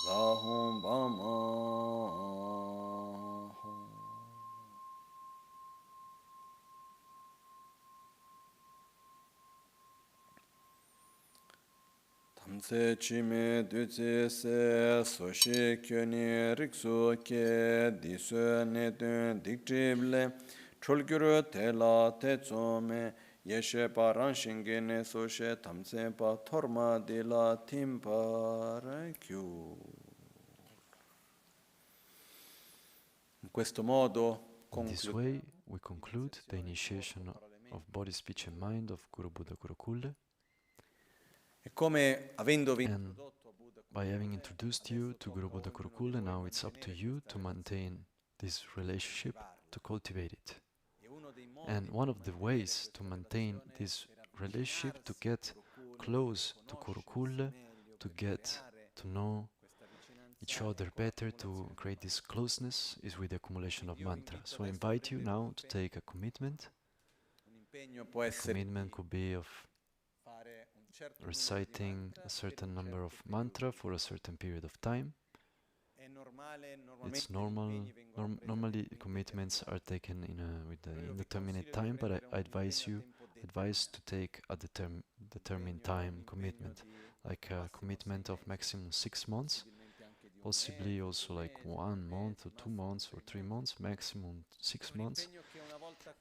za hom bam ho. Tamse chime dutse se soshi kyoni riksu ke disu netun diktrible cholgyuru tela tetsome yeshe paran shingene soshe tamse pa torma dila timpara kyu. In questo modo In this way, we conclude the initiation of body, speech and mind of Guru Buddha Kurukulle. And by having introduced you to Guru Buddha Kurukulle, now it's up to you to maintain this relationship, to cultivate it. And one of the ways to maintain this relationship, to get close to Kurukulle, to get to know each other better, to create this closeness, is with the accumulation of mantra. So I invite you now to take a commitment. The commitment could be of reciting a certain number of mantra for a certain period of time. It's normal. Normally commitments are taken with an indeterminate time, but I advise to take a determined time commitment, like a commitment of maximum 6 months, possibly also like 1 month or 2 months or 3 months, maximum 6 months.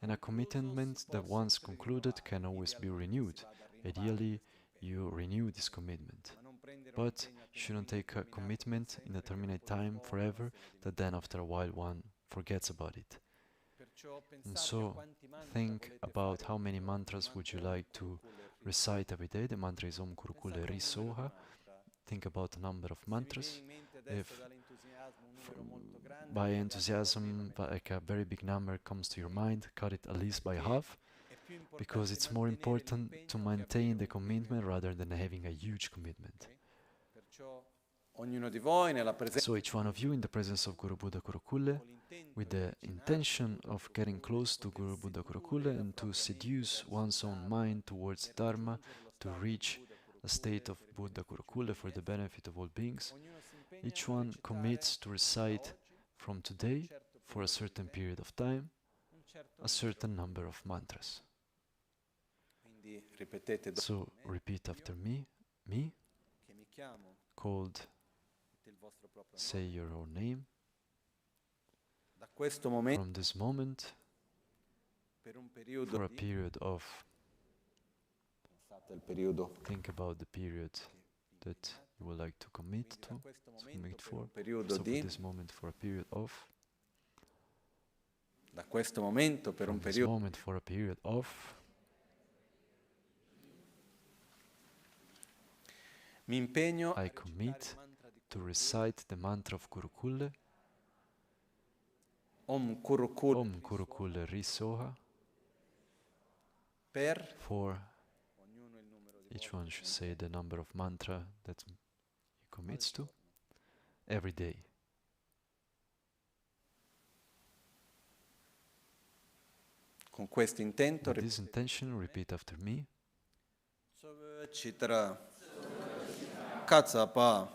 And a commitment that once concluded can always be renewed. Ideally, you renew this commitment, but you shouldn't take a commitment in a determinate time forever that then after a while one forgets about it. And so think about how many mantras would you like to recite every day. The mantra is Om Kurukulle Risoha. Think about the number of mantras. If by enthusiasm like a very big number comes to your mind, cut it at least by half, because it's more important to maintain the commitment rather than having a huge commitment. So each one of you in the presence of Guru Buddha Kurukulle, with the intention of getting close to Guru Buddha Kurukulle and to seduce one's own mind towards Dharma, to reach a state of Buddha Kurukulle for the benefit of all beings, each one commits to recite from today, for a certain period of time, a certain number of mantras. So repeat after me, called, say your own name. From this moment, for a period of, think about the period that you would like to commit to, for. So for this moment, for a period of, from this moment, for a period of, I commit to recite the mantra of Kurukulle, Om Kurukulle Risoha, for each one should say the number of mantra that he commits to every day. With this intention, repeat after me. Katsapa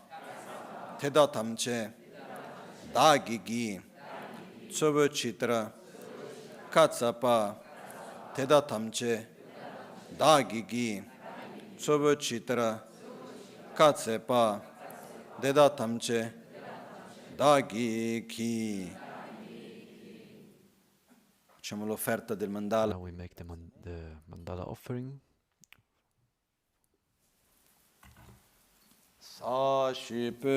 Teda Tamche Dagigi Tsobo Chitra Katsapa Teda Tamche dāgī tsobu chitra katsepa deda tamche dāgī ki. Facciamo l'offerta del mandala. Now we make the mandala offering. Sāshipē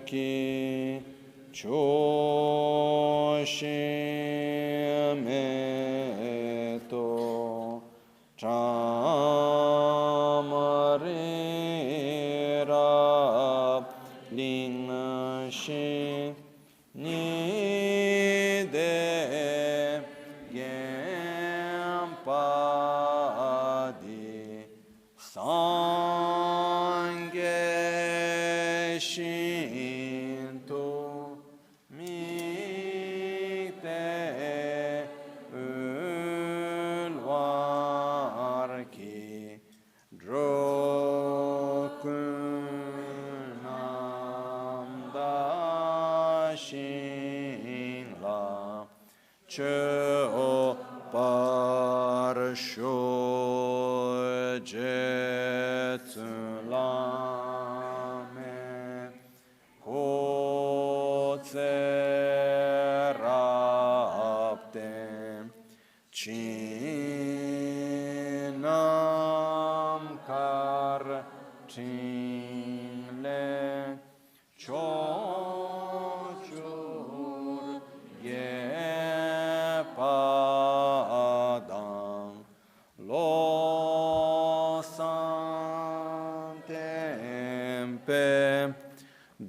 ki chōshime to chamarē rāb līngshē nidē gyēmpādī shinto mite ulvarki drokunam dashinla cho parsho jetula serapte chinam kar chinle chochur ye padam lo santempe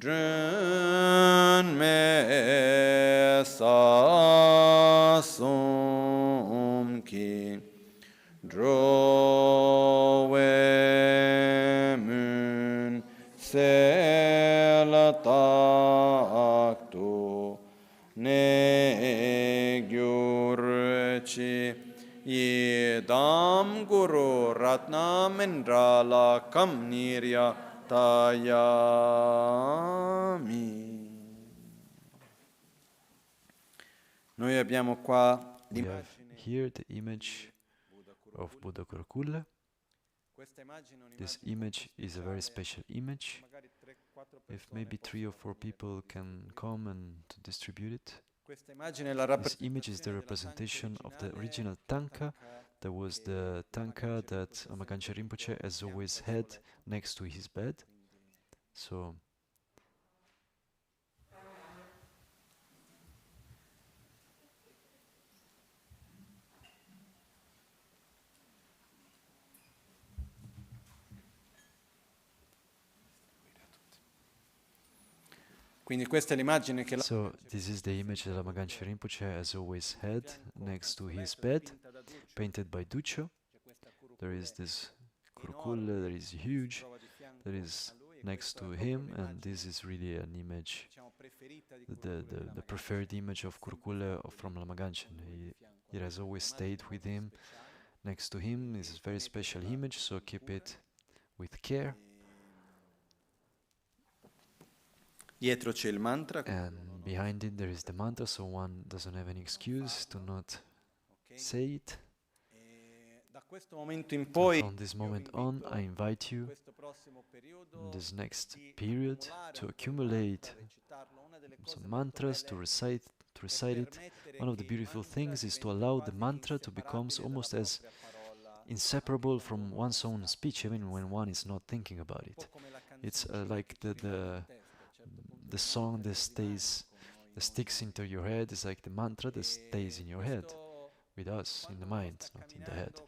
Drun me sa sum ki drowe mun selataktu ne gyurchi yedam guru ratna mendrala kam nirya Tayami. Noi abbiamo qua here the image of Buddha Kurukulle. This image is a very special image. If maybe 3 or 4 people can come and to distribute it. This image is the representation of the original tanka. There was the tanka that Awakens Rinpoche has always had next to his bed. So quindi questa è l'immagine che So this is the image that Awakens Rinpoche has always had next to his bed, painted by Duccio. There is this Kurukulle that is huge, that is next to him, and this is really an image, the preferred image of Kurukulle from Lama Ganchen. It has always stayed with him, next to him. It's a very special image, so keep it with care. dietro c'è il mantra. And behind it there is the mantra, so one doesn't have any excuse to not say it. Da questo momento in poi, from this moment on, I invite you in this next period to accumulate some mantras, to recite it. One of the beautiful things is to allow the mantra to become almost as inseparable from one's own speech, even when one is not thinking about it. It's like the song that sticks into your head is like the mantra that stays in your head, with us, in the mind, not in the head.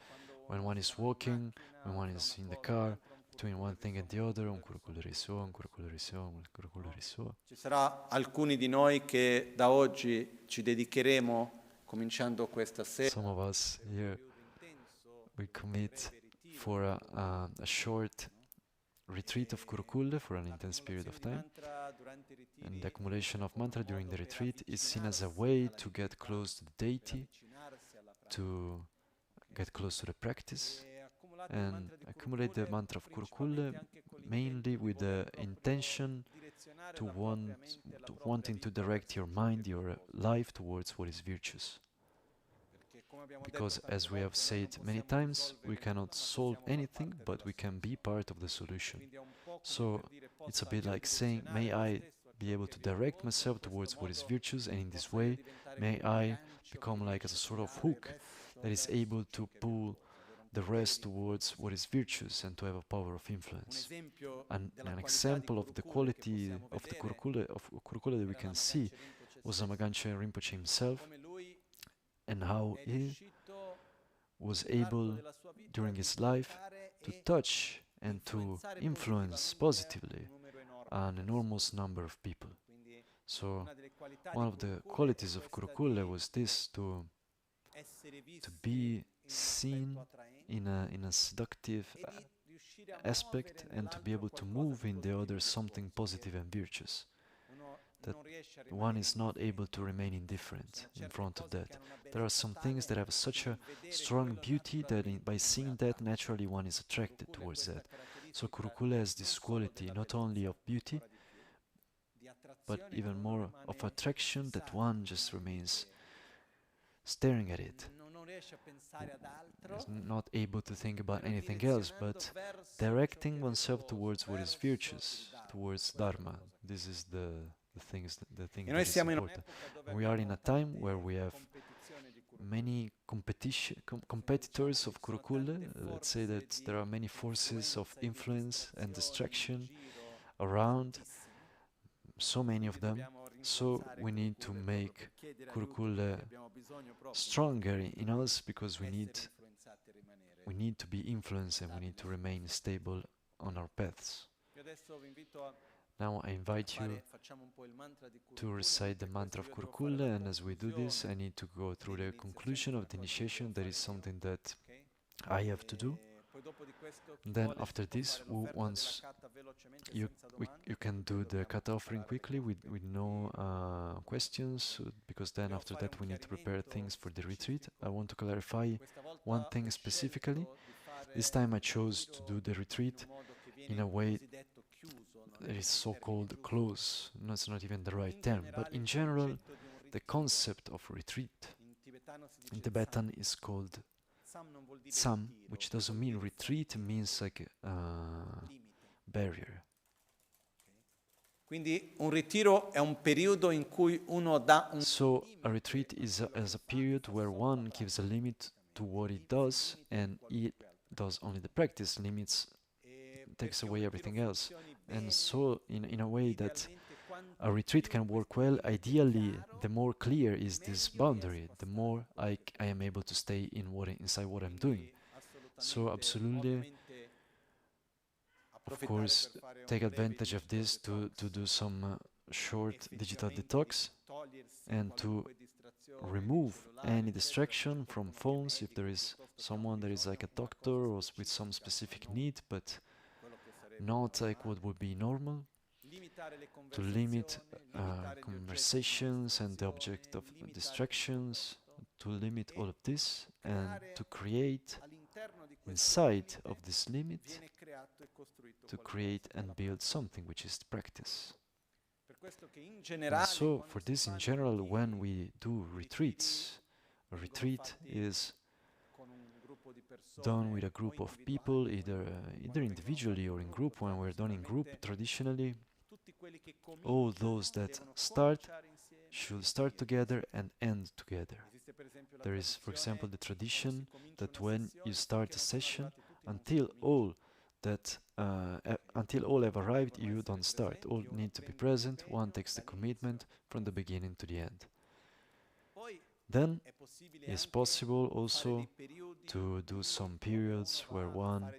When one is walking, when one is in the car, between one thing and the other, un Kurukulle riso, un Kurukulle riso, un Kurukulle riso. Ci sarà alcuni di noi che da oggi ci dedicheremo, cominciando questa sera. Some of us here, we commit for a short retreat of Kurukulle for an intense period of time. And the accumulation of mantra during the retreat is seen as a way to get close to the deity, to get close to the practice, and accumulate the mantra of Kurukulle mainly with the intention to wanting to direct your mind, your life towards what is virtuous. because, as we have said many times, we cannot solve anything, but we can be part of the solution. So it's a bit like saying, may I be able to direct myself towards what is virtuous, and in this way, may I become like as a sort of hook that is able to pull the rest towards what is virtuous and to have a power of influence. And an example of the quality of the Kurukulle that we can see was Amaganchen Rinpoche himself, and how he was able during his life to touch and to influence positively an enormous number of people. So one of the qualities of Kurukulle was this, to be seen in a seductive aspect and to be able to move in the other something positive and virtuous. That one is not able to remain indifferent in front of that. There are some things that have such a strong beauty that by seeing that, naturally one is attracted towards that. So Kurukulle has this quality not only of beauty, but even more of attraction, that one just remains staring at it. Is not able to think about anything else, but directing oneself towards what is virtuous, towards Dharma. This is the thing that is important. We are in a time where we have many competitors of Kurukulle. Let's say that there are many forces of influence and distraction around, so many of them. So we need to make Kurukulle stronger in us, because we need to be influenced and we need to remain stable on our paths. Now I invite you to recite the mantra of Kurukulle, and as we do this, I need to go through the conclusion of the initiation. That is something that I have to do. Then after this, once you can do the kata offering quickly with no questions, because then after that we need to prepare things for the retreat. I want to clarify one thing specifically. This time I chose to do the retreat in a way that is so-called close. No, it's not even the right term, but in general, the concept of retreat in Tibetan is called Sam, which doesn't mean retreat, it means like barrier. So a retreat is a period where one gives a limit to what it does, and it does only the practice. Limits takes away everything else. And so in a way that a retreat can work well, ideally, the more clear is this boundary, the more I am able to stay inside what I'm doing. So absolutely, of course, take advantage of this to do some short digital detox and to remove any distraction from phones. If there is someone that is like a doctor or with some specific need, but not like what would be normal, to limit conversations and the object of distractions, to limit all of this, and to create inside of this limit, to create and build something which is practice. And so for this, in general, when we do retreats, a retreat is done with a group of people, either individually or in group. When we're done in group, traditionally, all those that start should start together and end together. There is, for example, the tradition that when you start a session, until all have arrived, you don't start. All need to be present. One takes the commitment from the beginning to the end. Then it's possible also to do some periods where one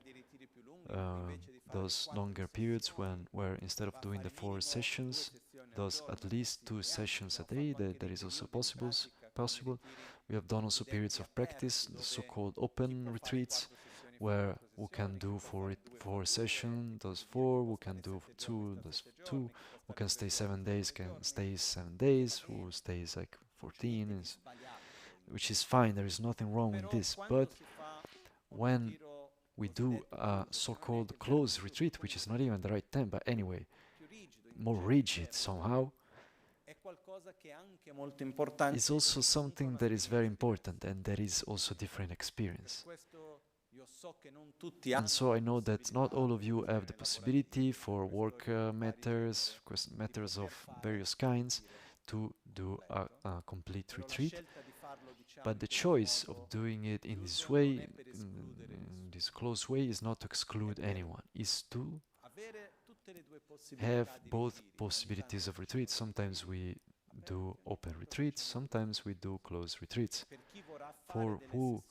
does longer periods, where instead of doing the 4 sessions, does at least 2 sessions a day. That is also possible. We have done also periods of practice, the so-called open retreats, where we can do 4 sessions, does 4, we can do 2, does 2, we can stay 7 days, can stay 7 days, who stays like 14, which is fine, there is nothing wrong with this. But when we do a so-called closed retreat, which is not even the right term, but anyway, more rigid somehow, is also something that is very important, and that is also different experience. And so I know that not all of you have the possibility for work matters, matters of various kinds, to do a complete retreat. But the choice of doing it in this way, in this close way, is not to exclude anyone, is to have both possibilities of retreat. Sometimes we do open retreats, sometimes we do closed retreats. For who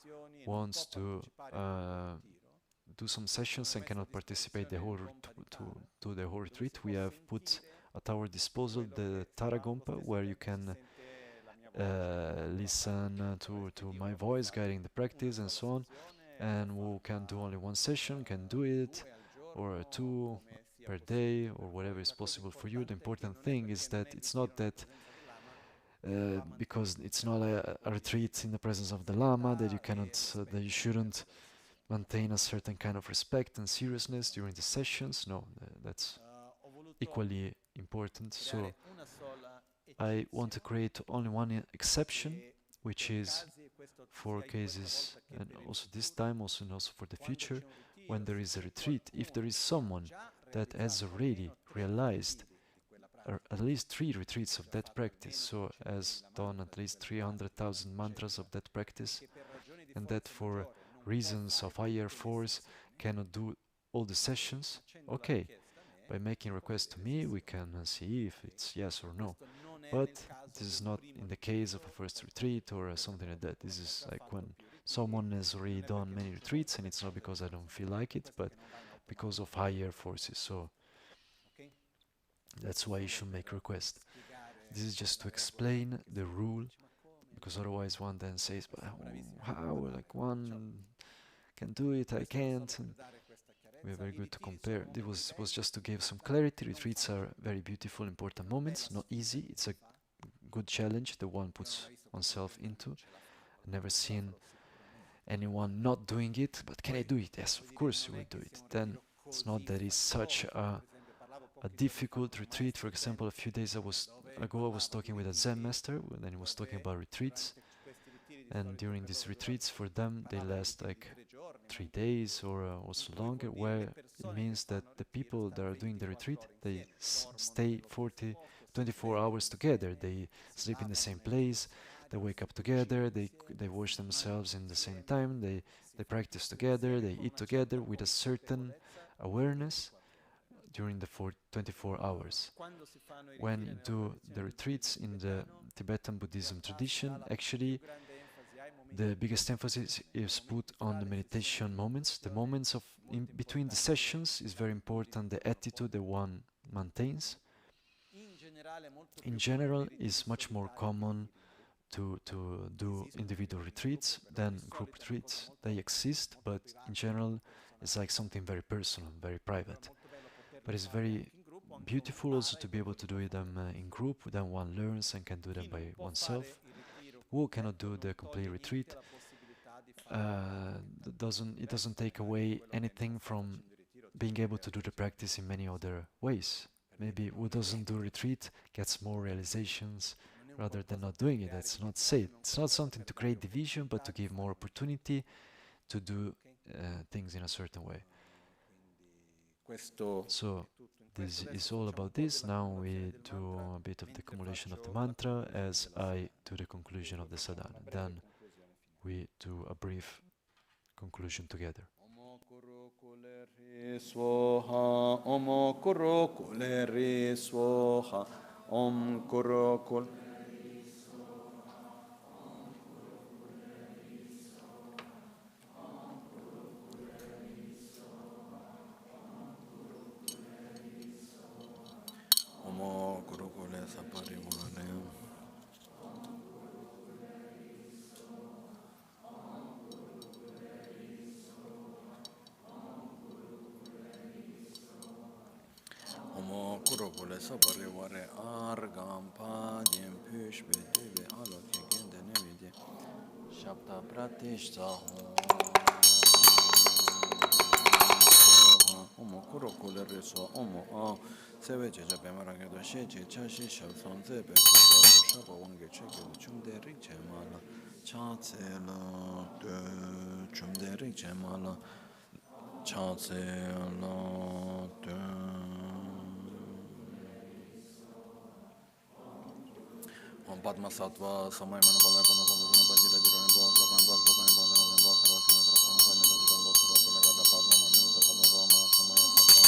wants to do some sessions and cannot participate the whole to the whole retreat, we have put at our disposal the Taragompa, where you can listen to my voice guiding the practice and so on. And who can do only one session can do it, or two per day, or whatever is possible for you. The important thing is that it's not that because it's not a retreat in the presence of the Lama that you cannot, that you shouldn't maintain a certain kind of respect and seriousness during the sessions. No, that's equally important. So I want to create only one exception, which is for cases, and also this time, also and also for the future, when there is a retreat. If there is someone that has already realized at least 3 retreats of that practice, so has done at least 300,000 mantras of that practice, and that for reasons of higher force cannot do all the sessions, okay, by making request to me we can see if it's yes or no. But this is not in the case of a first retreat or something like that. This is like when someone has already done many retreats, and it's not because I don't feel like it, but because of higher forces. So that's why you should make request. This is just to explain the rule, because otherwise one then says, but how, like one can do it, I can't, and we are very good to compare. It was just to give some clarity. Retreats are very beautiful, important moments, not easy. It's a good challenge that one puts oneself into. I've never seen anyone not doing it, but can I do it? Yes, of course you will do it. Then it's not that it's such a difficult retreat. For example, a few days ago I was talking with a Zen master, and he was talking about retreats. And during these retreats, for them, they last like 3 days or also longer, where it means that the people that are doing the retreat, they stay 24 hours together. They sleep in the same place, they wake up together, they wash themselves in the same time, they practice together, they eat together with a certain awareness during the 24 hours. When you do the retreats in the Tibetan Buddhism tradition, actually the biggest emphasis is put on the meditation moments. The moments of in between the sessions is very important, the attitude that one maintains. In general, it's much more common to do individual retreats than group retreats. They exist, but in general it's like something very personal, very private. But it's very beautiful also to be able to do them in group, then one learns and can do them by oneself. Who cannot do the complete retreat, it doesn't take away anything from being able to do the practice in many other ways. Maybe who doesn't do retreat gets more realizations rather than not doing it. That's not said. It's not something to create division, but to give more opportunity to do things in a certain way. So this is all about this. Now we do a bit of the accumulation of the mantra as I do the conclusion of the sadhana. Then we do a brief conclusion together. Omo Kurukulle ri swaha, Omo Kurukulle ri swaha, Om Kurukulle Omo Kurukulle sapari mone. Omo Kurukulle sapari ware argam padiem push bedeve alo kegende nevide shabda pratishta Omo Kurukulle ri swaha, Omo 세외 제자 배마랑에도 시제 차시 셔선제 배도 샤보 원게 체계도 중대릭 제마나 차체나 되 중대릭 제마나 차체나 되 Padma Sattva Samay Manapalaya Padma Sattva Bajira Jiran Bosa Pampas Bokan Bosa Bosa Sarvasina Sarasvati Samay Jiran Bosa Sarvasina Padma Manusa Padma Vama Samaya Sattva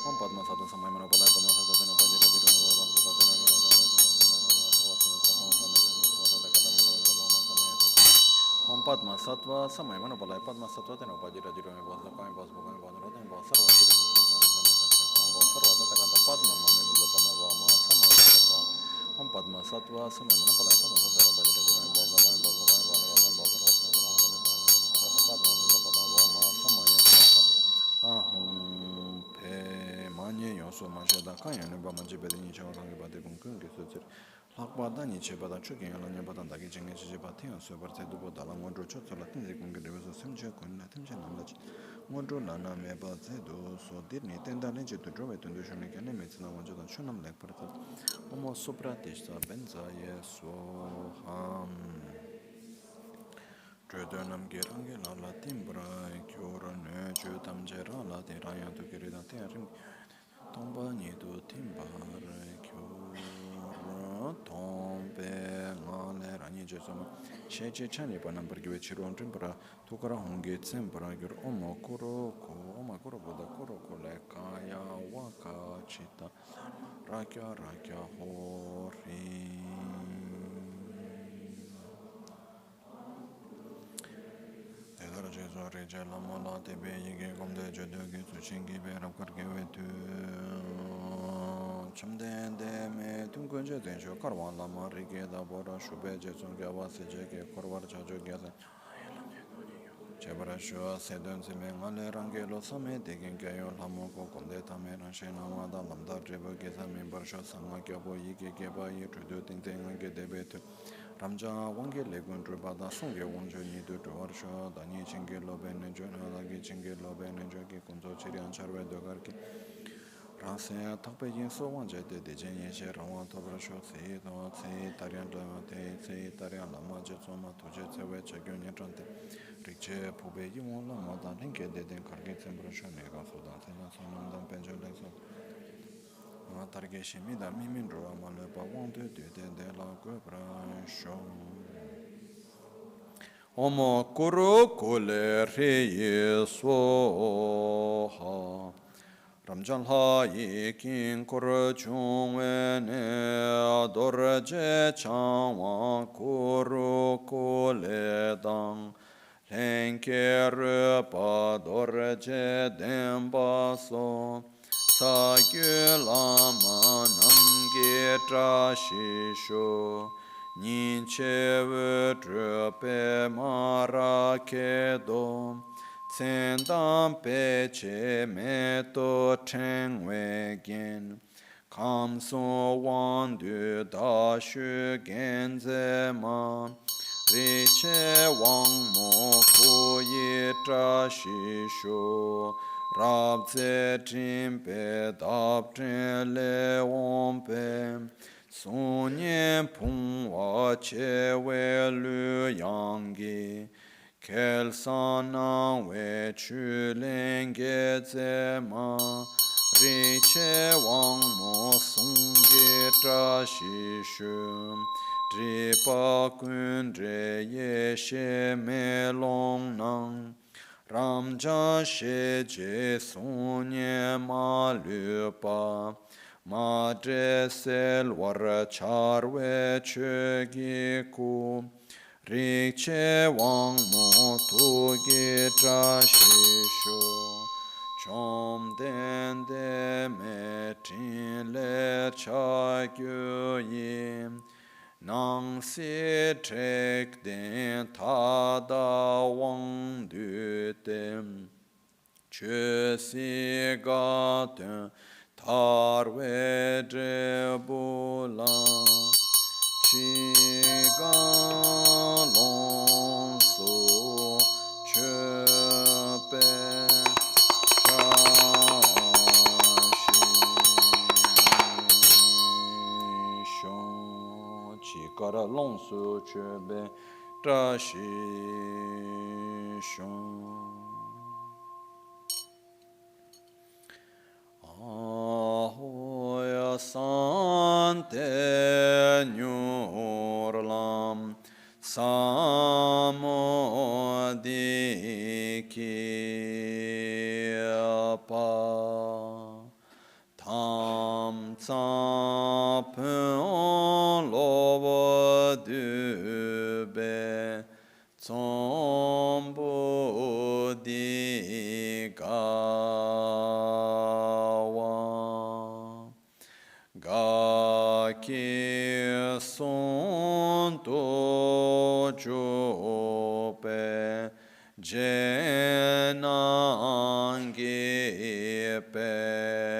Om Padma Sattva Samay Manapalaya Padma Sattva Tena Bajira Jiran Bosa Sattva Tena Sarvasina Om Padma Sattva Samay Manapalaya Padma Sattva Tena Bajira Jiran Bosa Pampas Bokan Bosa Sarvasina Padma Manusa Padma Vama Samaya Sattva Om Padma Sattva Samay Manapalaya Padma Sattva Bajira Jiran Bosa Pampas Bokan Ahum Pe Manye Yoso Masheda Kanya Neba Manjibedi Nichawa Kangi Bade Kunkun Gisutir Lakbada Nichebada Chukin Alanya Badan Dagi Jenge Chijibatin Subarte Dubo Dala Mondro Chotso Latin Kungi Reveso Simche Kun Latin Chanamlach Mondro Lana Meba Zedo So Dirni Tenda Lenche to Drove to Dushuni Kane Metzina Wanjada Chunam Lek Parata Omo Supratishta Benza Yeso Ham Nam Gerangi la Timbra, Cura, Nurture, Tamjera, la Teraya to Gerida Terring, Tomba Nido Timbar, Cura, Tombe, Male, Ranijesoma, Sheche Chani, Panamber Givichiron Timbra, Tukara Hungi, Sembra, Gur Omo, Kuroko, Omakuro, Buddha, Kuroko, Lekaya, Waka, Chita, Rakya, Hori. Reja Lama La Tebe Yige Gomde Jodogi Sushingi Berab Kargewe Tu Chamden De Me Tungunje Densho Karwan Lama Rige Da Bora Shube Jetsun Gava Sejeke Korvar Chajo Gyasa Chebra Shua Sedun Sime Ngale Rangelo Same Degin Gayo Lamoko Gomde Tame Ranshe Namada Lamda Trebo Gesa Mimbarsho Sanga Gyabo Yige Geba Yitrudu Tinteng Gedebetu Ramja Wangi Legun Drubada Sunge Wonjo Nidu Dwarsha Dani Chingi Loben Jonalagi Chingi Loben Jogi Kunzo Chirian Charwe Dogarki Ranse Takpe Yinso Wanja de Dejen Yeshe Rawan Tobrasho Se No Se Tarian Lama Te Se Tarian Lama Jetsoma Tuje Tsewe Chagyon Yetrante Riche Pube Yimon Lama Dan Linke Deden Karge Tembrasho Nega Sudan Sena Sonam Dan Penjo Lekso Targeshi Mida Mimindro Amalepa Wante de la Guebrancho Omo Kurukulle Reye Soha Ramjan Ha Yikin Kuru Chungwene Adorje Changwa Kurukulle Dang Lenke Rupa Dorje Dembaso Sagyu Lama Namge Trashisho Ninche Vudrupe Marakedo Tsendam Peche Meto Chengwe Gen Kamso Wandu Dashu Genzema Riche Wangmo Kuyi Trashisho Rabze Trimpe Dabtrin Le Wompe Sonye Pungwa Chewe Lu Yangi Kelsana We Chulenge Zema Riche Wangmo Sungi Trashishu Dripa Kundre Yeshe Melong Nang Ramja Sheje Sonye Malupa Madre Selwar Charwe Chegiku Riche Wangmo Tugi Trashisho Chom Dende Metin Le Chagyu Nang si trek den tada wang du dem Chö si ga den tar we dre bula Chi ga long so chö pe cha shi chikara longsu chebe trashi shon. Ahoya sante nyurlam samodiki tam tsapun lobo dube tsombo di gawa ga ki son to jope jenangi pelam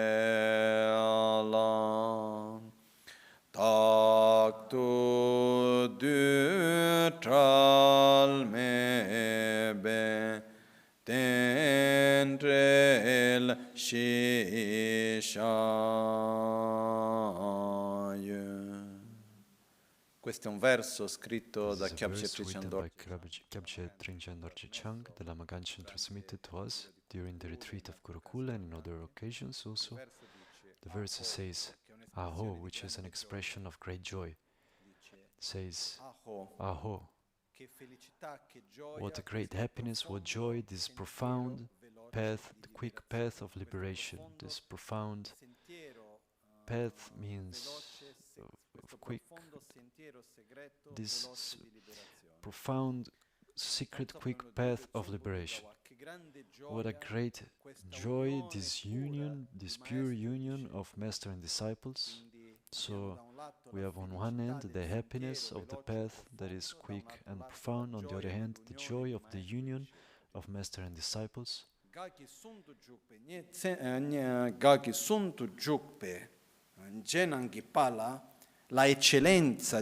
tak tu du tral mebe tendrel shishaye. Questo è un verso scritto da Kyabje Trijang Dorje Chang, the Lama Ganchen transmitted to us during the retreat of Kurukulle and in other occasions also. The verse says, Aho, which is an expression of great joy, says, Aho, what a great happiness, what joy, this profound path, the quick path of liberation. This profound path means quick, this profound, secret, quick path of liberation. What a great joy, this union, this pure union of master and disciples. So we have on one hand the happiness of the path that is quick and profound, on the other hand the joy of the union of master and disciples.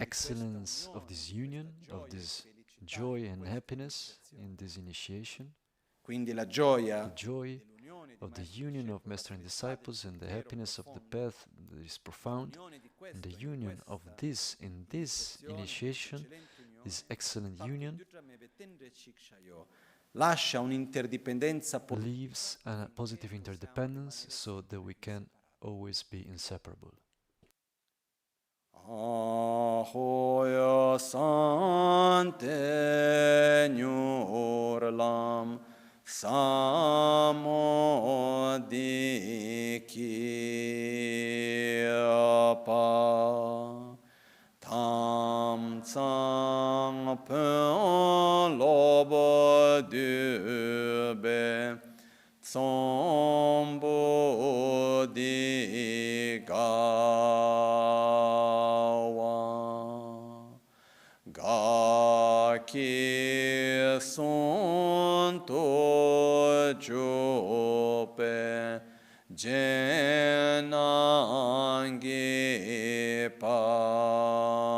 Excellence of this union, of this joy and happiness in this initiation. The joy of the union of master and disciples and the happiness of the path that is profound, and the union of this in this initiation, this excellent union, leaves a positive interdependence so that we can always be inseparable. Ahoya sante nyurlam samodiki tam tsang pun lobo dube tsombo di gawa ga ki son to jope jenangi pala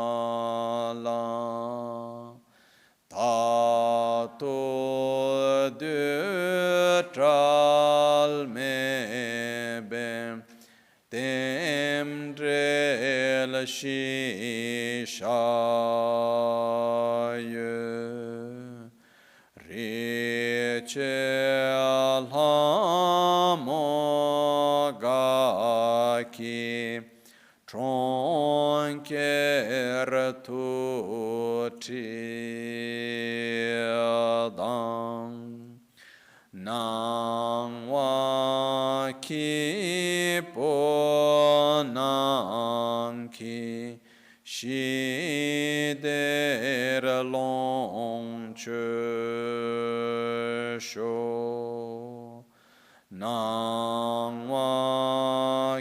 tato de tral mebe temdrel shishaye riche alhamo gaki tronker tu triadam nangwa ki po nangki shider long sho nangwa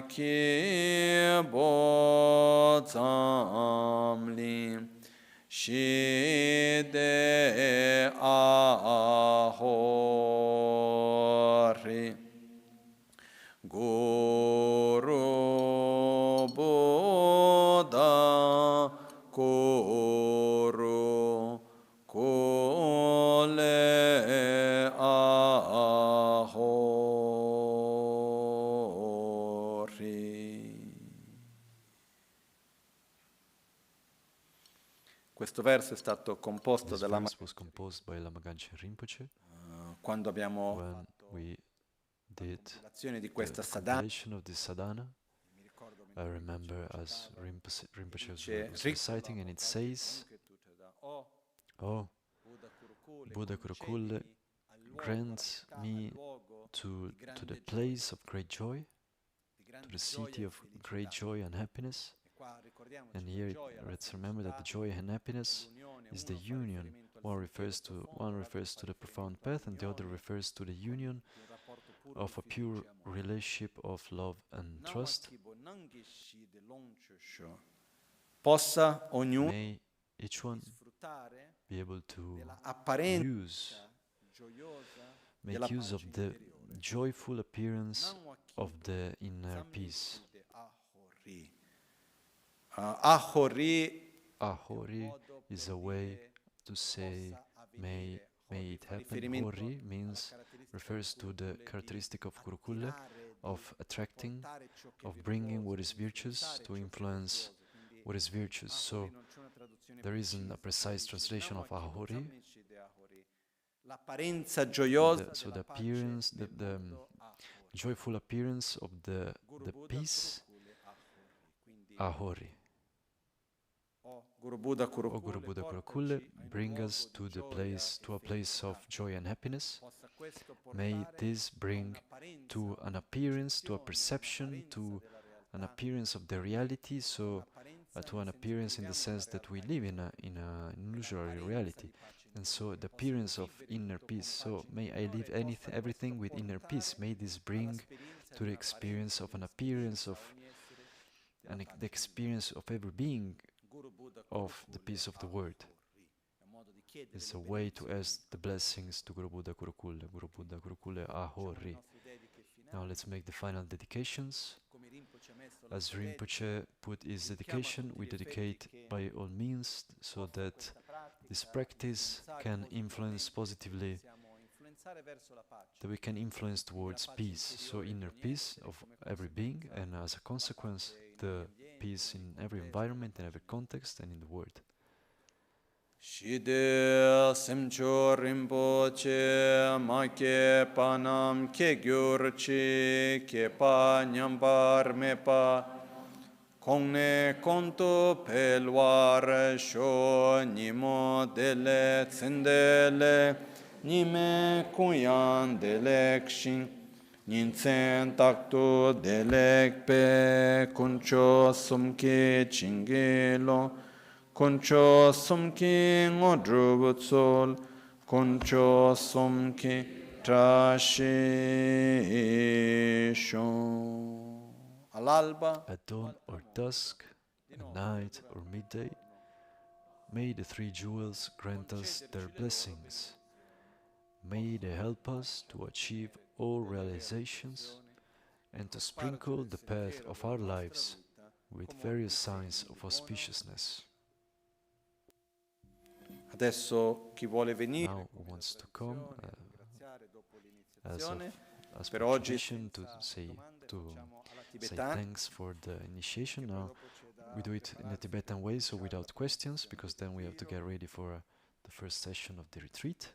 ki bo zamli shide ahori Guru Buddha Kuru Kule ahori. Questo verso è stato composto This da Lama verse was composed by Albagnano Rinpoche quando abbiamo when we did l'azione di the questa sadhana. compilation of this sadhana. Mi ricordo I remember as Rinpoche dice, was reciting, and it says, "Oh, Buddha Kurukulle, grant me to the place of great joy, to the city of great joy and happiness." And here, let's remember that the joy and happiness is the union. One refers to the profound path, and the other refers to the union of a pure relationship of love and trust. Possa ognuno May each one be able to make use of the joyful appearance of the inner peace. Ahori is a way to say may it happen. Hori refers to the characteristic of Kurukulle, of attracting, of bringing what is virtuous to influence what is virtuous. So there isn't a precise translation of Ahori. So the appearance, the joyful appearance of the peace, Ahori. O Guru Buddha Kurukulle, bring us to a place of joy and happiness. May this bring to an appearance, to a perception, to an appearance of the reality, so to an appearance in the sense that we live in an illusory reality. And so the appearance of inner peace. So may I live everything with inner peace. May this bring to the experience of an appearance of the experience of every being of the peace of the world. It's a way to ask the blessings to Guru Buddha Kurukulle Ahori. Now let's make the final dedications. As Rinpoche put his dedication, we dedicate by all means so that this practice can influence positively, that we can influence towards peace, so inner peace of every being, and as a consequence, the peace in every environment, in every context, and in the world. Shide semcho rinpoche ma ke panam ke gyurchi ke pa nyambar me pa kongne konto pelwar sho nimo dele tsendele nime kuyan delekshin Ninsen takto delek pe kuncho sumke chingelo kuncho sumke ngodrubutsol kuncho sumke trashishon. All'alba, at dawn or dusk, at night or midday, may the three jewels grant us their blessings. May they help us to achieve all realizations and to sprinkle the path of our lives with various signs of auspiciousness. adesso chi vuole venire, Now who wants to come as per per oggi tradition to say thanks for the initiation. Now we do it in a Tibetan way, so without questions, because then we have to get ready for the first session of the retreat.